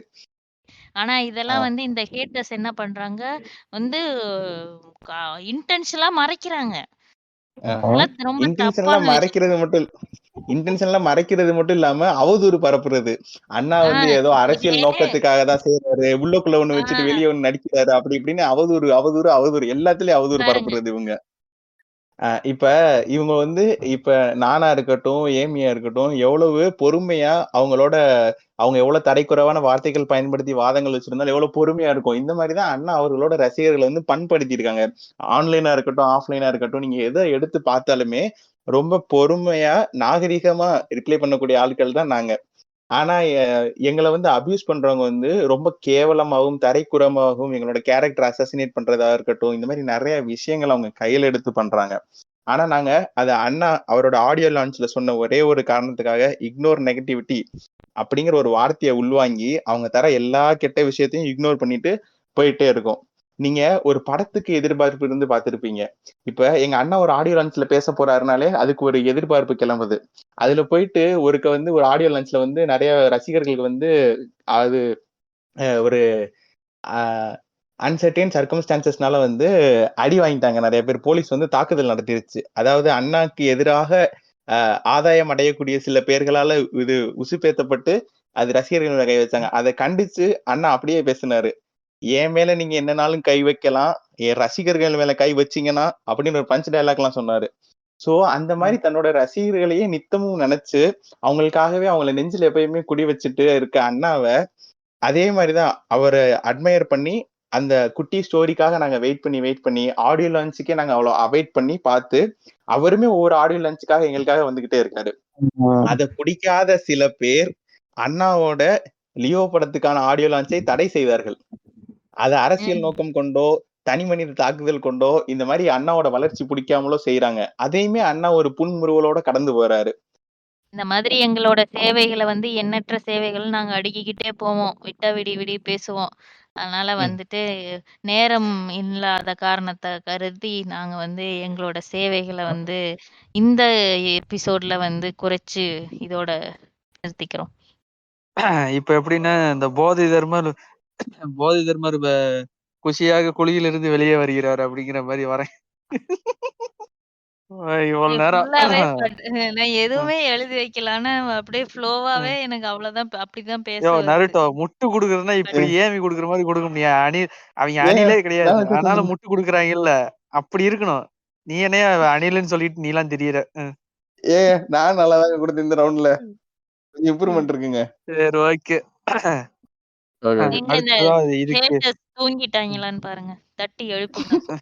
ஆனா இதெல்லாம் வந்து இந்த ஹேட்டர்ஸ் என்ன பண்றாங்க வந்து இன்டென்ஷனலா மறைக்கிறாங்க. அதெல்லாம் ரொம்ப இன்டென்ஷனலா தப்பான விஷயம். மறைக்கிறது மட்டும் இல்லாம அவதூறு பரப்புறது. அண்ணா வந்து ஏதோ அரசியல் நோக்கத்துக்காக தான் செய்யறாரு, உள்ளுக்குள்ள ஒண்ணு வச்சுட்டு வெளியே ஒண்ணு நடிக்கிறாரு, அப்படி இப்படின்னு அவதூறு எல்லாத்துலயும் அவதூறு பரப்புறது இவங்க. இப்ப இவங்க வந்து இப்ப நானா இருக்கட்டும், ஏமியா இருக்கட்டும், எவ்வளவு பொறுமையா அவங்க எவ்வளவு தரைக்குறைவான வார்த்தைகள் பயன்படுத்தி வாதங்கள் வச்சிருந்தாலும் எவ்வளவு பொறுமையா இருக்கும். இந்த மாதிரிதான் அண்ணா அவர்களோட ரசிகர்களை வந்து பண்படுத்தி இருக்காங்க. ஆன்லைனா இருக்கட்டும், ஆஃப்லைனா இருக்கட்டும், நீங்க எதை எடுத்து பார்த்தாலுமே ரொம்ப பொறுமையா நாகரிகமா ரிப்ளை பண்ணக்கூடிய ஆட்கள் தான் நாங்க. ஆனா எங்களை வந்து அபியூஸ் பண்றவங்க வந்து ரொம்ப கேவலமாகவும் தரைக்குறமாகவும் எங்களோட கேரக்டர் அசாசினேட் பண்றதா இருக்கட்டும், இந்த மாதிரி நிறைய விஷயங்கள் அவங்க கையில எடுத்து பண்றாங்க. ஆனா நாங்க அண்ணா அவரோட ஆடியோ லான்ச்ல சொன்ன ஒரே ஒரு காரணத்துக்காக இக்னோர் நெகட்டிவிட்டி அப்படிங்கிற ஒரு வார்த்தையை உள்வாங்கி அவங்க தர எல்லா கெட்ட விஷயத்தையும் இக்னோர் பண்ணிட்டு போயிட்டே இருக்கோம். நீங்க ஒரு படத்துக்கு எதிர்பார்ப்பு இருந்து பார்த்திருப்பீங்க. இப்ப எங்க அண்ணா ஒரு ஆடியோ லான்ச்ல பேச போறாருனாலே அதுக்கு ஒரு எதிர்பார்ப்பு கிளம்புது. அதுல போயிட்டு வந்து ஒரு ஆடியோ லான்ச்ல வந்து நிறைய ரசிகர்களுக்கு வந்து அது ஒரு அன்சர்டைன் சர்க்கம்ஸ்டான்சஸ்னால வந்து அடி வாங்கிட்டாங்க. நிறைய பேர் போலீஸ் வந்து தாக்குதல் நடத்திருச்சு. அதாவது அண்ணாக்கு எதிராக ஆதாயம் அடையக்கூடிய சில பேர்களால இது உசுப்பேத்தப்பட்டு அது ரசிகர்கள் கை வச்சாங்க. அதை கண்டிச்சு அண்ணா அப்படியே பேசினாரு. என் மேல நீங்க என்னனாலும் கை வைக்கலாம், என் ரசிகர்கள் மேல கை வச்சீங்கன்னா அப்படின்னு ஒரு பஞ்ச் டயலாக் எல்லாம் சொன்னாரு. சோ அந்த மாதிரி தன்னோட ரசிகர்களையே நித்தமும் நினைச்சு அவங்களுக்காகவே அவங்கள நெஞ்சில எப்பயுமே குடி வச்சுட்டு இருக்க அண்ணாவை அதே மாதிரிதான் அவரை அட்மையர் பண்ணி அந்த குட்டி ஸ்டோரிக்காக நாங்க வெயிட் பண்ணி ஆடியோ லான்ச்சுக்கே நாங்க அவ்வளவு அவாய்ட் பண்ணி பார்த்து அவருமே ஒவ்வொரு ஆடியோ லான்ச்சுக்காக எங்களுக்காக வந்துகிட்டே இருக்காரு. அதை பிடிக்காத சில பேர் அண்ணாவோட லியோ படத்துக்கான ஆடியோ லான்ச்சை தடை செய்தார்கள். அது அரசியல் நோக்கம் கொண்டோ தனி மனித தாக்குதல் கொண்டோ இந்த மாதிரி அண்ணாவோட வளர்ச்சி பிடிக்காமலோ செய்யறாங்க. அதையுமே அண்ணா ஒரு புன்முறுவலோட கடந்து போறாரு. இந்த மாதிரி எங்களோட சேவைகளை வந்து எண்ணற்ற சேவைகள் நாங்க அடுக்கிக்கிட்டே போவோம். விட்டா விடி பேசுவோம். அதனால வந்துட்டு நேரம் இல்லாத காரணத்தை கருதி நாங்க வந்து எங்களோட சேவைகளை வந்து இந்த எபிசோட்ல வந்து குறைச்சு இதோட நிறுத்திக்கிறோம். இப்ப எப்படின்னா இந்த போதி தர்மர் குஷியாக குழியிலிருந்து வெளியே வருகிறார் அப்படிங்கிற மாதிரி வரேன். இவ்வளவு நேரம் நான் எதுவுமே எழுதி வைக்கலான்னு அப்படியே ஃப்ளோவாவே எனக்கு அவ்வளவுதான் அப்படிதான் பேச நருட்டோ முட்டு குடுக்குறதுன்னா இப்படி ஏமி குடுக்குற மாதிரி கொடுக்க முடியாது. அவங்க அணிலே கிடையாது, ஆனாலும் முட்டு குடுக்குறாங்கல்ல, அப்படி இருக்கணும். நீ என்ன அணிலன்னு சொல்லிட்டு நீ எல்லாம் தெரியற. நான் நல்லாதான் கொடுத்து இந்த ரவுண்ட்ல இம்ப்ரூவ்மெண்ட் இருக்குங்க. சரி, ஓகே. தூங்கிட்டாங்களான்னு பாருங்க, தட்டி எழுப்புங்க.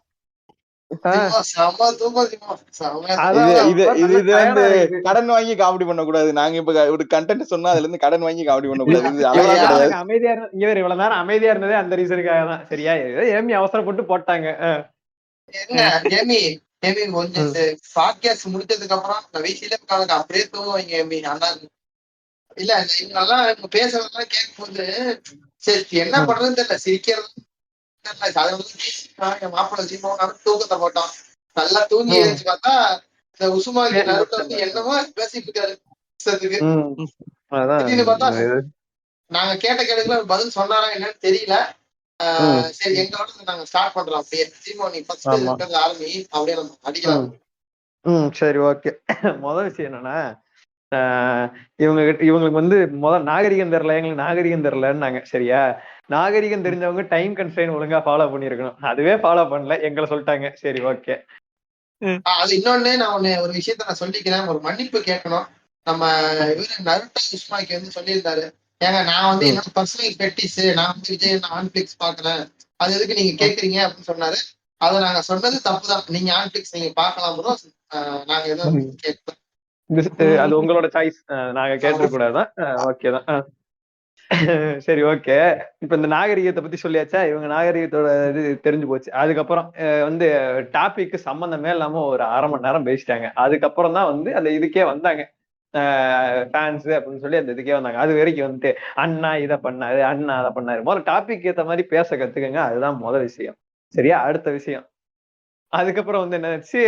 கடன் வாங்கி காமெடி பண்ண கூடாது. நாங்க இப்ப ஒரு கண்டென்ட் சொன்னா அதுல இருந்து கடன் வாங்கி காமெடி பண்ண கூடாது. அமைதியா இவ்வளவு நேரம் அமைதியா இருந்ததே அந்த ரீசனுக்காக தான். சரியா? ஏமி அவசரப்பட்டு போட்டாங்க. கொஞ்சம் பாட்காஸ்ட் முடிச்சதுக்கு அப்புறம் வீசில அப்படியே தூங்குவாங்க. இல்ல இவங்க எல்லாம் இவங்க பேசுறதெல்லாம் கேட்கும்போது சரி என்ன பண்றதுன்னு தெரியல, சிரிக்கிறது தெரியல. அதை வந்து என் மாப்பிள்ளை சீமாவும் தூக்கத்தை போட்டோம். நல்லா தூங்கி எழுந்து பார்த்தா இந்த உசுமாகி நடுவுல வந்து என்னமோ பேசிட்டு இருக்காரு. திடீர்னு பார்த்தா நாங்க கேட்ட கேள்விக்கு பதில் சொன்னாரா என்னன்னு தெரியல. சரி எங்களோட நாங்க ஸ்டார்ட் பண்றோம். அப்படியே சீமோ நீ ஃபர்ஸ்ட் ஆரம்பி, அப்படியே நம்ம அடிக்கலாம். சரி ஓகே. முதல் விஷயம் என்னன்னா, இவங்களுக்கு வந்து நாகரிகம் தெரியல, எங்களுக்கு நாகரிகம் தெரியலன்னாங்க. சரியா, நாகரிகம் தெரிஞ்சவங்க டைம் கன்ஸ்ட்ரெயின் ஒழுங்கா ஃபாலோ பண்ணிருக்கணும். அதுவே ஃபாலோ பண்ணல, எங்களை சொல்லிட்டாங்க. சரி ஓகே. அது இன்னொன்னு நான் ஒரு விஷயத்த நான் சொல்லிக்கிறேன், ஒரு மன்னிப்பு கேட்கணும். நம்ம இவரு நருட்டோ உஸ்மாக்கி வந்து சொல்லியிருந்தாரு, ஏங்க நான் வந்து என்னோட பர்சனல் பெட்டிஸ், நான் வந்து விஜய் ஆன்பிளிக்ஸ் பாக்குறேன், அது எதுக்கு நீங்க கேக்குறீங்க அப்படின்னு சொன்னாரு. அதை நாங்க சொன்னது தப்புதான். நீங்க ஆன்பிளிக்ஸ் நீங்க பாக்கலாம் ப்ரோ, நாங்க எதுவும் கேட்கல. அது உங்களோட சாய்ஸ், நாங்க கேட்டுக்க கூடாதுதான். ஓகே தான். சரி ஓகே. இப்ப இந்த நாகரிகத்தை பத்தி சொல்லியாச்சா, இவங்க நாகரிகத்தோட இது தெரிஞ்சு போச்சு. அதுக்கப்புறம் வந்து டாபிக் சம்பந்தமே இல்லாம ஒரு 1/2 மணி நேரம் பேசிட்டாங்க. அதுக்கப்புறம் தான் வந்து அந்த இதுக்கே வந்தாங்க, ஃபேன்ஸ் அப்படின்னு சொல்லி அந்த இதுக்கே வந்தாங்க. அது வரைக்கும் வந்துட்டு அண்ணா இதை பண்ணாரு, அண்ணா அதை பண்ணாரு. முதல்ல டாபிக் ஏத்த மாதிரி பேச கத்துக்கங்க, அதுதான் முதல் விஷயம். சரியா, அடுத்த விஷயம் அதுக்கப்புறம் வந்து என்னாச்சு,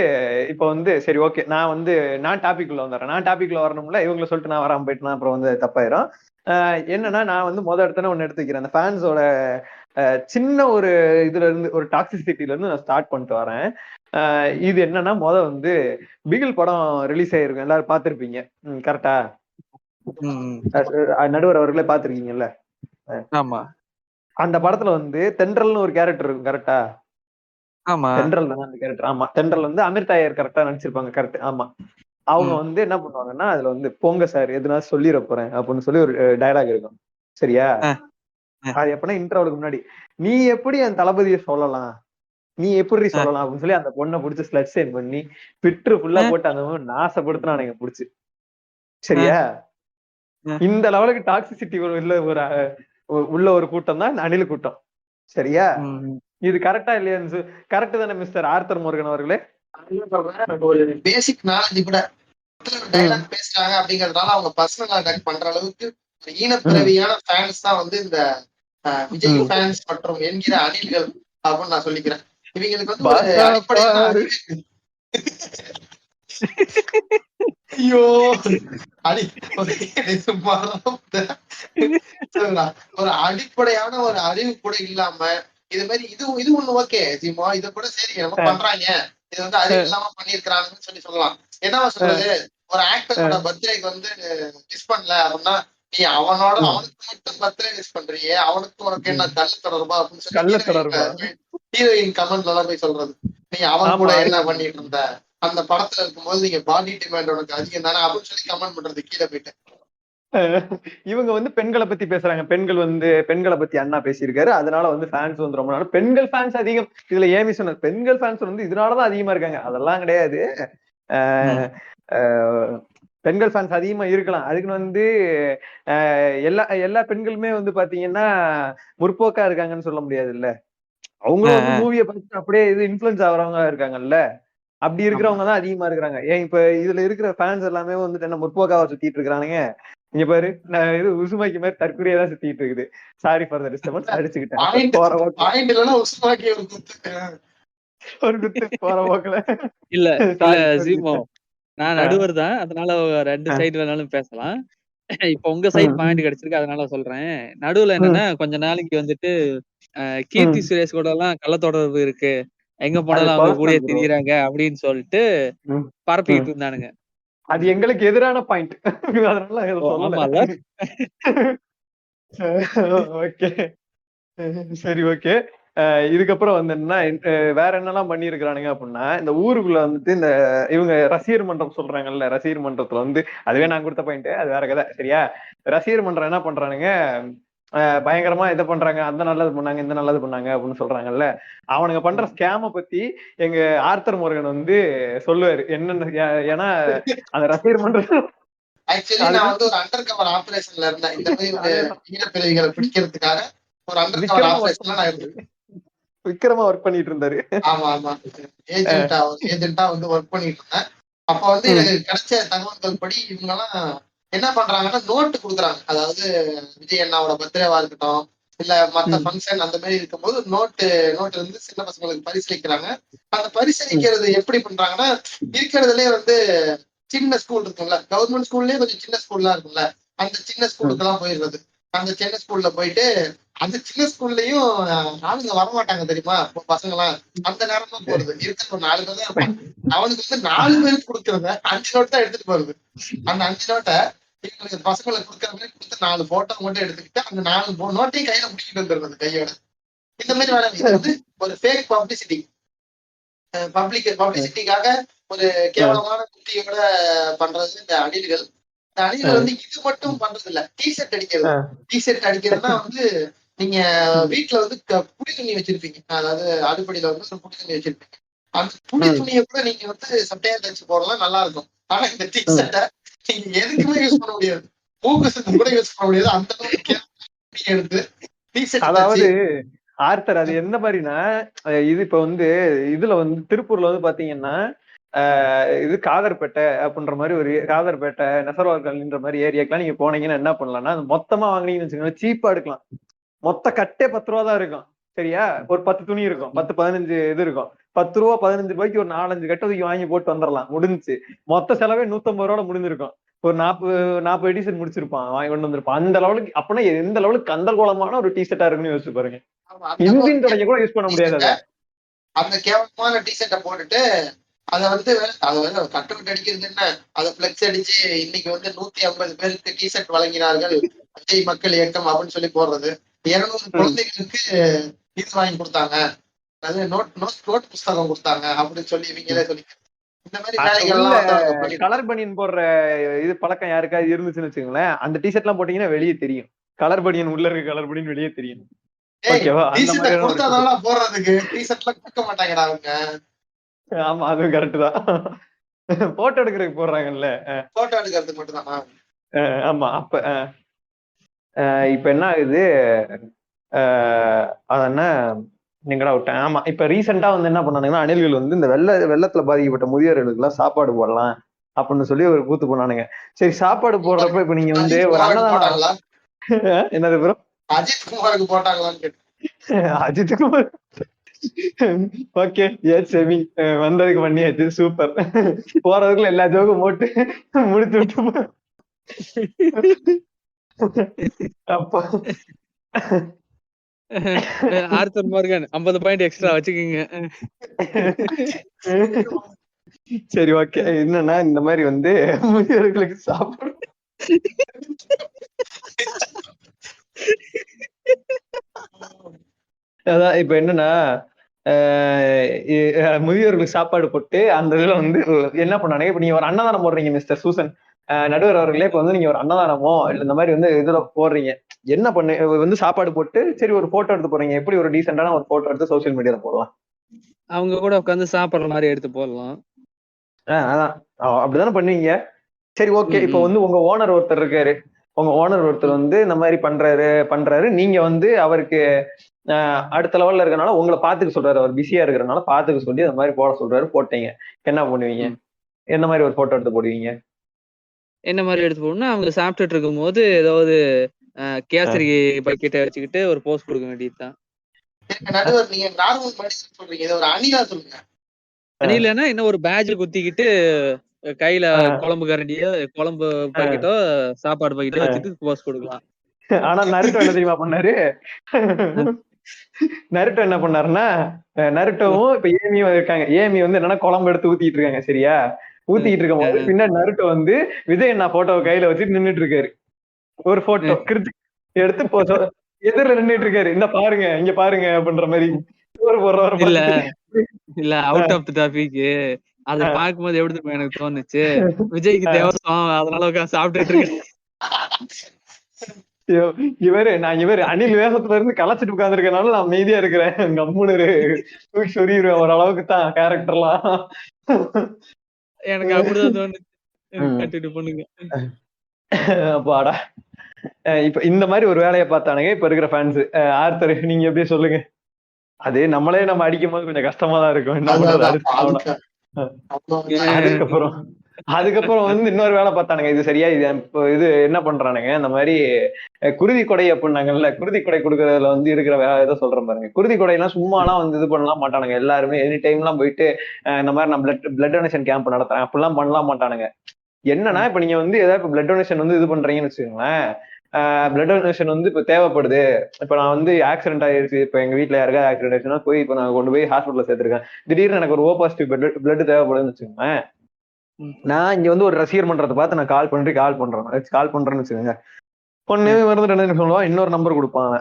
இப்ப வந்து சரி ஓகே, நான் டாபிக் உள்ள வந்துடுறேன். நான் டாபிக் உள்ள வரணும்ல, இவங்களை சொல்லிட்டு நான் வராம போயிட்டுனா அப்புறம் வந்து தப்பாயிரும். என்னன்னா, நான் வந்து இடத்துல ஒண்ணு எடுத்துக்கிறேன். அந்த ஃபேன்ஸோட சின்ன ஒரு இதுல இருந்து, ஒரு டாக்ஸிசிட்டில இருந்து நான் ஸ்டார்ட் பண்ணிட்டு வரேன். இது என்னன்னா, வந்து பிகில் படம் ரிலீஸ் ஆயிருக்கும், எல்லாரும் பாத்திருப்பீங்க. கரெக்டா? நடுவர் அவர்களே பாத்திருக்கீங்கல்ல? ஆமா. அந்த படத்துல வந்து தென்றல்னு ஒரு கேரக்டர் இருக்கும், கரெக்டா? தென்றல் தான் அந்த கேரக்டர். ஆமா, தென்றல் வந்து அமீர் தாயர் கரெக்டா நடிச்சிருப்பாங்க. கரெக்ட். ஆமா, அவங்க வந்து என்ன பண்ணுவாங்கன்னா, அதுல வந்து போங்க சார் எதுனா சொல்லிட போறேன் அப்படின்னு சொல்லி ஒரு டயலாக் இருக்கும். சரியா, அது எப்படின்னா இன்டர்வலுக்கு முன்னாடி, நீ எப்படி என் தளபதியை சொல்லலாம், நீ எப்படி சொல்லலாம் அப்படின்னு சொல்லி அந்த பொண்ணை பிடிச்சி ஸ்லட் சைன் பண்ணி ட்விட்டர் ஃபுல்லா போட்டு அந்த நாசப்படுத்தினானுங்க பிடிச்சு. சரியா, இந்த லெவலுக்கு டாக்ஸிசிட்டி உள்ள ஒரு கூட்டம் தான் இந்த அணில் கூட்டம். சரியா, இது கரெக்டா இல்லையான்னு கரெக்ட் தானே மிஸ்டர் ஆர்த்தர் மோர்கன் அவர்களே? ஒரு பேசிக் நாலேஜ் கூட டைலாக் பேசுறாங்க அப்படிங்கறதுனால அவங்க பர்சனல் அட்டாக் பண்ற அளவுக்கு ஈனப்பிறவியான ஃபேன்ஸ் தான் வந்து இந்த விஜய் ஃபேன்ஸ் மற்றும் என்கிற அணில்கள் அப்படின்னு நான் சொல்லிக்கிறேன். இவங்களுக்கு வந்து ஒரு அடிப்படையான ஐயோ ஒரு அடிப்படையான ஒரு அறிவு கூட இல்லாம இது மாதிரி இது ஒண்ணு ஓகே ஜிமோ, இத கூட சரி நம்ம பண்றாங்க, இது வந்து அறிவு இல்லாம பண்ணிருக்கிறாங்கன்னு சொல்லலாம். என்னவா சொல்றது, ஒரு ஆக்டரோட பர்த்டேக்கு வந்து மிஸ் பண்ணல அப்படின்னா, நீ அவனுக்கு மட்டும் பர்த்டே மிஸ் பண்றியே, அவனுக்கு உனக்கு என்ன கள்ள தொடர்பா அப்படின்னு சொல்லி ஹீரோயின் கமெண்ட்ல எல்லாம் போய் சொல்றது, நீ அவன் கூட என்ன பண்ணிட்டு இருந்த, அந்த படத்துல இருக்கும்போது நீங்க பாடி டிமாண்ட் உனக்கு அதிகம் தானே அப்படின்னு சொல்லி கமெண்ட் பண்றது கீழே போயிட்டு. இவங்க வந்து பெண்களை பத்தி பேசுறாங்க. பெண்களை பத்தி அண்ணா பேசியிருக்காரு, அதனால வந்து ஃபேன்ஸ் வந்து ரொம்ப நாள் பெண்கள் ஃபேன்ஸ் அதிகம். இதுல ஏமி சொன்ன பெண்கள் ஃபேன்ஸ் வந்து இதனாலதான் அதிகமா இருக்காங்க, அதெல்லாம் கிடையாது. பெண்கள் ஃபேன்ஸ் அதிகமா இருக்கலாம், அதுக்குன்னு வந்து எல்லா பெண்களுமே வந்து பாத்தீங்கன்னா முற்போக்கா இருக்காங்கன்னு சொல்ல முடியாது இல்ல. அவங்களும் வந்து மூவியை பார்த்து அப்படியே இது இன்ஃபுளுன்ஸ் ஆகுறவங்க இருக்காங்கல்ல, அப்படி இருக்கிறவங்க தான் அதிகமா இருக்கிறாங்க. ஏன் இப்ப இதுல இருக்கிற ஃபேன்ஸ் எல்லாமே வந்துட்டு என்ன முற்போக்காவை சுத்திட்டு இருக்கிறானுங்க. இங்க பாரு, நான் இது உசுமாக்கி மாதிரி தற்கொலையா தான் சுத்திட்டு இருக்குது. சாரி ஃபார் த டிஸ்டர்பன்ஸ், அடிச்சுக்கிட்டேன் ஒரு குத்து போற போக்கல. இல்ல ஜீமோ, நான் நடுவர் தான், அதனால ரெண்டு சைடு வேணாலும் பேசலாம். இப்ப உங்க சைடு பாயிண்ட் கிடைச்சிருக்கு, அதனால சொல்றேன். நடுவுல என்னன்னா, கொஞ்ச நாளைக்கு வந்துட்டு கீர்த்தி சுரேஷ் கூட எல்லாம் கள்ள தொடர்பு இருக்கு, எங்க போனாலும் அவங்க கூட திரியிறாங்க அப்படின்னு சொல்லிட்டு பரப்பிக்கிட்டு இருந்தானுங்க. அது எங்களுக்கு எதிரான பாயிண்ட், அதனால ஓகே. சரி ஓகே. இதுக்கப்புறம் வந்து என்ன வேற என்னெல்லாம் பண்ணிருக்கிறானுங்க அப்படின்னா, இந்த ஊருக்குள்ள வந்துட்டு இந்த இவங்க ரசிகர் மன்றம் சொல்றாங்கல்ல, ரசிகர் மன்றத்துல வந்து அதுவே நான் கொடுத்த பாயிண்ட், அது வேற கதை. சரியா, ரசிகர் மன்றம் என்ன பண்றானுங்க, பயங்கரமா இதை பண்றாங்க, அந்த நல்லது பண்ணாங்க இந்த நல்லது பண்ணாங்க அப்படின்னு சொல்றாங்கல்ல. அவனுங்க பண்ற ஸ்கேம பத்தி எங்க ஆர்த்தர் முருகன் வந்து சொல்லுவாரு என்னன்னு. ஏன்னா அந்த ரசிகர் மன்றம் ஆக்சுவலி நான் வந்து ஒரு அண்டர் கவர் ஆபரேஷன்ல இருந்தேன், இந்த மாதிரி ஒரு ஈனப்பிறவிகளை பிடிக்கிறதுக்காக ஒரு அண்டர் கவர் ஆபரேஷன்ல நான் இருந்தேன். விக்ரமா ஒர்க் பண்ணிட்டு இருந்தாரு. ஆமா ஆமா, ஏஜென்ட்டா வந்து ஒர்க் பண்ணிட்டு இருந்தேன். அப்ப வந்து எனக்கு கிடைச்ச தகவல்கள் படி இவங்க எல்லாம் என்ன பண்றாங்கன்னா நோட்டு கொடுக்குறாங்க. அதாவது விஜய் அண்ணாவோட பர்த்டேவா இருக்கட்டும், இல்ல மத்த ஃபங்க்ஷன் அந்த மாதிரி இருக்கும்போது நோட்டு இருந்து சின்ன பசங்களுக்கு பரிசளிக்கிறாங்க. அந்த பரிசளிக்கிறது எப்படி பண்றாங்கன்னா, இருக்கிறதுலயே வந்து சின்ன ஸ்கூல் இருக்கும்ல, கவர்மெண்ட் ஸ்கூல்லயே கொஞ்சம் சின்ன ஸ்கூல்லாம் இருக்கும்ல, அந்த சின்ன ஸ்கூலுக்கு எல்லாம் போயிடுறது. அந்த சின்ன ஸ்கூல்ல போயிட்டு அந்த சின்ன ஸ்கூல்லயும் ஆளுங்க வரமாட்டாங்க தெரியுமா, பசங்க எல்லாம் அந்த நேரம் தான் போறது. இருக்கிற ஒரு 4 பேர் தான் இருப்பான். அவனுக்கு வந்து 4 பேருக்கு கொடுக்கறத 5 நோட்டு தான் எடுத்துட்டு போறது. அந்த 5 நோட்டை இவங்களுக்கு பசங்களுக்கு கொடுக்குற மாதிரி கொடுத்து 4 போட்டோ மட்டும் எடுத்துக்கிட்டு அந்த 4 நோட்டையும் கையில பிடிக்கிட்டு வந்துடுறது கையோட. இந்த மாதிரி வேலை இது வந்து ஒரு ஃபேக் பப்ளிசிட்டி, பப்ளிசிட்டிக்காக ஒரு கேவலமான குட்டியோட பண்றது இந்த அணில்கள். இந்த அணில்கள் வந்து இது மட்டும் பண்றது இல்ல, டிஷர்ட் அடிக்கிறது. டிஷர்ட் அடிக்கிறதுனா வந்து நீங்க வீட்டுல வந்து புடி துணி வச்சிருப்பீங்க, அதாவது அடுப்படியில வந்து ஒரு புடி துணி வச்சிருப்பீங்க. அந்த புடி துணியை கூட நீங்க வந்து சட்டையா தச்சு போடலாம், நல்லா இருக்கும். ஆனா இந்த டிஷர்ட்டை நீங்க எதுக்குமே யூஸ் பண்ண முடியாது, மூக்கு சுத்தம் கூட யூஸ் பண்ண முடியாது. அந்த அளவுக்கு எடுத்து டிஷர்ட் அதாவது ஆர்த்தர் அது எந்த மாதிரினா, இது இப்ப வந்து இதுல வந்து திருப்பூர்ல வந்து பாத்தீங்கன்னா இது காதர்பேட்டை அப்படின்ற மாதிரி ஒரு காதர்பேட்டை நெசர்வார்கல்ன்ற மாதிரி ஏரியாக்கெல்லாம் நீங்க போனீங்கன்னா என்ன பண்ணலாம்னா, மொத்தமா வாங்கினீங்கன்னு வச்சுக்கோங்க, சீப்பா எடுக்கலாம். மொத்த கட்டே 10 ரூபா தான் இருக்கும், சரியா? ஒரு 10 துணி இருக்கும், 10-15 இது இருக்கும். 10 ரூபா 15 ரூபாய்க்கு ஒரு 4-5 கட்டை வாங்கி போட்டு வந்துடலாம், முடிஞ்சுச்சு. மொத்த செலவே 150 ரூபாய் முடிஞ்சிருக்கும். ஒரு 40 டிஷர்ட் முடிச்சிருப்பான், வாங்கி கொண்டு வந்திருப்பான். அந்த லெவலுக்கு அப்படின்னா எந்த லெவலுக்கு கந்தகோலமான ஒரு டிஷர்ட்டா இருக்குன்னு யோசிச்சு பாருங்க. இன்ஜின் தொடங்க கூட யூஸ் பண்ண முடியாது. அந்த கேவலமான டிஷர்ட்டை போட்டுட்டு அதை வந்து கட்டு விட்டு அடிக்கிறது என்ன, அதை பிளெக்ஸ் அடிச்சு இன்னைக்கு வந்து 150 பேருக்கு டிஷர்ட் வழங்கினார்கள் விஜய் மக்கள் இயக்கம் அப்படின்னு சொல்லி போடுறது. 200 குழந்தைகளுக்கு இது வாங்கி கொடுத்தாங்க, அது நோட் புஸ்தகம் கொடுத்தாங்க அப்படின்னு சொல்லி இவங்களே சொல்லி இந்த மாதிரி வேலைகள். கலர் பனியன் போடுற இது பழக்கம் யாருக்காவது இருந்துச்சுன்னு வச்சுக்கோங்களேன், அந்த டிஷர்ட் எல்லாம் போட்டீங்கன்னா வெளியே தெரியும், கலர் பனியன் உள்ள இருக்க கலர் பனியன் வெளியே தெரியும். போடுறதுக்கு டிஷர்ட் எல்லாம் கொடுக்க மாட்டாங்கடா அவங்க. ஆமா, அதுவும் கரெக்ட் தான். போட்டோ எடுக்கிறதுக்கு போடுறாங்கல்ல, போட்டோ எடுக்கிறதுக்கு மட்டும் தான். ஆமா. அப்ப இப்ப என்ன ஆகுது, அது என்ன நீங்கடா விட்டேன். ஆமா, இப்ப ரீசெண்டா வந்து என்ன பண்ணானுங்கன்னா, அணில்கள் வந்து இந்த வெள்ளத்துல பாதிக்கப்பட்ட முதியோர்களுக்கு எல்லாம் சாப்பாடு போடலாம் அப்படின்னு சொல்லி ஒரு கூத்து போனானுங்க. சரி, சாப்பாடு போடுறப்ப இப்ப நீங்க வந்து ஒரு அன்னதானம் என்னது ப்ரோ, அஜித் குமாருக்கு போட்டாங்களான்னு கேட்டு. அஜித் குமார் ஓகே, செமி வந்ததுக்கு பண்ணியாச்சு, சூப்பர். போறதுக்குள்ள எல்லா ஜோக்கும் போட்டு முடிச்சு விட்டு அப்போ ஆர்த்தர் மார்கன் 50 பாயிண்ட் எக்ஸ்ட்ரா வச்சுக்கோங்க. சரி, ஓகே. என்னன்னா இந்த மாதிரி வந்து முதியோர்களுக்கு சாப்பாடு அதான் இப்ப என்னன்னா முதியோர்களுக்கு சாப்பாடு போட்டு அந்த இதுல வந்து என்ன பண்ணானுங்க, இப்ப நீங்க ஒரு அன்னதானம் போடுறீங்க மிஸ்டர் சூசன் நடுவர் அவர்களே, இப்ப வந்து நீங்க ஒரு அன்னதானமோ இல்ல இந்த மாதிரி வந்து இதுல போடுறீங்க, என்ன பண்ணு வந்து சாப்பாடு போட்டு சரி ஒரு போட்டோ எடுத்து போறீங்க, எப்படி ஒரு டீசென்டான ஒரு போட்டோ எடுத்து சோசியல் மீடியால போடலாம்? அவங்க கூட உட்காந்து சாப்பிடுற மாதிரி எடுத்து போடலாம். அதான் அப்படிதானே பண்ணுவீங்க. சரி, ஓகே. இப்ப வந்து உங்க ஓனர் ஒருத்தர் இருக்காரு, உங்க ஓனர் ஒருத்தர் வந்து இந்த மாதிரி பண்றாரு, நீங்க வந்து அவருக்கு அடுத்த லெவல்ல இருக்கனால உங்களை பாத்துக்க சொல்றாரு, அவர் பிஸியா இருக்கிறனால பாத்துக்க சொல்லி அந்த மாதிரி போட சொல்றாரு, போட்டீங்க, என்ன பண்ணுவீங்க? என்ன மாதிரி ஒரு போட்டோ எடுத்து போடுவீங்க? என்ன மாதிரி எடுத்து போடணும்னா, அவங்க சாப்பிட்டுட்டு இருக்கும் போது ஏதாவது கேசரி பக்கெட்டை வச்சுக்கிட்டு ஒரு போஸ்ட் கொடுக்க வேண்டியதுதான். நடுவர் நீங்க நார்மல் மனுஷன் சொல்றீங்க, இது ஒரு அணிலா சொல்லுங்க. அணிலன்னா என்ன, ஒரு பேட்ஜ் குத்திக்கிட்டு கையில குழம்பு கரண்டியோ குழம்பு பாக்கெட்டோ சாப்பாடு பாக்கெட்டோ வச்சுட்டு போஸ்ட் கொடுக்கலாம். ஆனா நருட்டோ என்ன தெரியுமா பண்ணாரு? நருட்டோ என்ன பண்ணாருன்னா, நருட்டோவும் இப்ப ஏமியும் இருக்காங்க. ஏமி வந்து என்னன்னா குழம்பு எடுத்து ஊத்திட்டு இருக்காங்க, சரியா? ஊத்திக்கிட்டு இருக்கும் போது பின்னாடி நருட்டோ வந்து விஜய் அண்ணா போட்டோவை கையில வச்சுட்டு நின்றுட்டு இருக்காரு. ஒரு போட்டோ எடுத்து எதிரில நின்றுட்டு இருக்காரு, இந்த பாருங்க இங்க பாருங்க அப்படின்ற மாதிரி. இல்ல அவுட் ஆஃப் தி டாபிக், அத பாக்கும்போது எப்படி எனக்கு தோணுச்சு, விஜய்க்கு தேவசம் அதனால சாப்பிட்டுட்டு இருக்கேன். இவரு அணில் வேகத்துல இருந்து கலைச்சிட்டு உட்கார்ந்துருக்கனால நான் அமைதியா இருக்கிறேன், கம்முனு சொல்லிடுவேன் ஓரளவுக்கு தான் கேரக்டர்லாம். எனக்கு அப்படிதான் தோணுச்சு. கண்டினியூ பண்ணுங்க. அப்பாடா, இப்ப இந்த மாதிரி ஒரு வேலையை பார்த்தானுங்க இப்ப இருக்கிற ஃபேன்ஸ். ஆர்த்தர் நீங்க எப்படி சொல்லுங்க? அது நம்ம அடிக்கும் போது கொஞ்சம் கஷ்டமா தான் இருக்கும். என்ன பண்றது? அதுக்கப்புறம் அதுக்கப்புறம் வந்து இன்னொரு வேலை பார்த்தானுங்க. இது சரியா, இது இப்போ இது என்ன பண்றானுங்க, இந்த மாதிரி குருதி கொடை அப்படின்னாங்கல்ல, குருதி கொடை கொடுக்கறதுல வந்து இருக்கிற ஏதோ சொல்றேன் பாருங்க. குருதி கொடையெல்லாம் சும்மாலாம் வந்து இது பண்ணலாம் மாட்டானுங்க. எல்லாருமே எனி டைம்லாம் போயிட்டு இந்த மாதிரி நான் பிளட் டொனேஷன் கேம்ப் நடத்துறேன் அப்படிலாம் பண்ணலாம் மாட்டானுங்க. என்னன்னா இப்ப நீங்க வந்து ஏதாவது பிளட் டொனேஷன் வந்து இது பண்றீங்கன்னு வச்சுக்கோங்களேன், பிளட் டொனேஷன் வந்து இப்ப தேவைப்படுது. இப்ப நான் வந்து ஆக்சிடென்ட் ஆயிருச்சு, இப்ப எங்க வீட்டுல யாருக்காவது ஆக்சிடென்ட் ஆயிடுச்சுன்னா போய் இப்ப நான் கொண்டு போய் ஹாஸ்பிட்டல்ல சேர்த்திருக்கேன். திடீர்னு எனக்கு ஒரு O பாசிட்டிவ் பிளட் தேவைப்படுதுன்னு வச்சுக்கோங்களேன், நான் இங்க வந்து ஒரு ரசிகர் மன்றத்தை பார்த்து நான் கால் பண்றேன்னு வச்சுக்கோங்க. பொண்ணு மறந்துட்டு சொல்லுவான், இன்னொரு நம்பர் கொடுப்பான்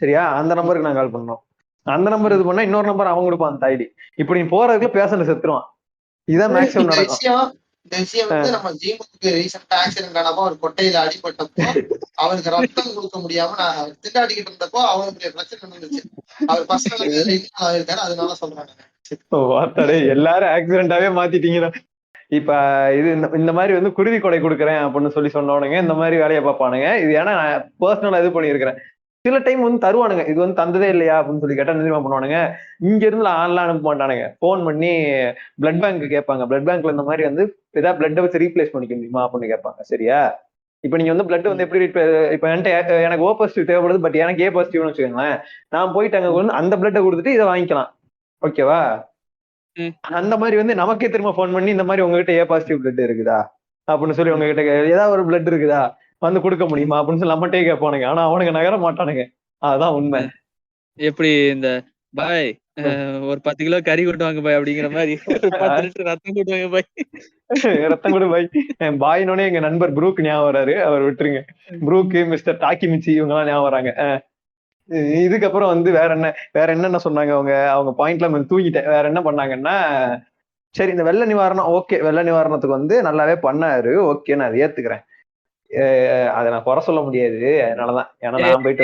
சரியா, அந்த நம்பருக்கு நான் கால் பண்ணோம். அந்த நம்பர் இது பண்ணா இன்னொரு நம்பர் அவன் கொடுப்பான் அந்த ஐடி. இப்படி நீ போறதுக்குள்ள பேஷண்ட் செத்துருவான். இதான் மேக்ஸிமம் நடக்கும். இந்த விஷயம் வந்து நம்ம ஜீவனுக்கு ரீசெண்டா ஆக்சிடென்ட் ஆனப்போ அவர் கொட்டையில அடிபட்டப்போ அவருக்கு ரத்தம் கொடுக்க முடியாம நான் திண்டாடிக்கிட்டு இருந்தப்போ அவருக்கு பிரச்சனை இருந்துச்சு. அவர் பசங்களுக்கு இருக்காரு, அதனால சொல்றாங்க. எல்லாரும் ஆக்சிடென்டாவே மாத்திட்டீங்கன்னா. இப்ப இது இந்த மாதிரி வந்து குருதி கொடை கொடுக்குறேன் அப்படின்னு சொல்லி சொன்னவனுங்க இந்த மாதிரி வேலையை பார்ப்பானுங்க. இது ஏன்னா நான் பர்சனலா இது பண்ணியிருக்கிறேன். சில டைம் வந்து தருவானுங்க, இது வந்து தந்ததே இல்லையா அப்படின்னு சொல்லி கேட்டா நிச்சயமா பண்ணுவானுங்க. இங்க இருந்து ஆன்லாம் அனுப்ப மாட்டானுங்க, போன் பண்ணி பிளட் பேங்க் கேட்பாங்க. பிளட் பேங்க்ல இந்த மாதிரி வந்து ஏதாவது பிளட் வச்சு ரீப்ளேஸ் பண்ணிக்க முடியுமா அப்படின்னு கேட்பாங்க. சரியா, இப்ப நீங்க வந்து பிளட் வந்து எப்படி இப்ப என்கிட்ட எனக்கு O பாசிட்டிவ் தேவைப்படுது, பட் எனக்கு A பாசிட்டிவ்னு வச்சுக்கோங்களேன், நான் போயிட்டு அங்க வந்து அந்த பிளட்டை கொடுத்துட்டு இதை வாங்கிக்கலாம். ஓகேவா, அந்த மாதிரி வந்து நமக்கே திரும்ப போன் பண்ணி இந்த மாதிரி உங்ககிட்ட A பாசிட்டிவ் பிளட் இருக்குதா அப்படின்னு சொல்லி உங்ககிட்ட ஏதாவது ஒரு பிளட் இருக்குதா வந்து கொடுக்க முடியுமா அப்படின்னு சொல்லி நம்மகிட்டே கேட்பானுங்க. ஆனா அவனுங்க நகர மாட்டானுங்க. அதுதான் உண்மை. எப்படி இந்த பாய் ஒரு 10 கிலோ கறி கொண்டு வாங்க பாய் அப்படிங்கிற மாதிரி 10 லிட்டர் ரத்தம் கொண்டு வாங்க பாய், ரத்தம் கூட பாய். பாயினோடனே எங்க நண்பர் புரூக் ஞாபகம் வராரு, அவர் விட்டுருங்க. புரூக், மிஸ்டர் டாக்கி மிச்சி இவங்க எல்லாம் ஞாபகம் வராங்க. இதுக்கப்புறம் வந்து வேற என்னென்ன சொன்னாங்க, அவங்க பாயிண்ட்ல தூங்கிட்டேன். வேற என்ன பண்ணாங்கன்னா, சரி இந்த வெள்ள நிவாரணம் ஓகே, வெள்ள நிவாரணத்துக்கு வந்து நல்லாவே பண்ணாரு, ஓகே நான் அதை ஏத்துக்கிறேன். அதை நான் குறை சொல்ல முடியாது, அதனாலதான். ஏன்னா நான் போயிட்டு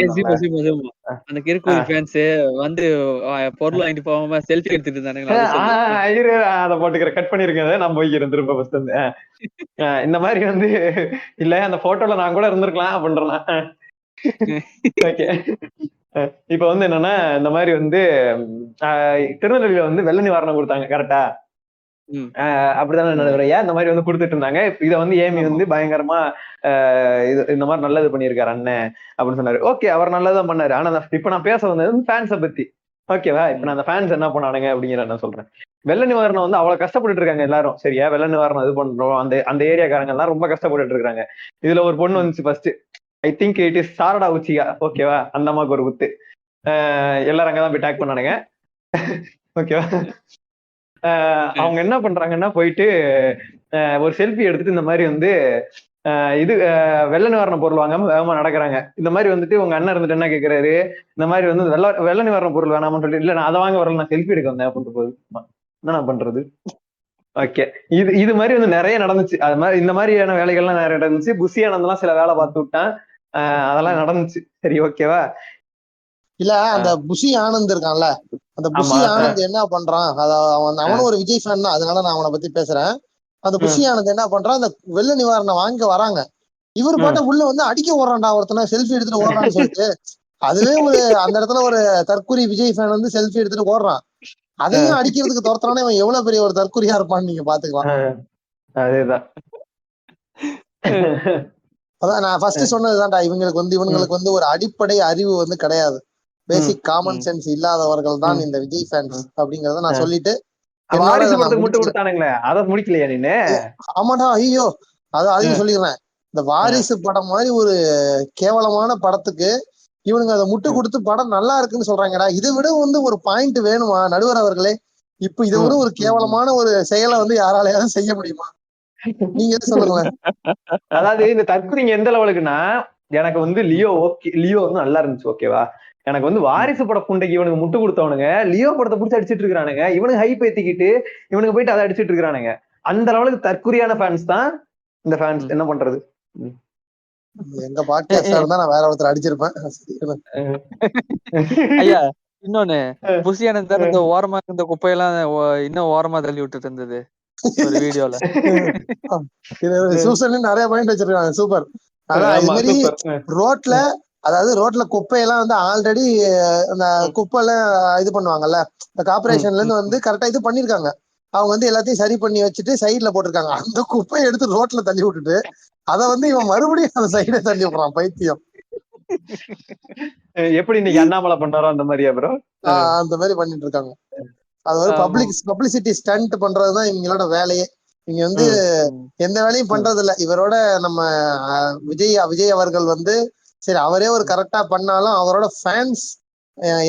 அந்த கிறுக்குறி ஃபேன்ஸ் வந்து பொருள் வாங்கிட்டு போகாம செல்ஃபி எடுத்துட்டு இருந்தானுங்க. அதை போட்டுக்கிற கட் பண்ணிருக்கேன், நான் போய்க்கிறேன் திரும்ப ஃபர்ஸ்ட் வந்து. இந்த மாதிரி வந்து இல்ல அந்த போட்டோல நான் கூட இருந்திருக்கலாம் அப்படின்றேன். ஓகே, இப்ப வந்து என்னன்னா இந்த மாதிரி வந்து திருநெல்வேலியில வந்து வெள்ள நிவாரணம் கொடுத்தாங்க கரெக்டா, அப்படித்தானே நடுவரையா இந்த மாதிரி வந்து கொடுத்துட்டு இருந்தாங்க. இதை வந்து ஏமி வந்து பயங்கரமா இது இந்த மாதிரி நல்லது பண்ணியிருக்காரு அண்ணன் அப்படின்னு சொன்னாரு. ஓகே, அவர் நல்லதான் பண்ணாரு. ஆனா இப்ப நான் பேச வந்தது ஃபேன்ஸை பத்தி. ஓகேவா, இப்ப நான் அந்த ஃபேன்ஸ் என்ன பண்ணானுங்க அப்படிங்கிற நான் சொல்றேன். வெள்ள நிவாரணம் வந்து அவ்வளவு கஷ்டப்பட்டு இருக்காங்க எல்லாரும். சரியா, வெள்ள நிவாரணம் இது பண்றோம், அந்த ஏரியாக்காரங்க எல்லாம் ரொம்ப கஷ்டப்பட்டு இருக்காங்க. இதுல ஒரு பொண்ணு வந்துச்சு first, I think it is Sarada Uchiha. ஓகேவா, அந்த அம்மாவுக்கு ஒரு குத்து. எல்லாரும் அங்கதான் போய் டேக் பண்ணானுங்க. ஓகேவா, அவங்க என்ன பண்றாங்கன்னா போயிட்டு ஒரு செல்ஃபி எடுத்துட்டு இந்த மாதிரி வந்து இது வெள்ள நிவாரண பொருள் வாங்காம வேகமா நடக்கிறாங்க. இந்த மாதிரி வந்துட்டு உங்க அண்ணன் இருந்துட்டு என்ன கேட்கிறாரு, இந்த மாதிரி வந்து வெள்ள நிவாரண பொருள் வேணாமனு சொல்லிட்டு, இல்ல நான் அதை வாங்க வரல, நான் செல்ஃபி எடுக்க வந்தேன் அப்படின்ட்டு போகுது. என்ன நான் பண்றது. ஓகே, இது மாதிரி வந்து நிறைய நடந்துச்சு. அது மாதிரி இந்த மாதிரியான வேலைகள்லாம் நிறைய நடந்துச்சு. புஷி ஆனந்தெல்லாம் சில வேலை பார்த்து விட்டான், அதெல்லாம் நடந்துச்சு. சரி, ஓகேவா. இல்ல அந்த புஷி ஆனந்த் இருக்கான்ல, அந்த புஷி ஆனந்த் என்ன பண்றான், அவனும் ஒரு விஜய் ஃபேன் தான், அதனால நான் அவனை பத்தி பேசுறேன். அந்த புஷி ஆனந்த் என்ன பண்றான், அந்த வெள்ள நிவாரணம் வாங்க வராங்க, இவரு பாட்ட உள்ள வந்து அடிக்க ஓடுறான்டா ஒருத்தனை, செல்ஃபி எடுத்துட்டு ஓடுறான்னு சொல்லிட்டு. அதுவே ஒரு அந்த இடத்துல ஒரு தற்குறி விஜய் ஃபேன் வந்து செல்ஃபி எடுத்துட்டு ஓடுறான். அதையும் அடிக்கிறதுக்கு துரத்துறானே இவன் எவ்வளவு பெரிய ஒரு தற்குறியா இருப்பான்னு நீங்க பாத்துக்கலாம். அதேதான், அதான் நான் ஃபர்ஸ்ட் சொன்னதுதான்டா, இவங்களுக்கு வந்து ஒரு அடிப்படை அறிவு வந்து கிடையாது, பேசிக் காமன் சென்ஸ் இல்லாதவர்கள் தான் இந்த விஜய் ஃபேன்ஸ் அப்படிங்கறத நான் சொல்லிட்டு ஆமாடா. ஐயோ, அதையும் சொல்லிடுறேன். இந்த வாரிசு படம் மாதிரி ஒரு கேவலமான படத்துக்கு இவனுங்க அதை முட்டு கொடுத்து படம் நல்லா இருக்குன்னு சொல்றாங்கடா. இதை விட வந்து ஒரு பாயிண்ட் வேணுமா நடுவர் அவர்களே? இப்ப இதை விட ஒரு கேவலமான ஒரு செயலை வந்து யாராலையாவது செய்ய முடியுமா? நீங்க எது சொல்லுங்களேன். அதாவது இந்த தற்குறிங்க எந்த லெவலுக்குன்னா, எனக்கு வந்து லியோ வந்து நல்லா இருந்துச்சு. ஓகேவா, எனக்கு வந்து வாரிசு பட புண்டைக்கு இவனுக்கு முட்டு கொடுத்தவனுங்க லியோ படத்தை பிடிச்சி அடிச்சிட்டு இருக்கானுங்க. இவனுக்கு ஹைப் ஏத்திக்கிட்டு இவனுக்கு போயிட்டு அதை அடிச்சிட்டு இருக்கானுங்க. அந்த லெவலுக்கு தற்குறியான ஃபேன்ஸ் தான் இந்த ஃபேன்ஸ். என்ன பண்றது, எங்க பாட்காஸ்ட்ல இருந்தா நான் வேற ஒருத்தர் அடிச்சிருப்பேன். ஐயா, இன்னொன்னு புஷியானந்த் தான் இந்த ஓரமா இருந்த குப்பையெல்லாம் இன்னும் ஓரமா தள்ளி விட்டுட்டு இருந்தது ஒரு வீடியோல. சூசன் நிறைய பாயிண்ட் வச்சிருக்காங்க, சூப்பர். அதான் இது மாதிரி ரோட்ல குப்பையெல்லாம் வந்து ஆல்ரெடி அந்த குப்பை எல்லாம் இது பண்ணுவாங்கல்ல, இந்த கார்பரேஷன்ல இருந்து வந்து கரெக்டா இது பண்ணிருக்காங்க. அவங்க வந்து எல்லாத்தையும் சரி பண்ணி வச்சுட்டு சைட்ல போட்டிருக்காங்க. அந்த குப்பையை எடுத்து ரோட்ல தள்ளி விட்டுட்டு அத வந்து இவன் மறுபடியும் அந்த சைடே தள்ளி விடுறான் பைத்தியம். எப்படி இன்னைக்கு அண்ணாமலை பண்ணாரோ அந்த மாதிரியா ப்ரோ? அந்த மாதிரி பண்ணிட்டு இருக்காங்க. அது ஒரு பப்ளிசிட்டி ஸ்டண்ட் பண்றதுதான் இவங்களோட வேலையே. இங்க வந்து எந்த வேலையும் பண்றது இல்ல. இவரோட நம்ம விஜய் அவர்கள் வந்து சரி அவரே ஒரு கரெக்டா பண்ணாலும் அவரோட ஃபேன்ஸ்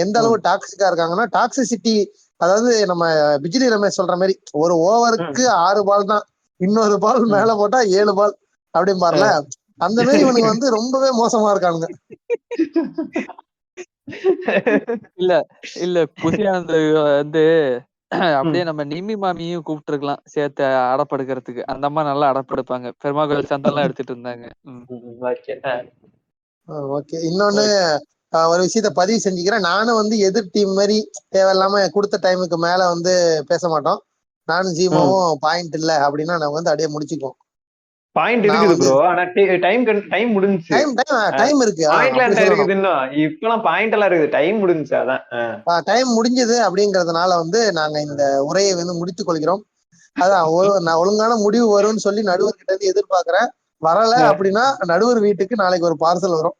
எந்த அளவு டாக்ஸிக்கா இருக்காங்கன்னா, டாக்ஸிசிட்டி அதாவது நம்ம பிஜிலி ரமேஷ் சொல்ற மாதிரி ஒரு ஓவருக்கு 6 பால் தான், இன்னொரு பால் மேல போட்டா 7 பால் அப்படின்னு பாருல, அந்த மாதிரி இவனுக்கு வந்து ரொம்பவே மோசமா இருக்கானுங்க. இல்ல இல்ல புதியானந்த வந்து அப்படியே நம்ம நிம்மி மாமியும் கூப்பிட்டு இருக்கலாம் சேர்த்து அடப்படுக்கிறதுக்கு. அந்த அம்மா நல்லா அடப்படுப்பாங்க. பெருமாள் சந்தெல்லாம் எடுத்துட்டு இருந்தாங்க. ஓகே, இன்னொன்னு ஒரு விஷயத்த பதிவு செஞ்சுக்கிறேன். நானும் வந்து எதிர் டீம் மாதிரி தேவையில்லாம கொடுத்த டைமுக்கு மேல வந்து பேச மாட்டோம். நானும் ஜீமாவும் பாயிண்ட் இல்ல அப்படின்னா நாங்க வந்து அப்படியே முடிச்சுக்குவோம். பாயிண்ட் இருக்குது ப்ரோ, ஆனா டைம் முடிஞ்சுச்சு. டைம் இருக்கு. பாயிண்ட்ல என்ன இருக்குது இன்னும்? இப்பலாம் பாயிண்ட் எல்லாம் இருக்குது, டைம் முடிஞ்சுச்சு. அதான் டைம் முடிஞ்சது அப்படிங்கறதுனால வந்து நாங்க இந்த உரையை வந்து முடித்துக் கொள்கிறோம். அதான் நான் ஒழுங்கான முடிவு வரும்னு சொல்லி நடுவர் கிட்ட இருந்து எதிர்பார்க்கிறேன். வரல அப்படின்னா நடுவர் வீட்டுக்கு நாளைக்கு ஒரு பார்சல் வரும்,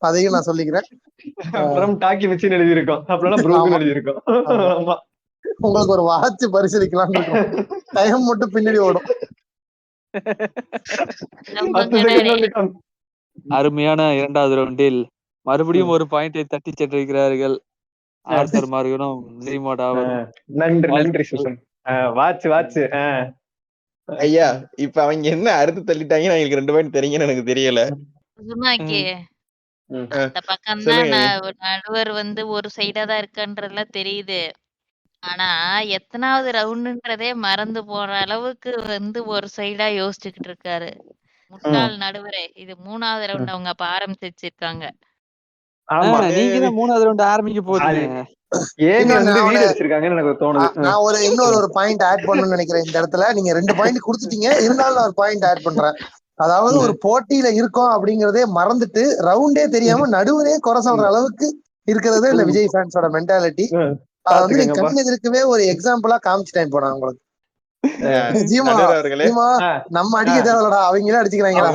அதையும் நான் சொல்லிக்கிறேன். டாக்கி மிஷின் எழுதி இருக்கோம், அப்புறம் எழுதி இருக்கோம். உங்களுக்கு ஒரு வாட்ச் பரிசீலிக்கலாம் இருக்கும். டைம் மட்டும் பின்னாடி ஓடும். அருமையான இரண்டாவது ரவுண்டில் மறுபடியும் ஒரு பாயிண்டை தட்டி சென்றிருக்கிறார்கள் ஆர்த்தர் மார்கனும் ஜீமோடாவரும். நன்றி சுசன். வாட்ச் ஐயா, இப்ப அவங்க என்ன அறுத்து தள்ளிட்டாங்க எனக்கு 2 பாயிண்ட் தெரியுங்கன்னு எனக்கு தெரியல. அந்த பக்கம் தான் நடுவர் வந்து ஒரு சைடா தான் இருக்கான்றதுலாம் தெரியுது. ஆனா எத்தனாவது ரவுண்டுன்றதே மறந்து போற அளவுக்கு வந்து ஒரு சைடா யோசிச்சுக்கிட்டு இருக்காரு முட்டாள் நடுவரே. இது 3வது ரவுண்ட் அவங்க அப்ப ஆரம்பிச்சு வச்சிருக்காங்க. நீங்க தான் 3வது ரவுண்ட் ஆரம்பிக்க போறீங்க. நான் இன்னொரு பாயிண்ட் ஆட் பண்ணணும்னு நினைக்கிறேன் இந்த இடத்துல. நீங்க 2 பாயிண்ட் கொடுத்துட்டீங்க, இருந்தாலும் நான் ஒரு பாயிண்ட் ஆட் பண்றேன். அதாவது ஒரு போட்டியில இருக்கோம் அப்படிங்கறதே மறந்துட்டு ரவுண்டே தெரியாம நடுவரே குறை சொல்ற அளவுக்கு இருக்கிறது இந்த விஜய் ஃபேன்ஸோட மென்டாலிட்டி. அத வந்து நீங்க கண் எதிர்க்கவே ஒரு எக்ஸாம்பிளா காமிச்சிட்டேன் இப்போ நான் உங்களுக்கு. ஜீமா நம்ம அடிக்க தேவையில்லடா, அவங்களே அடிச்சுக்கிறாங்களா?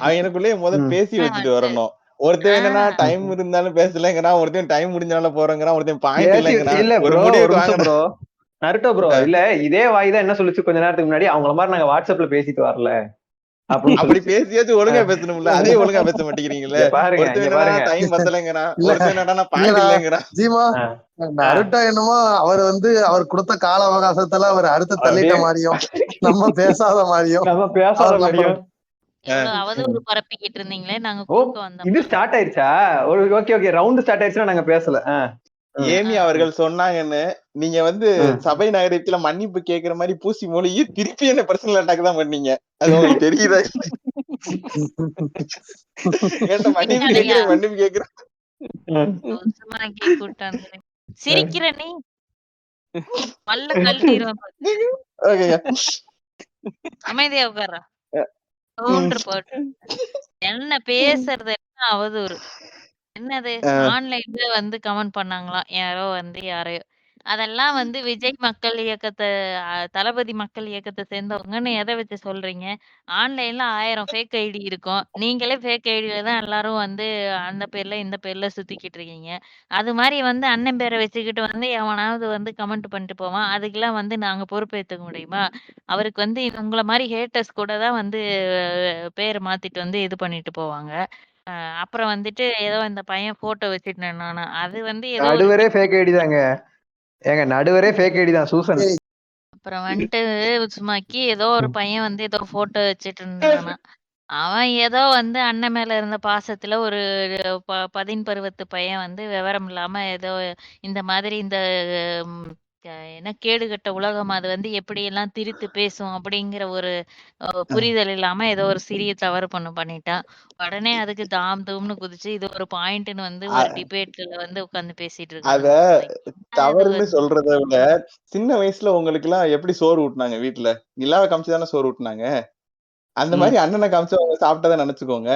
அவங்களுக்குள்ளேயே முதல் பேசி வச்சுட்டு வரணும். ஒருத்தன் என்னன்னா டைம் இருந்தாலும் பேசலங்கிறான், ஒருத்தன் டைம் முடிஞ்சால போறேங்கிறான், ஒருத்தன் பாயிண்ட் இல்லைங்கிறான். நருட்டோ ப்ரோ இல்ல இதே வாய்தான் என்ன சொல்லுச்சு கொஞ்ச நேரத்துக்கு முன்னாடி, அவங்கள மாதிரி நாங்க வாட்ஸ்அப்ல பேசிட்டு வரல அப்படி பேசியாச்சும் ஒழுங்கா பேசணும்ல, அதே ஒழுங்கா பேச மாட்டேங்கிறீங்களே. டைம் பத்தலைங்கிறான், நருட்டோ என்னமோ அவர் வந்து அவர் கொடுத்த கால அவகாசத்துல அவர் அடுத்து தள்ளிட்ட மாதிரியும் நம்ம பேசாத மாதிரியும் அவதூறு பரப்பிக்கிட்டு இருந்தீங்களே, நாங்க இது ஸ்டார்ட் ஆயிடுச்சா? ஓகே ரவுண்ட் ஸ்டார்ட் ஆயிடுச்சுன்னா நாங்க பேசல. ஏமி அவர்கள் சொன்னாங்கன்னு நீங்க வந்து சபை நகரத்துல மன்னிப்பு கேக்குற மாதிரி பூசி மொழியி திருப்பி என்ன பர்சனல் அட்டாக் தான் பண்ணீங்க. அது உங்களுக்கு தெரியுதா? மன்னிப்பு கேக்குறேன் சிரிக்கிற நீ மல்ல கழட்டிடுவேன். அமைதியா உட்கார்றா. போட்டு என்ன பேசுறது, என்ன அவதூறு என்னது? ஆன்லைன்ல வந்து கமெண்ட் பண்ணாங்களாம் யாரோ வந்து யாரையோ. அதெல்லாம் வந்து விஜய் மக்கள் இயக்கத்தை தளபதி மக்கள் இயக்கத்தை சேர்ந்தவங்கன்னு எதை வச்சு சொல்றீங்க? ஆன்லைன்ல 1000 ஃபேக் ஐடி இருக்கும். நீங்களே ஃபேக் ஐடியில தான் எல்லாரும் வந்து அந்த பேர்ல இந்த பேர்ல சுத்திக்கிட்டு இருக்கீங்க. அது மாதிரி வந்து அண்ணன் பேரை வச்சுக்கிட்டு வந்து எவனாவது வந்து கமெண்ட் பண்ணிட்டு போவான். அதுக்கெல்லாம் வந்து நாங்க பொறுப்பேற்றுக்க முடியுமா? அவருக்கு வந்து உங்களை மாதிரி ஹேட்டர்ஸ் கூட தான் வந்து பேரை மாத்திட்டு வந்து இது பண்ணிட்டு போவாங்க. அப்புறம் வந்துட்டு ஏதோ இந்த பையன் போட்டோ வச்சுட்டு நானு அது வந்து நடுவரே ஃபேக் ஐடி தாங்க. ஏங்க நடுவரே ஃபேக் ஐடி தான் சூசன். அப்புறம் வந்துட்டு சும்மாக்கி ஏதோ ஒரு பையன் வந்து ஏதோ போட்டோ வச்சுட்டு இருந்தானா, அவன் ஏதோ வந்து அண்ணன் மேல இருந்த பாசத்துல ஒரு 10 பருவத்து பையன் வந்து விவரம் இல்லாம ஏதோ இந்த மாதிரி இந்த என்ன கேடுகட்ட உலகம் அது வந்து எப்படி எல்லாம் திரித்து பேசும் அப்படிங்கிற ஒரு புரிதல் இல்லாம ஏதோ ஒரு சிறிய தவறு பண்ணிட்டான். உடனே அதுக்கு தாம் தூம்னு குதிச்சு இது ஒரு பாயிண்ட்னு வந்து ஒரு டிபேட்ல வந்து உட்கார்ந்து பேசிட்டு இருக்காங்க. அத தவறுன்னு சொல்றதை விட சின்ன வயசுல உங்களுக்கு எல்லாம் எப்படி சோறு ஊட்டினாங்க வீட்டுல? நிலாவை காமிச்சுதானே சோறு ஊட்டினாங்க. அந்த மாதிரி அண்ணனை காமிச்சு அவங்க சாப்பிட்டதை நினைச்சுக்கோங்க.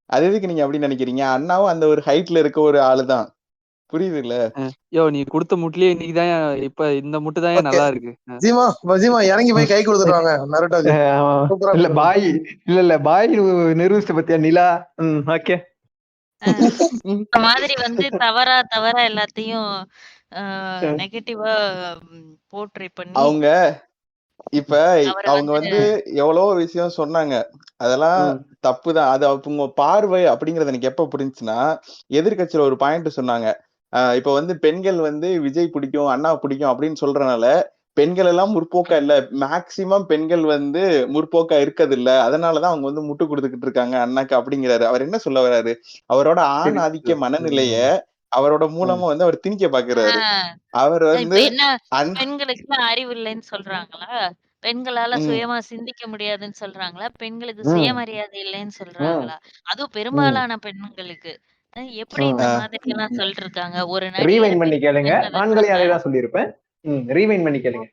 அது எதுக்கு நீங்க அப்படி நினைக்கிறீங்க? அண்ணாவும் அந்த ஒரு ஹைட்ல இருக்க ஒரு ஆளுதான். புரியுதுல்ல? யோ நீ கொடுத்த முட்லயே இன்னைக்கு தான் இப்ப இந்த முட்டு தான் ஓகே நல்லா இருக்கு. ஜீமா ஜீமா இறங்கி போய் கை கொடுத்துட்டு வாங்க நருட்டோக்கு. சூப்பரா இல்ல கொடுத்துட்டு பாய் இல்ல பாய் நிரூபிச்ச பத்தியா நிலா. ஓகே. இந்த மாதிரி வந்து தவறா எல்லாத்தையும் நெகட்டிவா போர்ட்ரே பண்ணி அவங்க இப்ப அவரை அவங்க வந்து வந்து எவ்வளவோ விஷயம் சொன்னாங்க. அதெல்லாம் ம். தப்புதான். அது அவங்க பார்வை அப்படிங்கறது எனக்கு எப்ப புரிஞ்சுச்சுன்னா, எதிர்க்கட்சியில ஒரு பாயிண்ட் சொன்னாங்க. இப்ப வந்து பெண்கள் வந்து விஜய் பிடிக்கும், அண்ணா பிடிக்கும் அப்படின்னு சொல்றனால, பெண்கள் எல்லாம் முற்போக்கா இல்ல. மேக்சிமம் பெண்கள் வந்து முற்போக்கா இருக்கது இல்ல. அதனாலதான் அவங்க வந்து முட்டு கொடுத்துக்கிட்டு இருக்காங்க அண்ணாக்கு அப்படிங்கிறாரு. அவர் என்ன சொல்ல வர்றாரு? அவரோட ஆண் ஆதிக்க மனநிலைய அவரோட மூலமா வந்து அவர் திணிக்க பாக்குறாரு. ஆஹ் அவர் இப்ப வந்து என்ன அன் பெண்களுக்கு அறிவு இல்லைன்னு சொல்றாங்களா? பெண்களால ம், சுயமா சிந்திக்க முடியாதுன்னு சொல்றாங்களா? பெண்களுக்கு ம். சுயமரியாதை இல்லைன்னு ம். சொல்றாங்களா? அதுவும் ம். பெரும்பாலான பெண்களுக்கு. எப்படி இந்த ம். ஆஹ் மாதிரி எல்லாம் சொல்லிட்டு இருக்காங்க? ஒரு நடிகரை ரீவைண்ட் பண்ணி கேளுங்க. பிடிக்கிறதுன்றதுக்காக ஆண்களையும் அதே தான் சொல்லியிருப்பேன். ரீவைண்ட் பண்ணி கேளுங்க.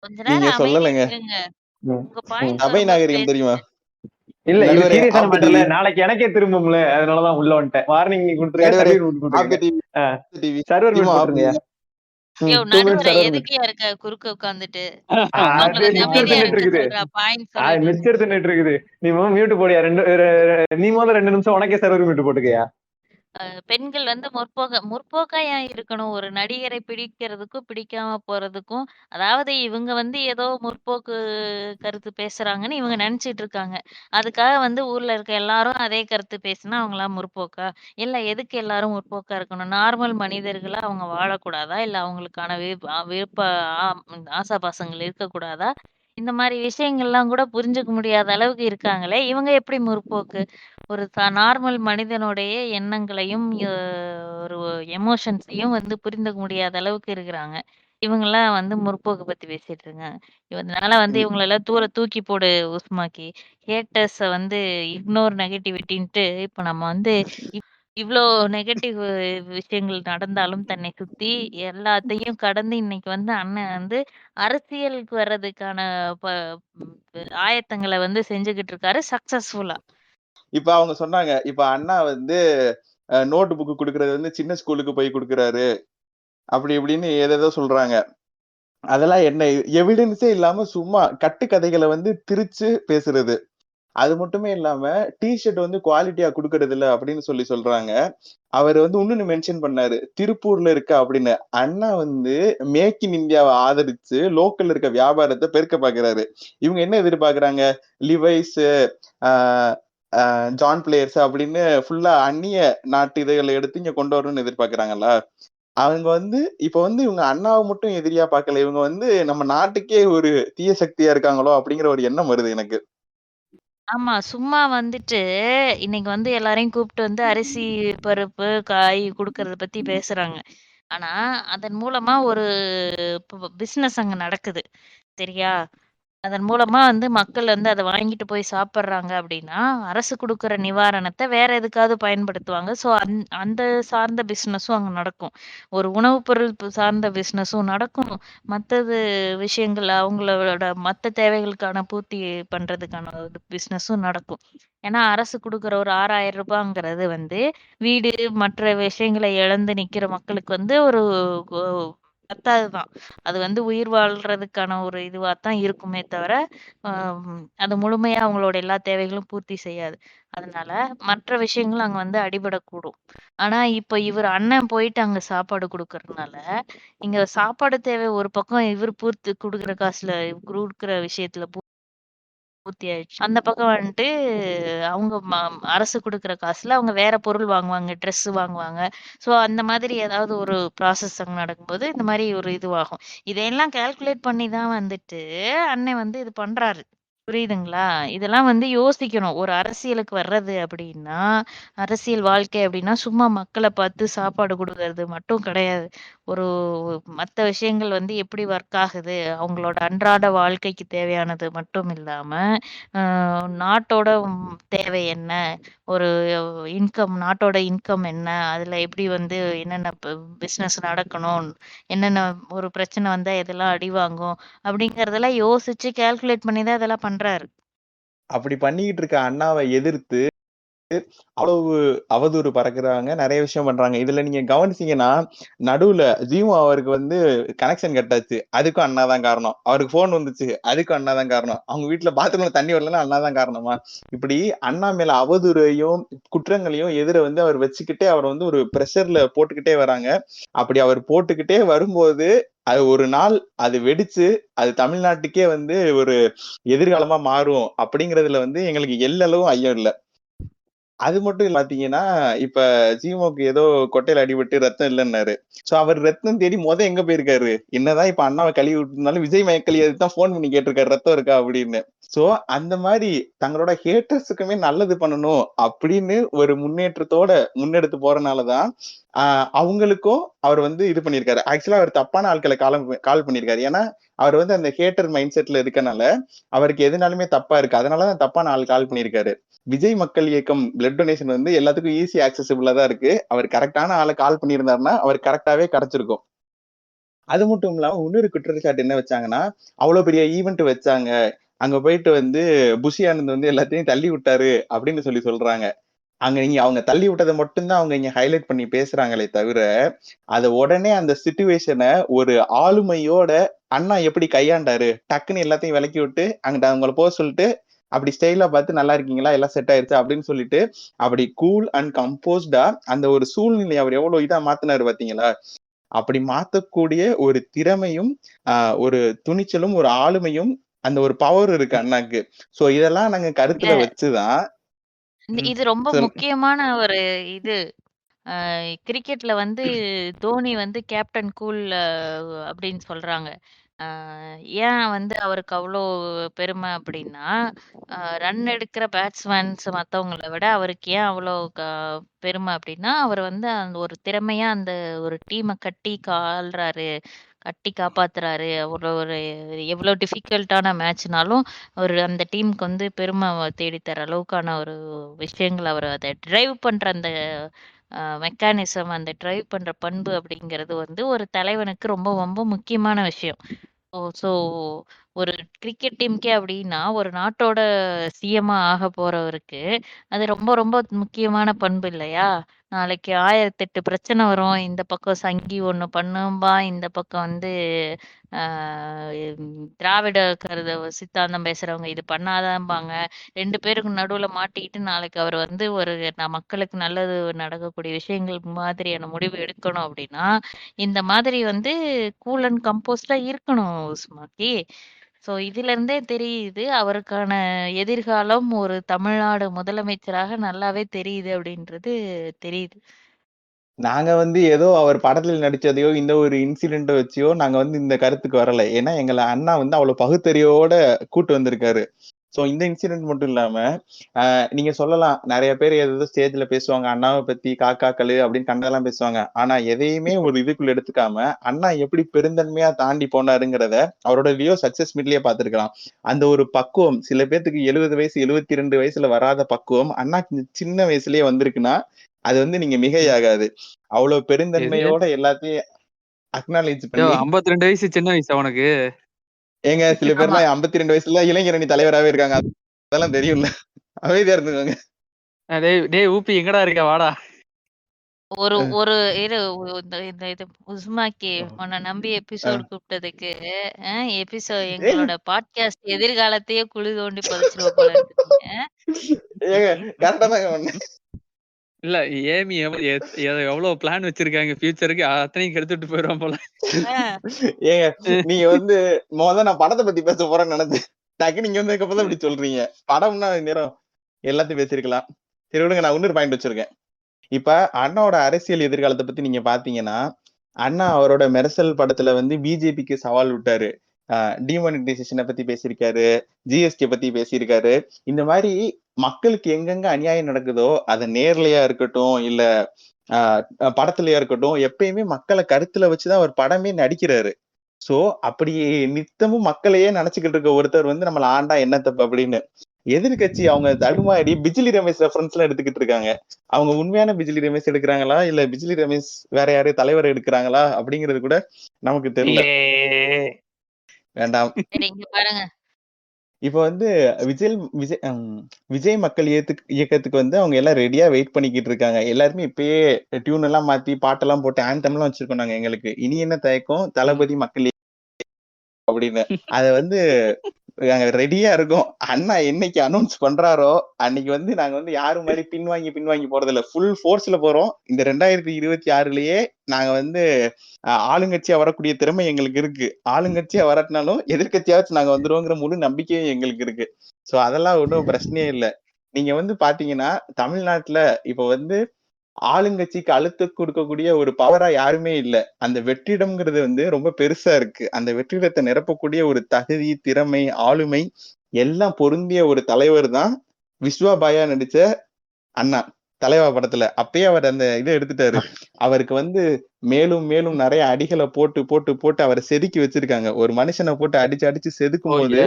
கொஞ்ச நீங்க நேரம் அமைதியா சொல்லலைங்க. இருங்க. ம். உங்க ம். பாயிண்ட் சபை வரும்போது நாகரிகம் தெரியுமா? பேசுங்க. இல்ல இது நடுவரே சீரியஸான ஆப் த மேட்டர்ல டிவி, நாளைக்கு எனக்கே திரும்பும்ல, அதனாலதான் உள்ள வந்துட்டேன். வார்னிங் நீ கொடுத்துருங்க, நடுவரே சர்வீஸ் மியூட் ஆப் த போட்டுருங்க. டிவி, டிவி சர்வர் மியூட் சீமா ஆப் போட்டுருங்க. யோ 2 மினிட்ஸ் நடுவரை சர்வர் மியூட். எதுக்குயா இருக்க குறுக்க உட்காந்துட்டு? அது அவங்கள வந்து மிச்சர் அமைதியா தின்னுட்டு இருக்க இருக்குது. சொல்றா, பாயிண்ட் அது சொல்லிட்டு. மிச்சர் தின்னுட்டு இருக்குது. நீ மியூட் போடியா. நீ முதல்ல 2 நிமிஷம் உனக்கே சர்வர் மியூட் போட்டுக்கயா. பெண்கள் வந்து முற்போக்கா ஏன் இருக்கணும்? ஒரு நடிகரை பிடிக்கிறதுக்கும், பிடிக்காம போறதுக்கும். அதாவது இவங்க வந்து ஏதோ முற்போக்கு கருத்து பேசுறாங்கன்னு இவங்க நெனச்சுட்டு இருக்காங்க. அதுக்காக வந்து ஊர்ல இருக்க எல்லாரும் அதே கருத்து பேசினா அவங்கலாம் முற்போக்கா? இல்ல எதுக்கு எல்லாரும் முற்போக்கா இருக்கணும்? நார்மல் மனிதர்களா அவங்க வாழக்கூடாதா? இல்ல அவங்களுக்கான விருப்ப ஆ ஆசாபாசங்கள் இருக்கக்கூடாதா? இந்த மாரி விஷயங்கள்லாம் கூட புரிஞ்சுக்க முடியாத அளவுக்கு இருக்காங்களே! இவங்க எப்படி முற்போக்கு? ஒரு நார்மல் மனிதனுடைய எண்ணங்களையும், ஒரு எமோஷன்ஸையும் வந்து புரிந்துக்க முடியாத அளவுக்கு இருக்கிறாங்க. இவங்கலாம் வந்து முற்போக்கு பத்தி பேசிட்டு இருக்காங்க. இதனால வந்து ம், இவங்களெல்லாம் தூர தூக்கி போடு உஸ்மாக்கி. ஹேட்டர்ஸ வந்து இக்னோர் நெகட்டிவிட்டின்ட்டு இப்ப நம்ம வந்து இவ்ளோ நெகட்டிவ் விஷயங்கள் நடந்தாலும் தன்னை சுத்தி எல்லாத்தையும் கடந்து இன்னைக்கு வந்து அண்ணன் வந்து அரசியலுக்கு வர்றதுக்கான ப ம் ஆயத்தங்கள வந்து செஞ்சுகிட்டு இருக்காரு சக்சஸ்ஃபுல்லா. இப்ப அவங்க சொன்னாங்க. இப்ப அண்ணா வந்து நோட் புக் குடுக்கறது வந்து சின்ன ஸ்கூலுக்கு போய் குடுக்குறாரு. அப்படி இப்படின்னு ஏதேதோ சொல்றாங்க. அதெல்லாம் என்ன எவிடன்ஸே இல்லாம சும்மா கட்டுக்கதைகள வந்து திரிச்சு பேசுறது. அது மட்டுமே இல்லாம டீ ஷர்ட் வந்து குவாலிட்டியா குடுக்கறது இல்ல அப்படின்னு சொல்றாங்க. அவரு வந்து இன்னொன்னு மென்ஷன் பண்ணாரு. திருப்பூர்ல இருக்க அப்படின்னு. அண்ணா வந்து மேக் இன் இந்தியாவ ஆதரிச்சு லோக்கல்ல இருக்க வியாபாரத்த பெருக்க பாக்குறாரு. இவங்க என்ன எதிர்பார்க்கறாங்க? லிவைஸ், ஆ ஜான் பிளேயர்ஸ் அப்படின்னு ஃபுல்லா அந்நிய நாட்டு இதுகள எடுத்து இங்க கொண்டு வரணும்னு எதிர்பார்க்கறாங்களா? அவங்க வந்து இப்ப வந்து இவங்க அண்ணாவ மட்டும் எதிரியா பார்க்கல. இவங்க வந்து நம்ம நாட்டுக்கே ஒரு தீய சக்தியா இருக்காங்களோ அப்படிங்கிற ஒரு எண்ணம் வருது எனக்கு. ஆமா. சும்மா வந்துட்டு இன்னைக்கு வந்து எல்லாரையும் கூப்பிட்டு வந்து அரிசி, பருப்பு, காய் குடுக்கறத பத்தி பேசுறாங்க. ஆனா, அதன் மூலமா ஒரு பிசினஸ் அங்க நடக்குது. சரியா? அதன் மூலமா வந்து மக்கள் வந்து அத வாங்கிட்டு போய் சாப்பிடுறாங்க அப்படின்னா, அரசு குடுக்குற நிவாரணத்த வேற எதுக்காவது பயன்படுத்துவாங்க. ஸோ அந்த சார்ந்த பிசினஸும் அங்க நடக்கும். ஒரு உணவு பொருள் சார்ந்த பிசினஸும் நடக்கும். மத்தது விஷயங்கள் அவங்களோட மத்த தேவைகளுக்கான பூர்த்தி பண்றதுக்கான ஒரு பிசினஸும் நடக்கும். ஏன்னா அரசு குடுக்குற ஒரு ரூ. 6,000ங்கிறது வந்து வீடு மற்ற விஷயங்கள இழந்து நிக்கிற மக்களுக்கு வந்து ஒரு கொ பத்தாது தான். அது வந்து உயிர் வாழ்றதுக்கான ஒரு இதுவா தான் இருக்குமே தவிர, அது முழுமையா அவங்களோட எல்லா தேவைகளும் பூர்த்தி செய்யாது. அதனால மற்ற விஷயங்கள் அங்க வந்து அடிபடக்கூடும். ஆனா, இப்ப இவரு அண்ணன் போயிட்டு அங்க சாப்பாடு குடுக்கறதுனால, இங்க சாப்பாடு தேவை ஒரு பக்கம் இவரு பூர்த்தி குடுக்குற காசுல குடுக்குற விஷயத்துல பூர்த்தி ஆயிடுச்சு. அந்த பக்கம் வந்துட்டு அவங்க அரசு குடுக்குற காசுல அவங்க வேற பொருள் வாங்குவாங்க. ட்ரெஸ் வாங்குவாங்க. ஸோ அந்த மாதிரி ஏதாவது ஒரு ப்ராசஸ் அங்க நடக்கும்போது, இந்த மாரி ஒரு இதுவாகும். இதையெல்லாம் கால்குலேட் பண்ணி தான் வந்துட்டு அண்ணன் வந்து இது பண்றாரு. புரியுதுங்களா? இதெல்லாம் வந்து யோசிக்கணும். ஒரு அரசியலுக்கு வர்றது அப்படின்னா, அரசியல் வாழ்க்கை அப்படின்னா, சும்மா மக்கள பார்த்து சாப்பாடு குடுக்கறது மட்டும் கிடையாது. ஒரு மத்த விஷயங்கள் வந்து எப்படி ஒர்க் ஆகுது, அவங்களோட அன்றாட வாழ்க்கைக்கு தேவையானது மட்டும் இல்லாம, அ நாட்டோட தேவை என்ன? ஒரு நாட்டோட இன்கம் என்ன? அதுல எப்படி வந்து என்னென்ன பிசினஸ் நடக்கணும்? என்னென்ன ஒரு பிரச்சனை வந்தா எதெல்லாம் அடி வாங்கும்? அப்படிங்கிறதெல்லாம் யோசிச்சு கால்குலேட் பண்ணி தான் இதெல்லாம் பண்றாரு. அப்படி பண்ணிக்கிட்டு இருக்க அண்ணாவை எதிர்த்து அவ்வளவு அவதூறு பறக்குறாங்க, நிறைய விஷயம் பண்றாங்க. இதுல நீங்க கவனிச்சீங்கன்னா நடுவுல ஜீவா அவருக்கு வந்து கனெக்ஷன் கட்டாச்சு, அதுக்கும் அண்ணா தான் காரணம். அவருக்கு போன் வந்துச்சு, அதுக்கும் அண்ணா தான் காரணம். அவங்க வீட்டுல பாத்ரூம்ல தண்ணி வரலன்னா அண்ணா தான் காரணமா? இப்படி அண்ணா மேல அவதூறையும் குற்றங்களையும் எதிர வந்து அவர் வச்சுக்கிட்டே அவர் வந்து ஒரு பிரஷர்ல போட்டுக்கிட்டே வராங்க. அப்படி அவர் போட்டுக்கிட்டே வரும்போது அது ஒரு நாள் அது வெடிச்சு அது தமிழ்நாட்டுக்கே வந்து ஒரு எதிர்காலமா மாறும் அப்படிங்கறதுல வந்து எங்களுக்கு எல்லளவும் ஐயம் இல்ல. அது மட்டும் இல்ல பாத்தீங்கன்னா, இப்ப ஜீவாவுக்கு ஏதோ கொட்டையில அடிபட்டு ரத்தம் இல்லன்னாரு. சோ அவர் ரத்தம் தேடி எங்க போயிருக்காரு? என்னதான் இப்ப அண்ணாவ கழுவி விட்டுருந்தாலும் விஜய் மயக்கலியதுக்கு தான் போன் பண்ணி கேட்டிருக்காரு, ரத்தம் இருக்கா அப்படின்னு. சோ அந்த மாதிரி தங்களோட ஹேட்டர்ஸுக்குமே நல்லது பண்ணணும் அப்படின்னு ஒரு முன்னேற்றத்தோட முன்னெடுத்து போறனாலதான் அவங்களுக்கும் அவர் வந்து இது பண்ணிருக்காரு. ஆக்சுவலா அவர் தப்பான ஆட்களை கால் பண்ணிருக்காரு. ஏன்னா அவர் வந்து அந்த ஹேட்டர் மைண்ட் செட்ல இருக்கனால அவருக்கு எதுனாலுமே தப்பா இருக்கு. அதனாலதான் தப்பான ஆள் கால் பண்ணிருக்காரு. விஜய் மக்கள் இயக்கம் பிளட் டொனேஷன் வந்து எல்லாத்துக்கும் ஈஸி ஆக்சசிபிளா தான் இருக்கு. அவர் கரெக்டான ஆளை கால் பண்ணியிருந்தாருன்னா அவர் கரெக்டாவே கிடைச்சிருக்கும். அது மட்டும் இல்லாம இன்னொரு குற்றச்சாட்டு என்ன வச்சாங்கன்னா, அவ்வளவு பெரிய ஈவெண்ட் வச்சாங்க, அங்க போயிட்டு வந்து புஷி ஆனந்த் வந்து எல்லாத்தையும் தள்ளி விட்டாரு அப்படின்னு சொல்றாங்க. அங்க நீங்க அவங்க தள்ளி விட்டதை மட்டும்தான் அவங்க இங்க ஹைலைட் பண்ணி பேசுறாங்களே தவிர அத உடனே அந்த சிச்சுவேஷனை ஒரு ஆளுமையோட அண்ணா எப்படி கையாண்டாரு, டக்குன்னு எல்லாத்தையும் விலக்கி விட்டு அங்கிட்ட அவங்கள போக சொல்லிட்டு அப்படி ஸ்டைலா பார்த்து நல்லா இருக்கீங்களா, எல்லாம் செட் ஆயிருச்சு அப்படின்னு சொல்லிட்டு அப்படி கூல் அண்ட் கம்போஸ்டா அந்த ஒரு சூழ்நிலை அவர் எவ்வளவு இதா மாத்தினாரு பாத்தீங்களா? அப்படி மாத்தக்கூடிய ஒரு திறமையும் ஒரு துணிச்சலும் ஒரு ஆளுமையும் அந்த ஒரு பவர் இருக்கு அண்ணாக்கு. சோ இதெல்லாம் நாங்க கருத்துல வச்சுதான் இது ரொம்ப முக்கியமான ஒரு இது. கிரிக்கெட்ல வந்து தோனி வந்து கேப்டன் கூல் அப்படின்னு சொல்றாங்க. ஏன் வந்து அவருக்கு அவ்வளோ பெருமை அப்படின்னா, ரன் எடுக்கிற பேட்ஸ்மேன்ஸ் மத்தவங்கள விட அவருக்கு ஏன் அவ்வளோ பெருமை அப்படின்னா, அவர் வந்து அந்த ஒரு திறமையா அந்த ஒரு டீம கட்டி கட்டி காப்பாத்துறாரு. ஒரு ஒரு எவ்வளோ டிஃபிகல்ட்டான மேட்ச்னாலும், அவரு அந்த டீமுக்கு வந்து பெருமை தேடி தர அளவுக்கான ஒரு விஷயங்கள் அவர் அத டிரைவ் பண்ற அந்த மெக்கானிசம், அந்த டிரைவ் பண்ற பண்பு அப்படிங்கிறது வந்து ஒரு தலைவனுக்கு ரொம்ப ரொம்ப முக்கியமான விஷயம். ஸோ ஒரு கிரிக்கெட் டீமுக்கே அப்படின்னா, ஒரு நாட்டோட சிஎம்மா ஆக போறவருக்கு, அது ரொம்ப ரொம்ப முக்கியமான பண்பு இல்லையா? நாளைக்கு 1008 பிரச்சனை வரும். இந்த பக்கம் சங்கி ஒண்ணு பண்ணும்பான். இந்த பக்கம் வந்து ஆ திராவிட சித்தாந்தம் பேசுறவங்க இது பண்ணாதாம்பாங்க. 2 பேருக்கு நடுவுல மாட்டிக்கிட்டு நாளைக்கு அவர் வந்து ஒரு மக்களுக்கு நல்லது நடக்கக்கூடிய விஷயங்கள் மாதிரியான முடிவு எடுக்கணும் அப்படின்னா, இந்த மாதிரி வந்து கூல் அண்ட் கம்போஸ்டா இருக்கணும் உஸ்மாக்கி. ஸோ இதிலிருந்தே தெரியுது, அவருக்கான எதிர்காலம் ஒரு தமிழ்நாடு முதலமைச்சராக நல்லாவே தெரியுது அப்படின்றது தெரியுது. நாங்க வந்து ஏதோ அவர் படத்துல நடிச்சதையோ இந்த ஒரு இன்சிடென்ட் வச்சியோ நாங்க வந்து இந்த கருத்துக்கு வரல. ஏன்னா எங்களை அண்ணா வந்து அவ்வளவு பகுத்தறிவோட கூட்டு வந்திருக்காரு. சோ இந்த இன்சிடென்ட் மட்டும் இல்லாம நீங்க சொல்லலாம், நிறைய பேர் ஏதோ ஸ்டேஜ்ல பேசுவாங்க அண்ணாவை பத்தி காக்காக்களு அப்படின்னு கண்டதெல்லாம் பேசுவாங்க. ஆனா எதையுமே ஒரு இதுக்குள்ள எடுத்துக்காம அண்ணா எப்படி பெருந்தன்மையா தாண்டி போனாருங்கிறத அவரோட லியோ சக்சஸ் மீட்லயே பாத்துருக்கலாம். அந்த ஒரு பக்குவம் சில பேர்த்துக்கு 70 வயசு 72 வயசுல வராத பக்குவம் அண்ணாக்கு சின்ன வயசுலயே வந்திருக்குன்னா அது வந்து நீங்க மிகையாகாது. அவ்வளவு பெருந்தன்மையோட எல்லாத்தையும் அக்னாலேஜ் பண்ணி 52 வயசு சின்ன வயசா உனக்கு? ஏங்க சில பேர்லாம் 52 வயசுல இளைஞரணி தலைவராவே இருக்காங்க. அதெல்லாம் தெரியும்ல. அமைதியா இருந்துக்கோங்க. டேய் ஊப்பி எங்கடா இருக்க வாடா. ஒரு ஒரு இரு இந்த இந்த இது உஸ்மாக்கி உன்னை நம்பி எபிசோட் கூப்பிட்டதுக்கு எங்களோட பாட்காஸ்ட் எதிர்காலத்தையே குழி தோண்டி புதைச்சிருவ போல இருக்கீங்க. ஏங்க கரெக்டா தாங்க பண்ணேன். இல்ல ஏமி எவ்வளவு பிளான் வச்சிருக்காங்க ஃபியூச்சருக்கு, அத்தனையும் கெடுத்துட்டு போயிடுவான் போல. ஏங்க நீங்க வந்து நான் படத்தை பத்தி பேச போறேன்னு நினைச்சேன். டக்கு நீங்க வந்து இப்பதான் இப்படி சொல்றீங்க. படம்னா நேரம் எல்லாத்தையும் பேசிருக்கலாம். சரி விடுங்க, நான் இன்னொரு பாயிண்ட் வச்சிருக்கேன். இப்ப அண்ணாவோட அரசியல் எதிர்காலத்தை பத்தி நீங்க பாத்தீங்கன்னா, அண்ணா அவரோட மெர்சல் படத்துல வந்து பிஜேபிக்கு சவால் விட்டாரு. டிமானிட்டைசேஷனை பத்தி பேசியிருக்காரு, ஜிஎஸ்டி பத்தி பேசியிருக்காரு. இந்த மாதிரி மக்களுக்கு எங்கெங்க அநியாயம் நடக்குதோ அதை நேர்லையா இருக்கட்டும் இல்ல படத்துலயா இருக்கட்டும் எப்பயுமே மக்களை கருத்துல வச்சுதான் அவர் படமே நடிக்கிறாரு. சோ அப்படி நித்தமும் மக்களையே நினைச்சுக்கிட்டு இருக்க ஒருத்தர் வந்து நம்மள ஆண்டா என்ன தப்பு அப்படின்னு எதிர்கட்சி அவங்க தடுமாறி பிஜிலி ரமேஷ் ரெஃபரன்ஸ் எல்லாம் எடுத்துக்கிட்டு இருக்காங்க. அவங்க உண்மையான பிஜிலி ரமேஷ் எடுக்கிறாங்களா இல்ல பிஜிலி ரமேஷ் வேற யாரு தலைவர் எடுக்கிறாங்களா அப்படிங்கிறது கூட நமக்கு தெரியல. வேண்டாம். இங்க பாருங்க, இப்ப வந்து விஜய் விஜய் விஜய் மக்கள் இயக்கத்துக்கு வந்து அவங்க எல்லாம் ரெடியா வெயிட் பண்ணிக்கிட்டு இருக்காங்க. எல்லாருமே இப்பயே டியூன் எல்லாம் மாத்தி பாட்டெல்லாம் போட்டு ஆந்தம் எல்லாம் வச்சிருக்கோம் நாங்க. எங்களுக்கு இனி என்ன தயக்கம், தளபதி மக்கள் அப்படின்னு அத வந்து ரெடியா இருக்கும். அண்ணா என்னைக்கு அனௌன்ஸ் பண்றாரோ அன்னைக்கு வந்து நாங்க வந்து யாரும் மாதிரி பின்வாங்கி போறது இல்ல. ஃபுல் ஃபோர்ஸ்ல போறோம். இந்த 2026லயே நாங்க வந்து ஆளுங்கட்சியா வரக்கூடிய திறமை எங்களுக்கு இருக்கு. ஆளுங்கட்சியா வரட்டினாலும் எதிர்கட்சியாச்சும் நாங்க வந்துருவோங்கிற முழு நம்பிக்கையும் எங்களுக்கு இருக்கு. சோ அதெல்லாம் ஒன்றும் பிரச்சனையே இல்ல. நீங்க வந்து பாத்தீங்கன்னா தமிழ்நாட்டுல இப்ப வந்து ஆளுங்கட்சிக்கு அழுத்தம் கொடுக்கக்கூடிய ஒரு பவரா யாருமே இல்ல. அந்த வெற்றிடம்ங்கிறது வந்து ரொம்ப பெருசா இருக்கு. அந்த வெற்றிடத்தை நிரப்பக்கூடிய ஒரு தகுதி, திறமை, ஆளுமை எல்லாம் பொருந்திய ஒரு தலைவர் தான் விஸ்வா பாயா நடிச்ச அண்ணா தலைவா படத்துல. அப்பயே அவர் அந்த இதை எடுத்துட்டாரு. அவருக்கு வந்து மேலும் மேலும் நிறைய அடிகளை போட்டு அவரை செதுக்கி வச்சிருக்காங்க. ஒரு மனுஷனை போட்டு அடிச்சு செதுக்கும் போது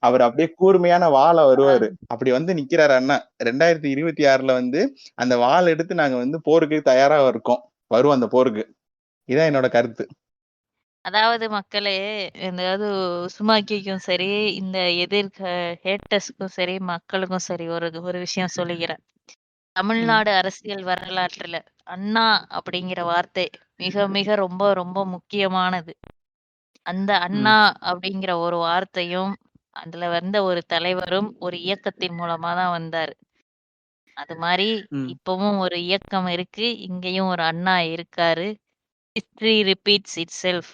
அவர் அப்படியே கூர்மையான வாளா வருவாரு. அப்படி வந்து நிக்கிறாரு அண்ணா. 2026ல வந்து அந்த வாள் எடுத்து நாங்க வந்து போருக்கு தயாரா இருக்கோம். வருவோம் அந்த போருக்கு. இதான் என்னோட கருத்து. அதாவது மக்களே, அதாவது உசுமாக்கிக்கும் சரி, இந்த ஹேட்டர்ஸ்க்கும் சரி, மக்களுக்கும் சரி ஒரு விஷயம் சொல்லிக்கிறேன். தமிழ்நாடு அரசியல் வரலாற்றுல அண்ணா அப்படிங்கிற வார்த்தை மிக மிக ரொம்ப ரொம்ப முக்கியமானது. அந்த அண்ணா அப்படிங்கிற ஒரு வார்த்தையும் அதுல வந்த ஒரு தலைவரும் ஒரு இயக்கத்தின் மூலமா தான் வந்தாரு. அது மாதிரி இப்பவும் ஒரு இயக்கம் இருக்கு, இங்கேயும் ஒரு அண்ணா இருக்காரு. History repeats it self.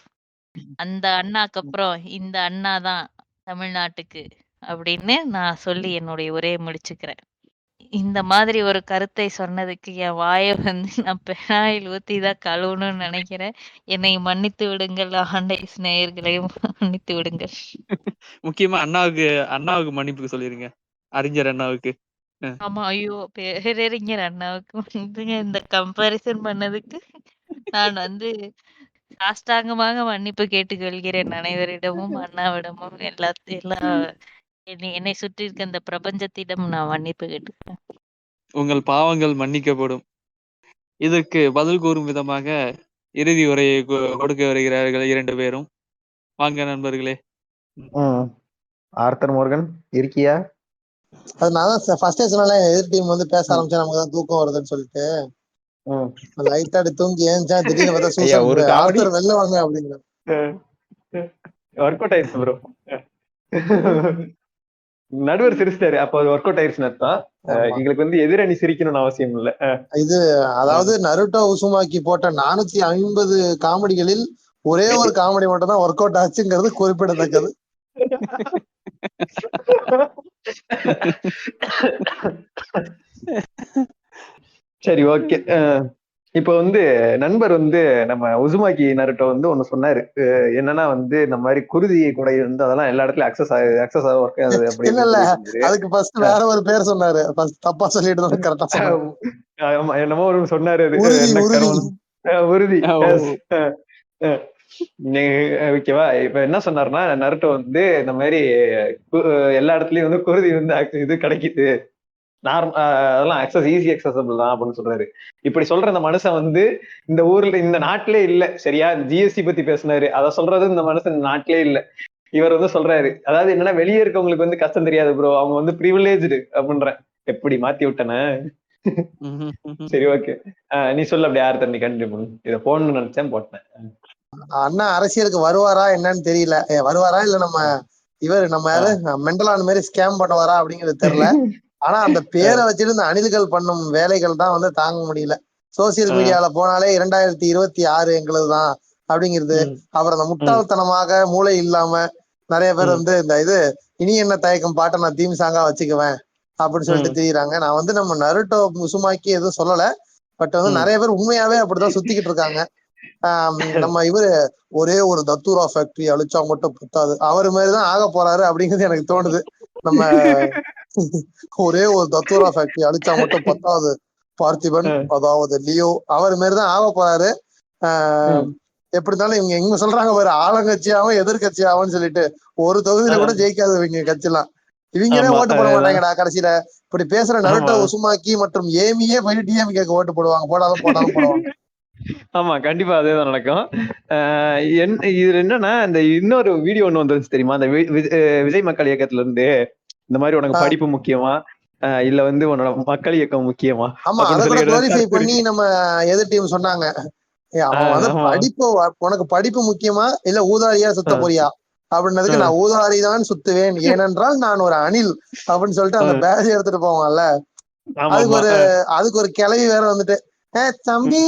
அந்த அண்ணாக்கு அப்புறம் இந்த அண்ணா தான் தமிழ்நாட்டுக்கு அப்படின்னு நான் சொல்லி என்னுடைய உரையை முடிச்சுக்கிறேன். இந்த மாதிரி ஒரு கருத்தை சொன்னதுக்கு என் வாயை வந்து நான் பெனாயில் ஊத்தி தான் கழுவணும்னு நினைக்கிறேன். என்னை மன்னித்து விடுங்கள், ஆண்டைஸ் நேயர்களையும் மன்னித்து விடுங்கள். முக்கியமா அண்ணாவுக்கு மன்னிப்பு சொல்லிருங்க, அறிஞர் அண்ணாவுக்கு. ஆமா, ஐயோ, பேரறிஞர் அண்ணாவுக்கு வந்துங்க இந்த கம்பாரிசன் பண்ணதுக்கு நான் வந்து சாஷ்டாங்கமாக மன்னிப்பு கேட்டுக்கொள்கிறேன் அனைவரிடமும், அண்ணாவிடமும், எல்லா என்னை சுற்றி இருக்க இந்த பிரபஞ்சத்திடம் நான் மன்னிப்பு கேட்டுக்கிறேன். உங்கள் பாவங்கள் மன்னிக்கப்படும். இதற்கு பதில் கூறும் விதமாக இறுதி உரையை கொடுக்க வருகிறார்கள் 2 பேரும். வாங்க நண்பர்களே. ஆர்த்தர் மோர்கன் இருக்கியா? அது நான் தான் ஃபர்ஸ்டே சொன்னால எதிர் டீம் வந்து பேச ஆரம்பிச்சா நமக்கு தான் தூக்கம் வருதுன்னு சொல்லிட்டு லைட்டா தூங்கி ஏஞ்சா திடீர்னு பார்த்தா சூசன் ஆர்த்தர் வெளில வாங்க அப்படிங்கிற ஒர்க் அவுட் ஆயிடுச்சு ப்ரோ. நடுவர் சிரிச்சிட்டாரு, அப்ப அது ஒர்க் அவுட் ஆயிடுச்சுன்னு அர்த்தம். எங்களுக்கு வந்து எதிரணி சிரிக்கணும்னு அவசியம் இல்ல. இது அதாவது நருட்டோ உசுமாக்கி போட்ட 450 காமெடிகளில் ஒரே ஒரு காமெடி மட்டும் தான் ஒர்க் அவுட் ஆச்சுங்கிறது குறிப்பிடத்தக்கது. சரி, ஓகே. இப்ப வந்து நண்பர் வந்து நம்ம உசுமாக்கி நருட்டோ வந்து ஒண்ணு சொன்னாரு. என்னன்னா வந்து இந்த மாதிரி குருதி கூட வந்து அதெல்லாம் எல்லா இடத்துலயும் அக்சஸ் ஒர்க் ஆகுது அப்படி. இல்ல அதுக்கு ஃபர்ஸ்ட் வேற ஒரு பேர் சொன்னாரு, தப்பா சொல்லிட்டு கரெக்டா என்னமோ ஒரு சொன்னாரு. உறுதி. ஓகேவா? இப்ப என்ன சொன்னாருன்னா, நருட்டோ வந்து இந்த மாதிரி எல்லா இடத்துலயும் வந்து குருதி வந்து இது கிடைக்குது, அதெல்லாம் ஈஸி அக்சசபிள் தான் அப்படின்னு சொல்றாரு. இப்படி சொல்ற இந்த மனுஷன் வந்து இந்த ஊர்ல இந்த நாட்டிலே இல்ல. சரியா? ஜிஎஸ்டி பத்தி பேசினாரு, அத சொல்றது இந்த மனுஷன் இந்த நாட்டிலே இல்ல. இவர் வந்து சொல்றாரு, அதாவது என்னன்னா வெளியே இருக்கவங்களுக்கு வந்து கஷ்டம் தெரியாது ப்ரோ, அவங்க வந்து ப்ரிவிலேஜ்டு அப்படின்றேன். எப்படி மாத்தி விட்டன? சரி, ஓகே, நீ சொல்ல. அப்படி யார் தண்ணி கண்டிப்பா இதை போடணும்னு நினைச்சேன், போட்டேன். அண்ணா அரசியலுக்கு வருவாரா என்னன்னு தெரியல. வருவாரா இல்ல நம்ம யாரு மெண்டலான மாதிரி ஸ்கேம் பண்ணுவாரா அப்படிங்கிறது தெரியல. ஆனா அந்த பேரை வச்சுட்டு இந்த அணில்கள் பண்ணும் வேலைகள் தான் வந்து தாங்க முடியல. சோசியல் மீடியால போனாலே 2026 எங்களுதுதான் அப்படிங்கிறது. அப்புறம் அந்த முட்டாள்தனமாக மூளை இல்லாம நிறைய பேர் வந்து இந்த இனி என்ன தயக்கம் பாட்டை நான் தீம் சாங்கா வச்சுக்குவேன் அப்படின்னு சொல்லிட்டு தெரியுறாங்க. நான் வந்து நம்ம நருட்டோ உசுமாக்கி எதுவும் சொல்லல, பட் வந்து நிறைய பேர் உண்மையாவே அப்படிதான் சுத்திக்கிட்டு இருக்காங்க. நம்ம ஒரே ஒரு தத்தூரா ஃபேக்டரி அழிச்சா மட்டும் பத்தாது, அவர் மாதிரிதான் ஆக போறாரு அப்படிங்கிறது எனக்கு தோணுது. நம்ம ஒரே ஒரு தத்தூரா ஃபேக்டரி அழிச்சா மட்டும் பத்தாது, பார்த்திபன் அதாவது லியோ அவர் மாதிரிதான் ஆக போறாரு. எப்படி இருந்தாலும் இவங்க எங்க சொல்றாங்க பாரு, ஆளுங்கட்சியாவும் எதிர்கட்சியாவும் சொல்லிட்டு ஒரு தொகுதியில கூட ஜெயிக்காது இவங்க கட்சிலாம். இவங்களே ஓட்டு போட மாட்டாங்கடா கடைசியில. இப்படி பேசுற நருட்டோ உசுமாக்கி மற்றும் ஏமியே போயிட்டு டிஎம்கேக்கு ஓட்டு போடுவாங்க, போடாலும் போடுவாங்க. ஆமா கண்டிப்பா அதேதான் நடக்கும். இதுல என்னன்னா இந்த இன்னொரு வீடியோ ஒண்ணு வந்துருச்சு தெரியுமா, அந்த விஜய் மக்கள் இயக்கத்துல இருந்து இந்த மாதிரி உனக்கு படிப்பு முக்கியமா இல்ல வந்து உன்னோட மக்கள் இயக்கம் முக்கியமா ஆமா, அதை அப்படின்னு கூட சொல்லி குளோரிஃபை பண்ணி நம்ம எதிர் டீம் சொன்னாங்க. அவன் வந்து படிப்பு, உனக்கு படிப்பு முக்கியமா இல்ல ஊதாரியா சுத்த போறியா அப்படின்னதுக்கு நான் ஊதாரி தான் சுத்துவேன், ஏனென்றால் நான் ஒரு அணில் அப்படின்னு சொல்லிட்டு அந்த பேட்ச் எடுத்துட்டு போவான்ல. அதுக்கு ஒரு கிளவி வேற வந்துட்டு, தம்பி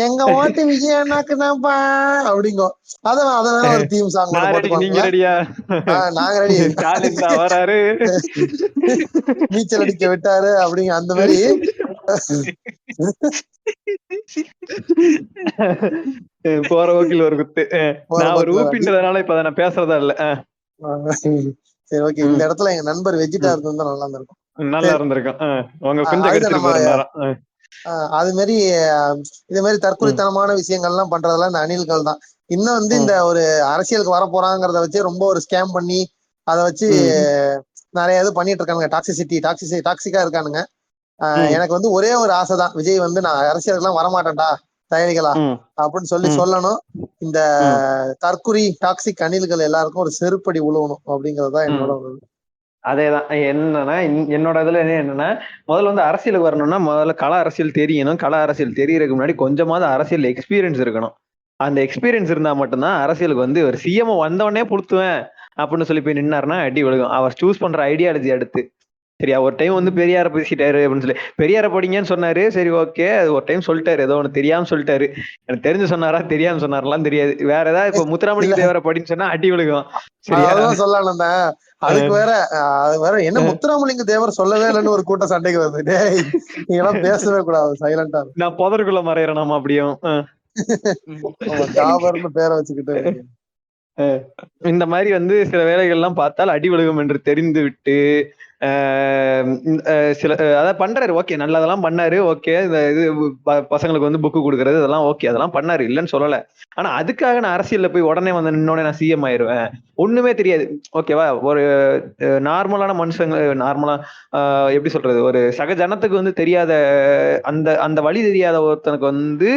எங்க ஓட்டு விஜய் அண்ணாக்கு தான்ப்பா அப்படிங்கோ. அத வேற ஒரு தீம் சாங் போட்டுப்பாங்க. நாங்க ரெடி, நீச்சல் அடிக்க விட்டாரு அப்படிங்க அந்த மாதிரி. போற வக்கீல் ஒரு குத்து. நான் ஒரு ஊப்பின்றதுனால இப்ப நான் பேசுறதா இல்ல. சரி ஓகே, இந்த இடத்துல எங்க நண்பர் வெஜிடா இருந்தா நல்லா இருந்திருக்கும். நல்லா இருந்திருக்கும். அது மாதிரி இது மாதிரி தற்கொலைத்தனமான விஷயங்கள்லாம் பண்றதெல்லாம் இந்த அணில்கள் தான். இன்னும் வந்து இந்த ஒரு அரசியலுக்கு வர போறாங்கிறத வச்சு ரொம்ப ஒரு ஸ்கேம் பண்ணி அதை வச்சு நிறைய இது பண்ணிட்டு இருக்கானுங்க. டாக்ஸிக்கா இருக்கானுங்க. எனக்கு வந்து ஒரே ஒரு ஆசைதான், விஜய் வந்து நான் அரசியலுக்குலாம் வரமாட்டேன்டா தயாரிகளா அப்படின்னு சொல்லணும். இந்த தற்குறி டாக்ஸிக் அணில்கள் எல்லாருக்கும் ஒரு செருப்படி உழுவணும் அப்படிங்கறதுதான் என்னோட. அதேதான் என்னன்னா, என்னோட இதுல என்னன்னா, முதல்ல வந்து அரசியலுக்கு வரணும்னா முதல்ல கள அரசியல் தெரியணும். கள அரசியல் தெரியறதுக்கு முன்னாடி கொஞ்சமாவது அரசியல் எக்ஸ்பீரியன்ஸ் இருக்கணும். அந்த எக்ஸ்பீரியன்ஸ் இருந்தா மட்டும்தான் அரசியலுக்கு வந்து ஒரு சிஎம் வந்தவொடனே புளுத்துவேன் அப்படின்னு சொல்லி போய் நின்னாருன்னா அடி விழுகும். அவர் சூஸ் பண்ற ஐடியாலஜி அடுத்து. சரியா, ஒரு டைம் வந்து பெரியார பேசிட்டாரு அப்படின்னு சொல்லி பெரியார படிங்கன்னு சொன்னாரு. சரி ஓகே, ஒரு டைம் சொல்லிட்டாரு, ஏதோ ஒண்ணு தெரியாம சொல்லிட்டாரு. எனக்கு தெரிஞ்சு சொன்னாரா தெரியாம சொன்னாரெல்லாம் தெரியாது. வேற ஏதாவது இப்ப முத்துராமலிங்க தேவரை படின்னு சொன்னா அடி விழுகும். சரியா சொல்லலாம். அதுக்கு வேற என்ன முத்துராமலிங்க தேவர் சொல்லவே இல்லைன்னு ஒரு கூட்டம் சண்டைக்கு வருது. நீங்களாம் பேசவே கூடாது, சைலண்டா. நான் புதருக்குள்ள மறையிறேன் நாம அப்படியும் பேரை வச்சுக்கிட்டு. இந்த மாதிரி வந்து சில வேலைகள்லாம் பார்த்தால் அடி விழுகும் என்று தெரிந்து விட்டு சில அதான் பண்றாரு. ஓகே, நல்லதெல்லாம் பண்ணாரு. ஓகே, இந்த இது பசங்களுக்கு வந்து புக்கு கொடுக்கறது இதெல்லாம் ஓகே, அதெல்லாம் பண்ணாரு, இல்லைன்னு சொல்லல. ஆனா அதுக்காக நான் அரசியல்ல போய் உடனே வந்து நின்னோடனே நான் சிஎம் ஆயிருவேன், ஒண்ணுமே தெரியாது. ஓகேவா, ஒரு நார்மலான மனுஷங்க, நார்மலா எப்படி சொல்றது, ஒரு சக ஜனத்துக்கு வந்து தெரியாத அந்த அந்த வழி தெரியாத ஒருத்தனுக்கு வந்து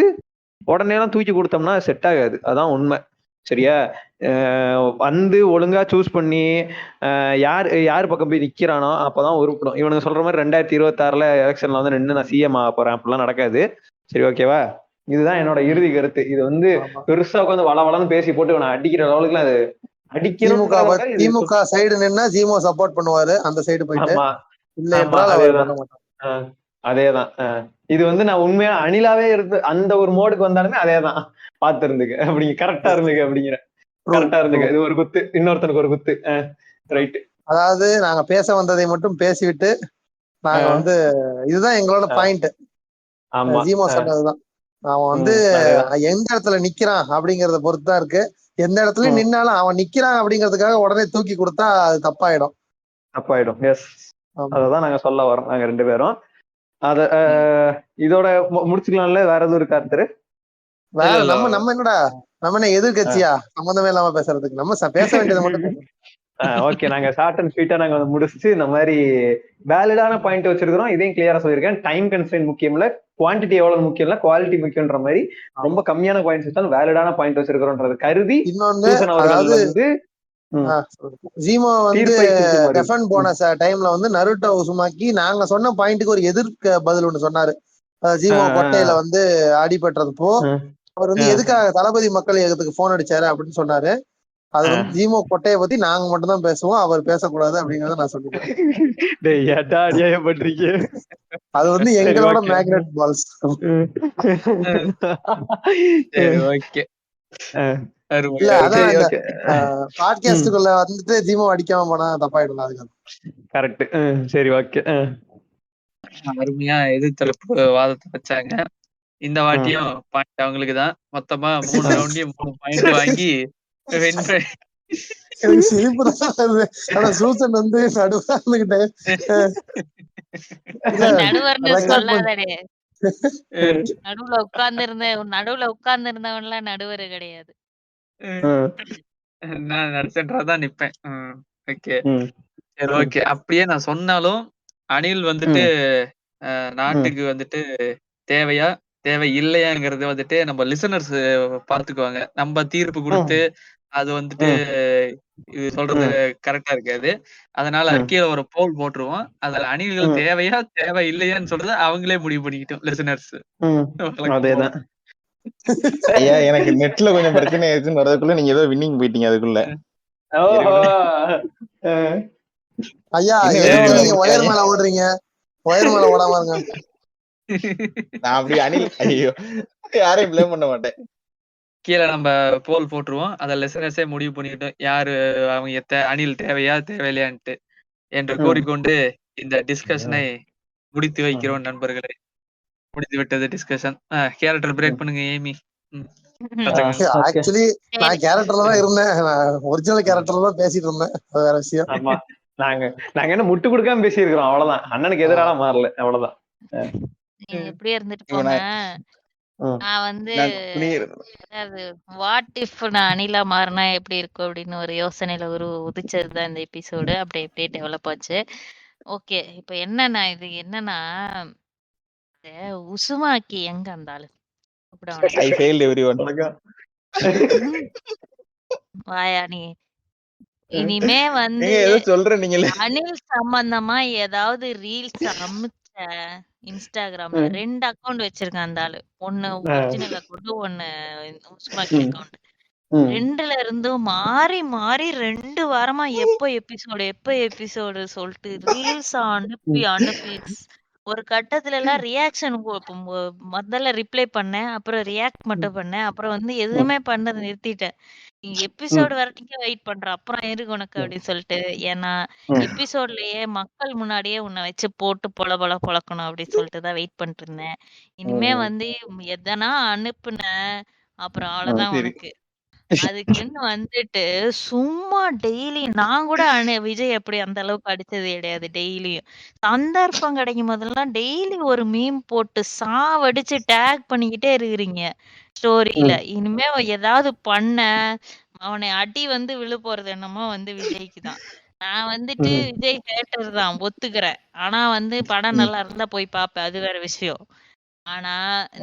உடனே எல்லாம் தூக்கி கொடுத்தோம்னா செட் ஆகாது. அதான் உண்மை. சரியா, வந்து ஒழுங்கா சூஸ் பண்ணி யார் பக்கம் போய் நிக்கிறானோ அப்பதான் உருப்படும். இவனுக்கு சொல்ற மாதிரி 2026 எலெக்ஷன்ல வந்து நின்று நான் சிஎம் ஆக போறேன் அப்படிலாம் நடக்காது. சரி ஓகேவா, இதுதான் என்னோட இறுதி கருத்து. இது வந்து பெருசா உட்காந்து வளவளன்னு பேசி போட்டு இவனை அடிக்கிற அளவுக்கு அது அடிக்கணும். திமுக சைடு நின்னா ஜீமோ சப்போர்ட் பண்ணுவாரு, அந்த சைடு போயிட்டு அதேதான். இது வந்து நான் உண்மையா அணிலாவே இருந்து அந்த ஒரு மோடுக்கு வந்தாலுமே அதேதான் பாத்து இருந்துக்கு அப்படிங்க, கரெக்டா இருந்துக்கு அப்படிங்கிற, கரெக்டா இருந்துக்கு. இது ஒரு குத்து, இன்னொருத்தனுக்கு ஒரு குத்து. ரைட், அதாவது நாங்க பேச வந்ததை மட்டும் பேசிவிட்டு நாங்க வந்து இதுதான் எங்களோட பாயிண்ட். ஜீமோ சொன்னதுதான், அவன் வந்து எந்த இடத்துல நிக்கிறான் அப்படிங்கறத பொறுத்துதான் இருக்கு. எந்த இடத்துல நின்னாலும் அவன் நிக்கிறான் அப்படிங்கறதுக்காக உடனே தூக்கி கொடுத்தா அது தப்பாயிடும். எஸ், அததான் நாங்க சொல்ல வரோம் நாங்க ரெண்டு பேரும். அத இதோட முடிச்சுக்கலாம்ல. வேற எதுவும் இருக்கா திரு? வேற நம்ம என்னடா, நம்ம என்ன எதிர்கட்சியா சம்பந்தமே இல்லாம பேசுறதுக்கு? நம்ம பேச வேண்டியது மட்டும். ஓகே, நாங்க ஷார்ட் அண்ட் ஸ்வீட்டா நாங்க வந்து முடிச்சுட்டு இந்த மாதிரி வேலிடான பாயிண்ட் வச்சிருக்கிறோம். இதையும் கிளியரா சொல்லியிருக்கேன். டைம் கன்ஸ்ட்ரெயின்ட் முக்கியம் இல்ல, குவான்டிட்டி எவ்வளவு முக்கியம் இல்ல, குவாலிட்டி முக்கியம்ன்ற மாதிரி ரொம்ப கம்மியான பாயிண்ட்ஸ் வச்சாலும் வேலிடான பாயிண்ட் வச்சிருக்கிறோம்ன்றது கருதி இன்னொன்னு வந்து ஜீமோ வந்து ரெஃபன் போன டைம்ல வந்து நருட்டோ உசுமாக்கி நாங்க சொன்ன பாயிண்ட்டுக்கு ஒரு எதிர்க்க பதில் ஒண்ணு சொன்னாரு. ஜீமோ கொட்டையில வந்து அடிபட்டதுப்போ அவர் வந்து எதுக்காக தளபதி மக்கள் இயக்கத்துக்கு போன் அடிச்சாரு அப்படின்னு சொன்னாரு. அது வந்து ஜீமோ கொட்டையை பத்தி நாங்க மட்டும் தான் பேசுவோம், அவர் பேசக்கூடாது அப்படிங்கறத நான் சொல்லிட்டேன். அது வந்து எங்களோட மேக்னெட் பால்ஸ். இல்ல அதான் பாட்காஸ்டுக்குள்ள வந்துட்டு ஜீமோ அடிக்காம போனா தப்பாயிடும். அதுக்கு கரெக்ட். சரி ஓகே, அருமையா எதிர்த்தரப்பு வாதத்தை வச்சாங்க. இந்த வாட்டியும் பாயிண்ட் அவங்களுக்கு தான். மொத்தமா 3 ரவுண்ட்லயும் 3 பாயிண்ட் வாங்கி எனக்கு சிரிப்பு தான் வருது. ஆனா சூசன் வந்து நடுவா இருந்துகிட்டேன். நடுவுல உட்கார்ந்து இருந்தவன்லாம் நடுவர் கிடையாது. நான் நடுசென்றாதான் நிப்பேன். ஓகே சரி ஓகே. அப்படியே நான் சொன்னாலும் அணில் வந்துட்டு நாட்டுக்கு வந்துட்டு தேவையா தேவை இல்லையாங்கிறது வந்துட்டு நம்ம லிசனர்ஸ் பார்த்துக்குவாங்க. நம்ம தீர்ப்பு கொடுத்து அது வந்துட்டு இது சொல்றது கரெக்டா இருக்காது. அதனால கீழே ஒரு போல் போட்டுருவோம். அதுல அணில்கள் தேவையா தேவை இல்லையான்னு சொல்றது அவங்களே முடிவு பண்ணிக்கிட்டோம் லிசனர்ஸ். அதேதான். ஐயா எனக்கு நெட்ல கொஞ்சம் பிரச்சனை ஆயிடுச்சுன்னு வரதுக்குள்ள நீங்க ஏதோ வின்னிங் போயிட்டீங்க அதுக்குள்ள. ஐயா எதுக்கு நீங்க ஒயர் மேல ஓடுறீங்க? ஒயர் மேல ஓடாம இருங்க. நான் அப்படி அணில் ஐயோ யாரையும் பிளேம் பண்ண மாட்டேன். கீழே நம்ம போல் போட்டுருவோம். அத லிசனர்ஸே முடிவு பண்ணிக்கிட்டோம் யாரு அவங்க அணில் தேவையா தேவையில்லையான்ட்டு என்று கூறிக்கொண்டு இந்த டிஸ்கஷனை முடித்து வைக்கிறோம் நண்பர்களே. முடித்து விட்டது டிஸ்கஷன். கேரக்டர் பிரேக் பண்ணுங்க ஏமி. ஆக்சுவலி நான் கேரக்டர்ல தான் இருந்தேன். ஒரிஜினல் கேரக்டர்ல தான் பேசிட்டு இருந்தேன். அது வேற விஷயம். ஆமா நாங்க என்ன முட்டு கொடுக்காம பேசியிருக்கிறோம், அவ்வளவுதான். அண்ணனுக்கு எதிரால மாறல, அவ்வளவுதான். எப்படியே இருந்துட்டு போங்க. நான் வந்து அதாவது வாட் இஃப் நான் அணிலா மாறினா எப்படி இருக்கும் அப்படின்னு ஒரு யோசனையில உதிச்சதுதான் இந்த எபிசோடு. அப்படி எப்படியே டெவலப் ஆச்சு. ஓகே, இப்ப என்னன்னா இது என்னன்னா உசுமாக்கி எங்க இருந்தாலும் வாயா நீ இனிமே வந்து அணில் சம்பந்தமா ஏதாவது ரீல்ஸ் அமிச்ச இன்ஸ்டாகிராம்ல 2 அக்கவுண்ட் வச்சிருக்கேன் அந்த ஆளு. ஒண்ணு ஒரிஜினல் அக்கவுண்ட், ஒண்ணு உஸ்மாக்கி அக்கவுண்ட். 2ல இருந்தும் மாறி மாறி 2 வாரமா எப்ப எபிசோடு சொல்லிட்டு ரீல்ஸ் அனுப்பி அனுப்பி ஒரு கட்டத்துல எல்லாம் ரியாக்ஷன் முதல்ல ரிப்ளை பண்ணேன், அப்புறம் ரியாக்ட் மட்டும் பண்ணேன், அப்புறம் வந்து எதுவுமே பண்ணதை நிறுத்திட்டேன். நீ எபிசோடு வரட்டிக்கே வெயிட் பண்ற, அப்புறம் இருக்கு உனக்கு அப்படின்னு சொல்லிட்டு. ஏன்னா எபிசோட்லயே மக்கள் முன்னாடியே உன்னை வச்சு போட்டு பொழக்கணும் அப்படின்னு சொல்லிட்டு தான் வெயிட் பண்ணிட்டு இருந்தேன். இனிமே வந்து எதனா அனுப்புன அப்புறம் அவ்வளவுதான் உனக்கு. அதுக்குன்னு வந்துட்டு சும்மா டெய்லி நான் கூட விஜய் எப்படி அந்த அளவுக்கு அடிச்சது கிடையாது. டெய்லியும் சந்தர்ப்பம் கிடைக்கும் போதெல்லாம் டெய்லி ஒரு மீம் போட்டு சாவடிச்சு டேக் பண்ணிக்கிட்டே இருக்கிறீங்க ஸ்டோரியில. இனிமே ஏதாவது பண்ண அவனை அடி வந்து விழு போறது என்னமோ வந்து விஜய்க்கு தான். நான் வந்துட்டு விஜய் ஹேட்டர் தான் ஒத்துக்கிறேன். ஆனா வந்து படம் நல்லா இருந்தா போய் பாப்பேன், அது வேற விஷயம். ஆனா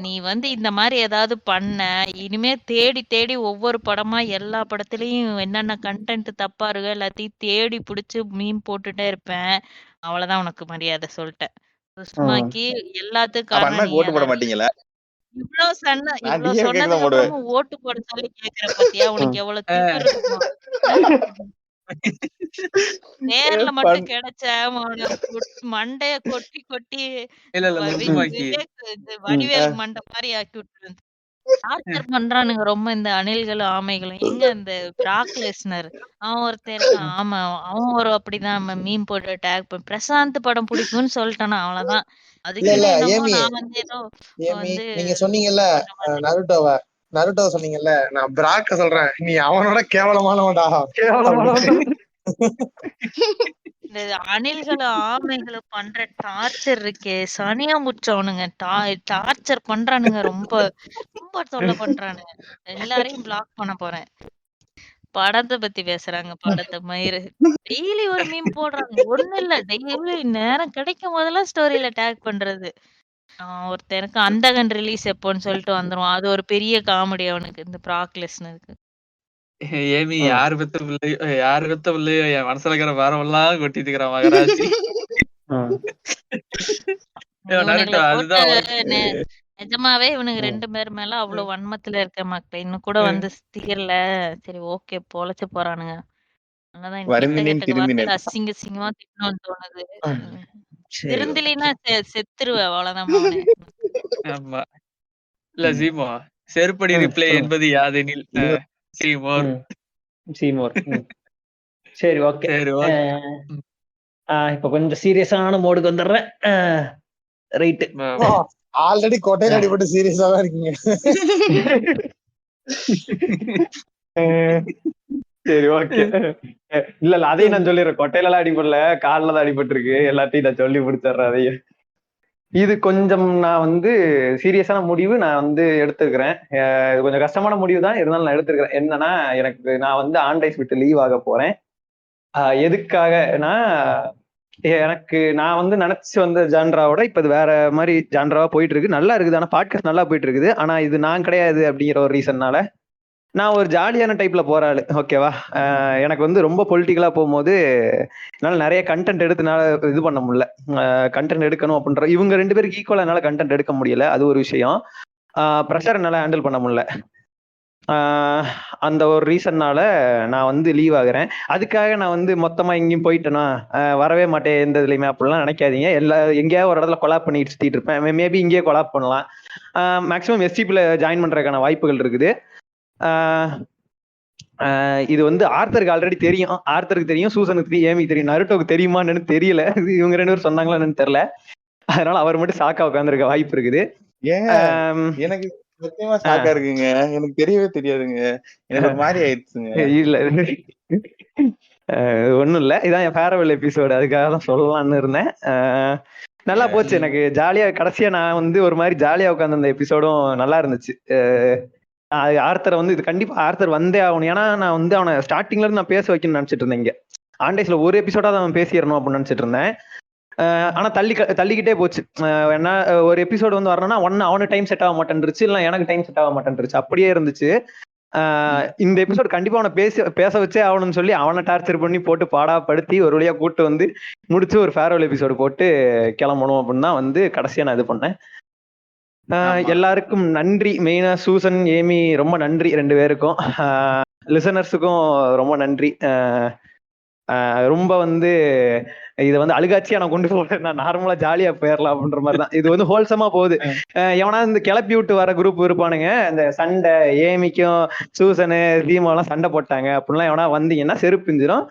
நீ வந்து இந்த மாதிரி ஏதாவது பண்ண இனிமே தேடி தேடி ஒவ்வொரு படமா எல்லா படத்துலயும் என்னென்ன கண்டென்ட் தப்பா இருக்கோ எல்லாத்தையும் தேடி புடிச்சு மீன் போட்டுட்டே இருப்பேன். அவ்வளவுதான் உனக்கு மரியாதை சொல்லிட்டேன். சுஷ்மாக்கு எல்லாத்துக்கும் காரணம் நீ. இவ்வளவு சொன்னதுக்கு அப்புறமும் ஓட்டு போட சொல்லி கேக்குற பத்தியா? உனக்கு எவ்வளவு திமிரு இருக்கும். நேர்ல மட்டும் கிடைச்ச மண்டைய கொட்டி கொட்டி வடிவேல் மண்டை மாதிரி ஆக்கி விட்டுரு. டார்ச்சர் பண்றானுங்க ரொம்ப இந்த அணில்களும் ஆமைகளும். எங்க இந்த பிராக் லெஸ்னர் அவன் ஒருத்தர் இருக்கான். ஆமா, அவன் ஒரு அப்படிதான் மீம் போட்டு டேக் பண்ணி பிரசாந்த் படம் பிடிக்கும்னு சொல்லிட்டானா அவ்வளவுதான். அதுக்கு நான் வந்து ஏதோ வந்து நீங்க சொன்னீங்கல்ல நருட்டோ சொன்னீங்கல்ல, நான் பிராக்க சொல்றேன். நீ அவனோட கேவலமானவன்டா. இந்த அணில்களும் ஆமைகளும் பண்ற டார்ச்சர் இருக்கே, சனியா முச்சவனுங்க. டார்ச்சர் பண்றானுங்க, ரொம்ப ரொம்ப தொல்லை பண்றானுங்க. எல்லாரையும் பிளாக் பண்ண போறேன். படத்தை பத்தி பேசுறாங்க, படத்தை மயிறு டெய்லி ஒரு மீம் போடுறாங்க. ஒண்ணு இல்ல, டெய்லி நேரம் கிடைக்கும் போதெல்லாம் ஸ்டோரியில டேக் பண்றது. ஒருத்தருக்கு அந்தகன் ரிலீஸ் எப்போன்னு சொல்லிட்டு வந்துரும். அது ஒரு பெரிய காமெடி அவனுக்கு, இந்த ப்ராக்லெஸ்னருக்கு. ஏமி யாரு பெத்த பிள்ளையோ என் மனசுல இருக்கிற வாரமெல்லாம் கொட்டிட்டு இருக்கிற மகராசி. நிஜமாவே இவனுக்கு 2 பேர் மேல அவ்வளவு வன்மத்துல இருக்க மக்கள் இன்னும் கூட வந்து தீரல. சரி ஓகே, பொழைச்சு போறானுங்க. அசிங்க அசிங்கமா திட்டணும்னு தோணுது. திருந்தலினா செத்துருவேன், அவ்வளவுதான். ஆமா இல்ல சீமோ, செருப்படி ரிப்ளை என்பது யாதெனில் சீமோர். சரி ஓகே, இப்ப கொஞ்சம் சீரியஸான மோடுக்கு வந்துடுறேன். ரைட், ஆல்ரெடி கோட்டையில அடிபட்டு சீரியஸா தான் இருக்கீங்க. சரி ஓகே. இல்ல அதையும் நான் சொல்லிடுறேன். கொட்டையில எல்லாம் அடிபடல, காலில் தான் அடிபட்டு இருக்கு. எல்லாத்தையும் நான் சொல்லி முடிச்சிடுறேன் அதையும். இது கொஞ்சம் நான் வந்து சீரியஸான முடிவு நான் வந்து எடுத்துக்கிறேன். இது கொஞ்சம் கஷ்டமான முடிவு தான், இருந்தாலும் நான் எடுத்துக்கிறேன். என்னன்னா, நான் வந்து ஆண்டைஸ் விட்டு லீவ் ஆக போறேன். எதுக்காகனா, எனக்கு நான் வந்து நினைச்சு வந்த ஜான்ராவோட இப்ப இது வேற மாதிரி ஜான்ராவா போயிட்டு இருக்கு. நல்லா இருக்குது, ஆனா பாட்காஸ்ட் நல்லா போயிட்டு இருக்குது. ஆனா இது நான் கிடையாது அப்படிங்கிற ஒரு ரீசன்னால நான் ஒரு ஜாலியான டைப்ல போற ஆளு. ஓகேவா? எனக்கு வந்து ரொம்ப பொலிட்டிக்கலா போகும்போது என்னால நிறைய கண்டென்ட் எடுத்துனால இது பண்ண முடியல. கண்டென்ட் எடுக்கணும் அப்படின்ற இவங்க 2 பேருக்கு ஈக்குவலா என்னால கண்டென்ட் எடுக்க முடியல. அது ஒரு விஷயம். ப்ரெஷர் என்னால ஹேண்டில் பண்ண முடியல. அந்த ஒரு ரீசன்னால நான் வந்து லீவ் ஆகுறேன். அதுக்காக நான் வந்து மொத்தமா எங்கேயும் போயிட்டேனா வரவே மாட்டேன் எந்த இதுலையுமே அப்படிலாம் நினைக்காதீங்க. எங்கேயாவது ஒரு இடத்துல கொலாப் பண்ணிட்டு சுத்திட்டு இருப்பேன். மேபி இங்கேயே கொலாப் பண்ணலாம். மேக்ஸிமம் எஸ்டிபில ஜாயின் பண்றதுக்கான வாய்ப்புகள் இருக்குது. இது வந்து ஆர்த்தருக்கு ஆல்ரெடி தெரியும். ஆர்த்தருக்கு தெரியும், சூசனுக்கு தெரியும், ஏமி தெரியும். நருட்டோக்கு தெரியுமான்னு தெரியல. இவங்க 2 பேரும் சொன்னாங்களா என்னன்னு தெரியல. அதனால அவர் மட்டும் சாக்கா உட்காந்துருக்க வாய்ப்பு இருக்குது. எனக்கு சத்தியமா சாக்கா இருக்குங்க. எனக்கு தெரியவே தெரியாதுங்க. எனக்கு ஒரு மாதிரி ஆயிடுச்சுங்க. இல்ல ஒண்ணும் இல்ல, இதான் என் ஃபேர்வெல் எபிசோடு, அதுக்காக தான் சொல்லலாம்னு இருந்தேன். நல்லா போச்சு எனக்கு. ஜாலியா கடைசியா நான் வந்து ஒரு மாதிரி ஜாலியா உட்காந்து அந்த எபிசோடும் நல்லா இருந்துச்சு. ஆர்த்தரை வந்து இது கண்டிப்பா ஆர்த்தர் வந்தே ஆகணும். ஏன்னா நான் வந்து அவனை ஸ்டார்டிங்ல இருந்து நான் பேச வைக்கணும்னு நினைச்சிட்டு இருந்தேன். இங்க ஆண்டேஸ்ல ஒரு எபிசோடா அவன் பேசிடணும் அப்படின்னு நினைச்சிட்டு இருந்தேன். ஆனா தள்ளிக்கிட்டே போச்சு. என்ன ஒரு எபிசோடு வந்து வரணும்னா அவனுக்கு டைம் செட் ஆக மாட்டேன்ருச்சு, இல்லை எனக்கு டைம் செட் ஆக மாட்டேன்ருச்சு, அப்படியே இருந்துச்சு. இந்த எபிசோடு கண்டிப்பா அவனை பேச வச்சே ஆகணும்னு சொல்லி அவனை டார்ச்சர் பண்ணி போட்டு பாடாப்படுத்தி ஒரு வழியா கூட்டு வந்து முடிச்சு ஒரு ஃபேர்வெல் எபிசோடு போட்டு கிளம்பணும் அப்படின்னு தான் வந்து கடைசியா நான் இது பண்ணேன். எல்லாருக்கும் நன்றி. மெயினா சூசன், ஏமி ரொம்ப நன்றி 2 பேருக்கும். லிசனர்ஸுக்கும் ரொம்ப நன்றி. ரொம்ப வந்து இதை வந்து அழுகாச்சியா நான் கொண்டு போறேன். நான் நார்மலா ஜாலியா போயிடலாம் அப்படின்ற மாதிரி தான். இது வந்து ஹோல்சமா போகுது. எவனா இந்த கிளப்பி விட்டு வர குரூப் இருப்பானுங்க, இந்த சண்டை ஏமிக்கும் சூசனு தீமாவெல்லாம் சண்டை போட்டாங்க அப்படின்லாம் எவனா வந்தீங்கன்னா செருப்பு பிஞ்சிடும்.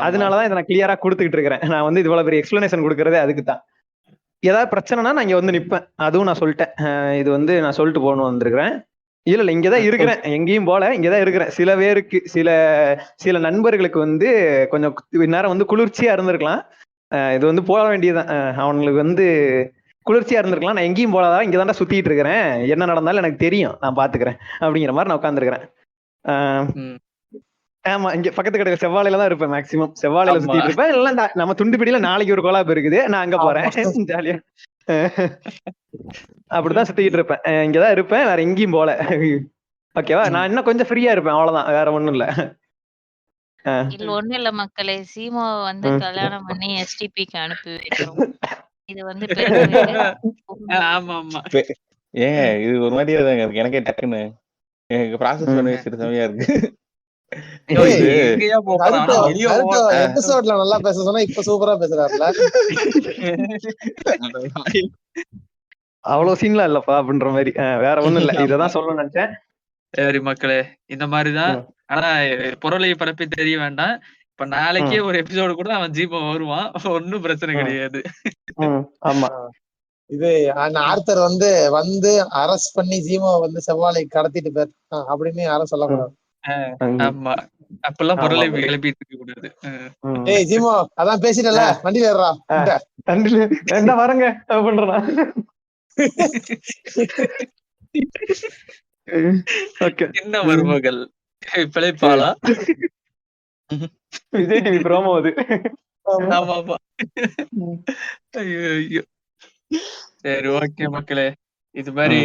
அதனாலதான் இதை நான் கிளியரா கொடுத்துக்கிட்டு இருக்கிறேன். நான் வந்து இவ்வளவு பெரிய எக்ஸ்பிளனேஷன் கொடுக்கறதே அதுக்கு தான். ஏதாவது பிரச்சனைனா நான் இங்க வந்து நிப்பேன், அதுவும் நான் சொல்லிட்டேன். இது வந்து நான் சொல்லிட்டு போகணும் வந்திருக்கிறேன். இல்ல இங்கதான் இருக்கிறேன், எங்கேயும் போல, இங்கதான் இருக்கிறேன். சில பேருக்கு சில நண்பர்களுக்கு வந்து கொஞ்சம் நேரம் வந்து குளிர்ச்சியா இருந்திருக்கலாம். இது வந்து போக வேண்டியதுதான். அவங்களுக்கு வந்து குளிர்ச்சியா இருந்திருக்கலாம். நான் எங்கேயும் போலாதான், இங்கதான்டா சுத்திட்டு இருக்கிறேன், என்ன நடந்தாலும் எனக்கு தெரியும், நான் பாத்துக்கிறேன் அப்படிங்கிற மாதிரி நான் உட்காந்துருக்கிறேன். ஆமா, இங்க பக்கத்து கடை செவ்வாழையில தான் இருப்பேன். மேக்சிமம் செவ்வாழையில சுத்திட்டு இருப்பேன். இல்ல நம்ம துண்டுபிடியில நாளைக்கு ஒரு கொலாப் இருக்குது, நான் அங்க போறேன் ஜாலியா. அப்படிதான் சுத்திட்டு இருப்பேன். இங்கதான் இருப்பேன், வேற எங்கேயும் போல. ஓகேவா? நான் இன்னும் கொஞ்சம் ஃப்ரீயா இருப்பேன், அவ்வளவுதான், வேற ஒண்ணும் இல்ல. இல்ல ஒண்ணும் இல்ல மக்களே, சீமாவை வந்து கல்யாணம் பண்ணி எஸ்டிபிக்கு அனுப்பி வைக்கிறோம். இது வந்து ஏங்க இது ஒரு மாதிரியா தாங்க இருக்கு. எனக்கே டக்குன்னு எனக்கு ப்ராசஸ் பண்ண வச்சுட்டு செமையா இருக்கு. எபிசோட்ல நல்லா பேச சொன்னா இப்ப சூப்பரா பேசுறாருல. அவ்வளவு சீன்லாம் இல்லப்பா அப்படின்ற மாதிரி. வேற ஒண்ணும் இல்ல, இததான் சொல்லணும்னு நினைச்சேன். சரி மக்களே, இந்த மாதிரிதான். ஆனா பொருளை பரப்பி தெரிய வேண்டாம். இப்ப நாளைக்கே ஒரு எபிசோடு கூட அவன் ஜீபா வருவான், ஒன்னும் பிரச்சனை கிடையாது. ஆமா, இது ஆர்த்தர் வந்து அரெஸ்ட் பண்ணி ஜீமோ வந்து செவ்வாழை கடத்திட்டு பேர் அப்படின்னு யாரும் சொல்லக்கூடாது. ஆமா, அப்பெல்லாம் பொருளை கிளப்பிட்டு இருக்க கூடாது. ஏய் ஜீமோ, அதான் பேசிட்டல, வண்டியில ஏறா, என்ன வரங்க அப்படின்றா. என்ன மருமகள் பிழைப்பாளா? விஜய் டிவி ப்ரோமோ அது. ஆமா. ஐயோ. சரி, ஓகே மக்களே, இது மாதிரி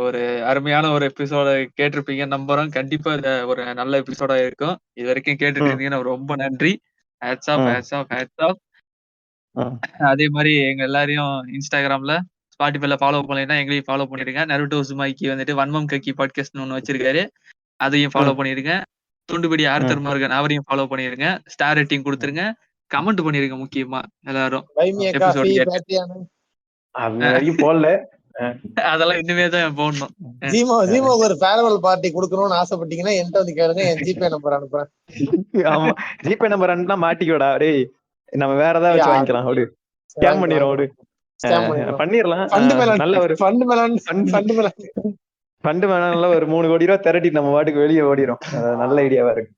ஒரு அருமையான ஒரு எபிசோட கேட்டிருப்பீங்க நம்புறோம். கண்டிப்பா இத ஒரு நல்ல எபிசோடா இருக்கும். இது வரைக்கும் கேட்டுட்டு இருந்தீங்கன்னா ரொம்ப நன்றி. Hats off. அதே மாதிரி எங்க எல்லாரையும் இன்ஸ்டாகிராம்ல, ஸ்பாட்டிஃபைல ஃபாலோ பண்ணலைன்னா எங்களையும் ஃபாலோ பண்ணிருங்க. நருட்டோ உசுமாக்கி வந்துட்டு வன்மம் கக்கி பாட்காஸ்ட்னு ஒண்ணு வச்சிருக்காரு, அதையும் ஃபாலோ பண்ணிருங்க. துண்டுபிடி ஆர்த்தர் மார்கன், அவரையும் ஃபாலோ பண்ணிருங்க. ஸ்டார் ரேட்டிங் கொடுத்துருங்க, கமெண்ட் பண்ணிருங்க. முக்கியமா எல்லாரும் போடல, அதெல்லாம் இனிமே தான் போடணும். ஜீமோ ஒரு ஃபேர்வெல் பார்ட்டி கொடுக்கணும்னு ஆசைப்பட்டீங்கன்னா என்கிட்ட வந்து கேளுங்க, என் ஜிபே நம்பர் அனுப்புறேன். ஆமா, ஜிபே நம்பர் அனுப்புனா மாட்டிக்கோடா. டேய், நம்ம வேற ஏதாவது வச்சு வாங்கிக்கலாம். ஓடு, ஸ்கேம் பண்ணிடுறோம். பண்ணிடலாம். நல்ல ஒரு ஃபண்ட் மேலான்ல ஒரு 3 கோடி ரூபாய் திரட்டி நம்ம வாட்டுக்கு வெளியே ஓடிடும். நல்ல ஐடியாவா இருக்கு.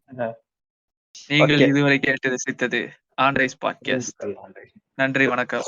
நீங்கள் இதுவரை கேட்டு ரசித்தது ஆண்ட்ரைஸ் பாட்காஸ்ட். நன்றி, வணக்கம்.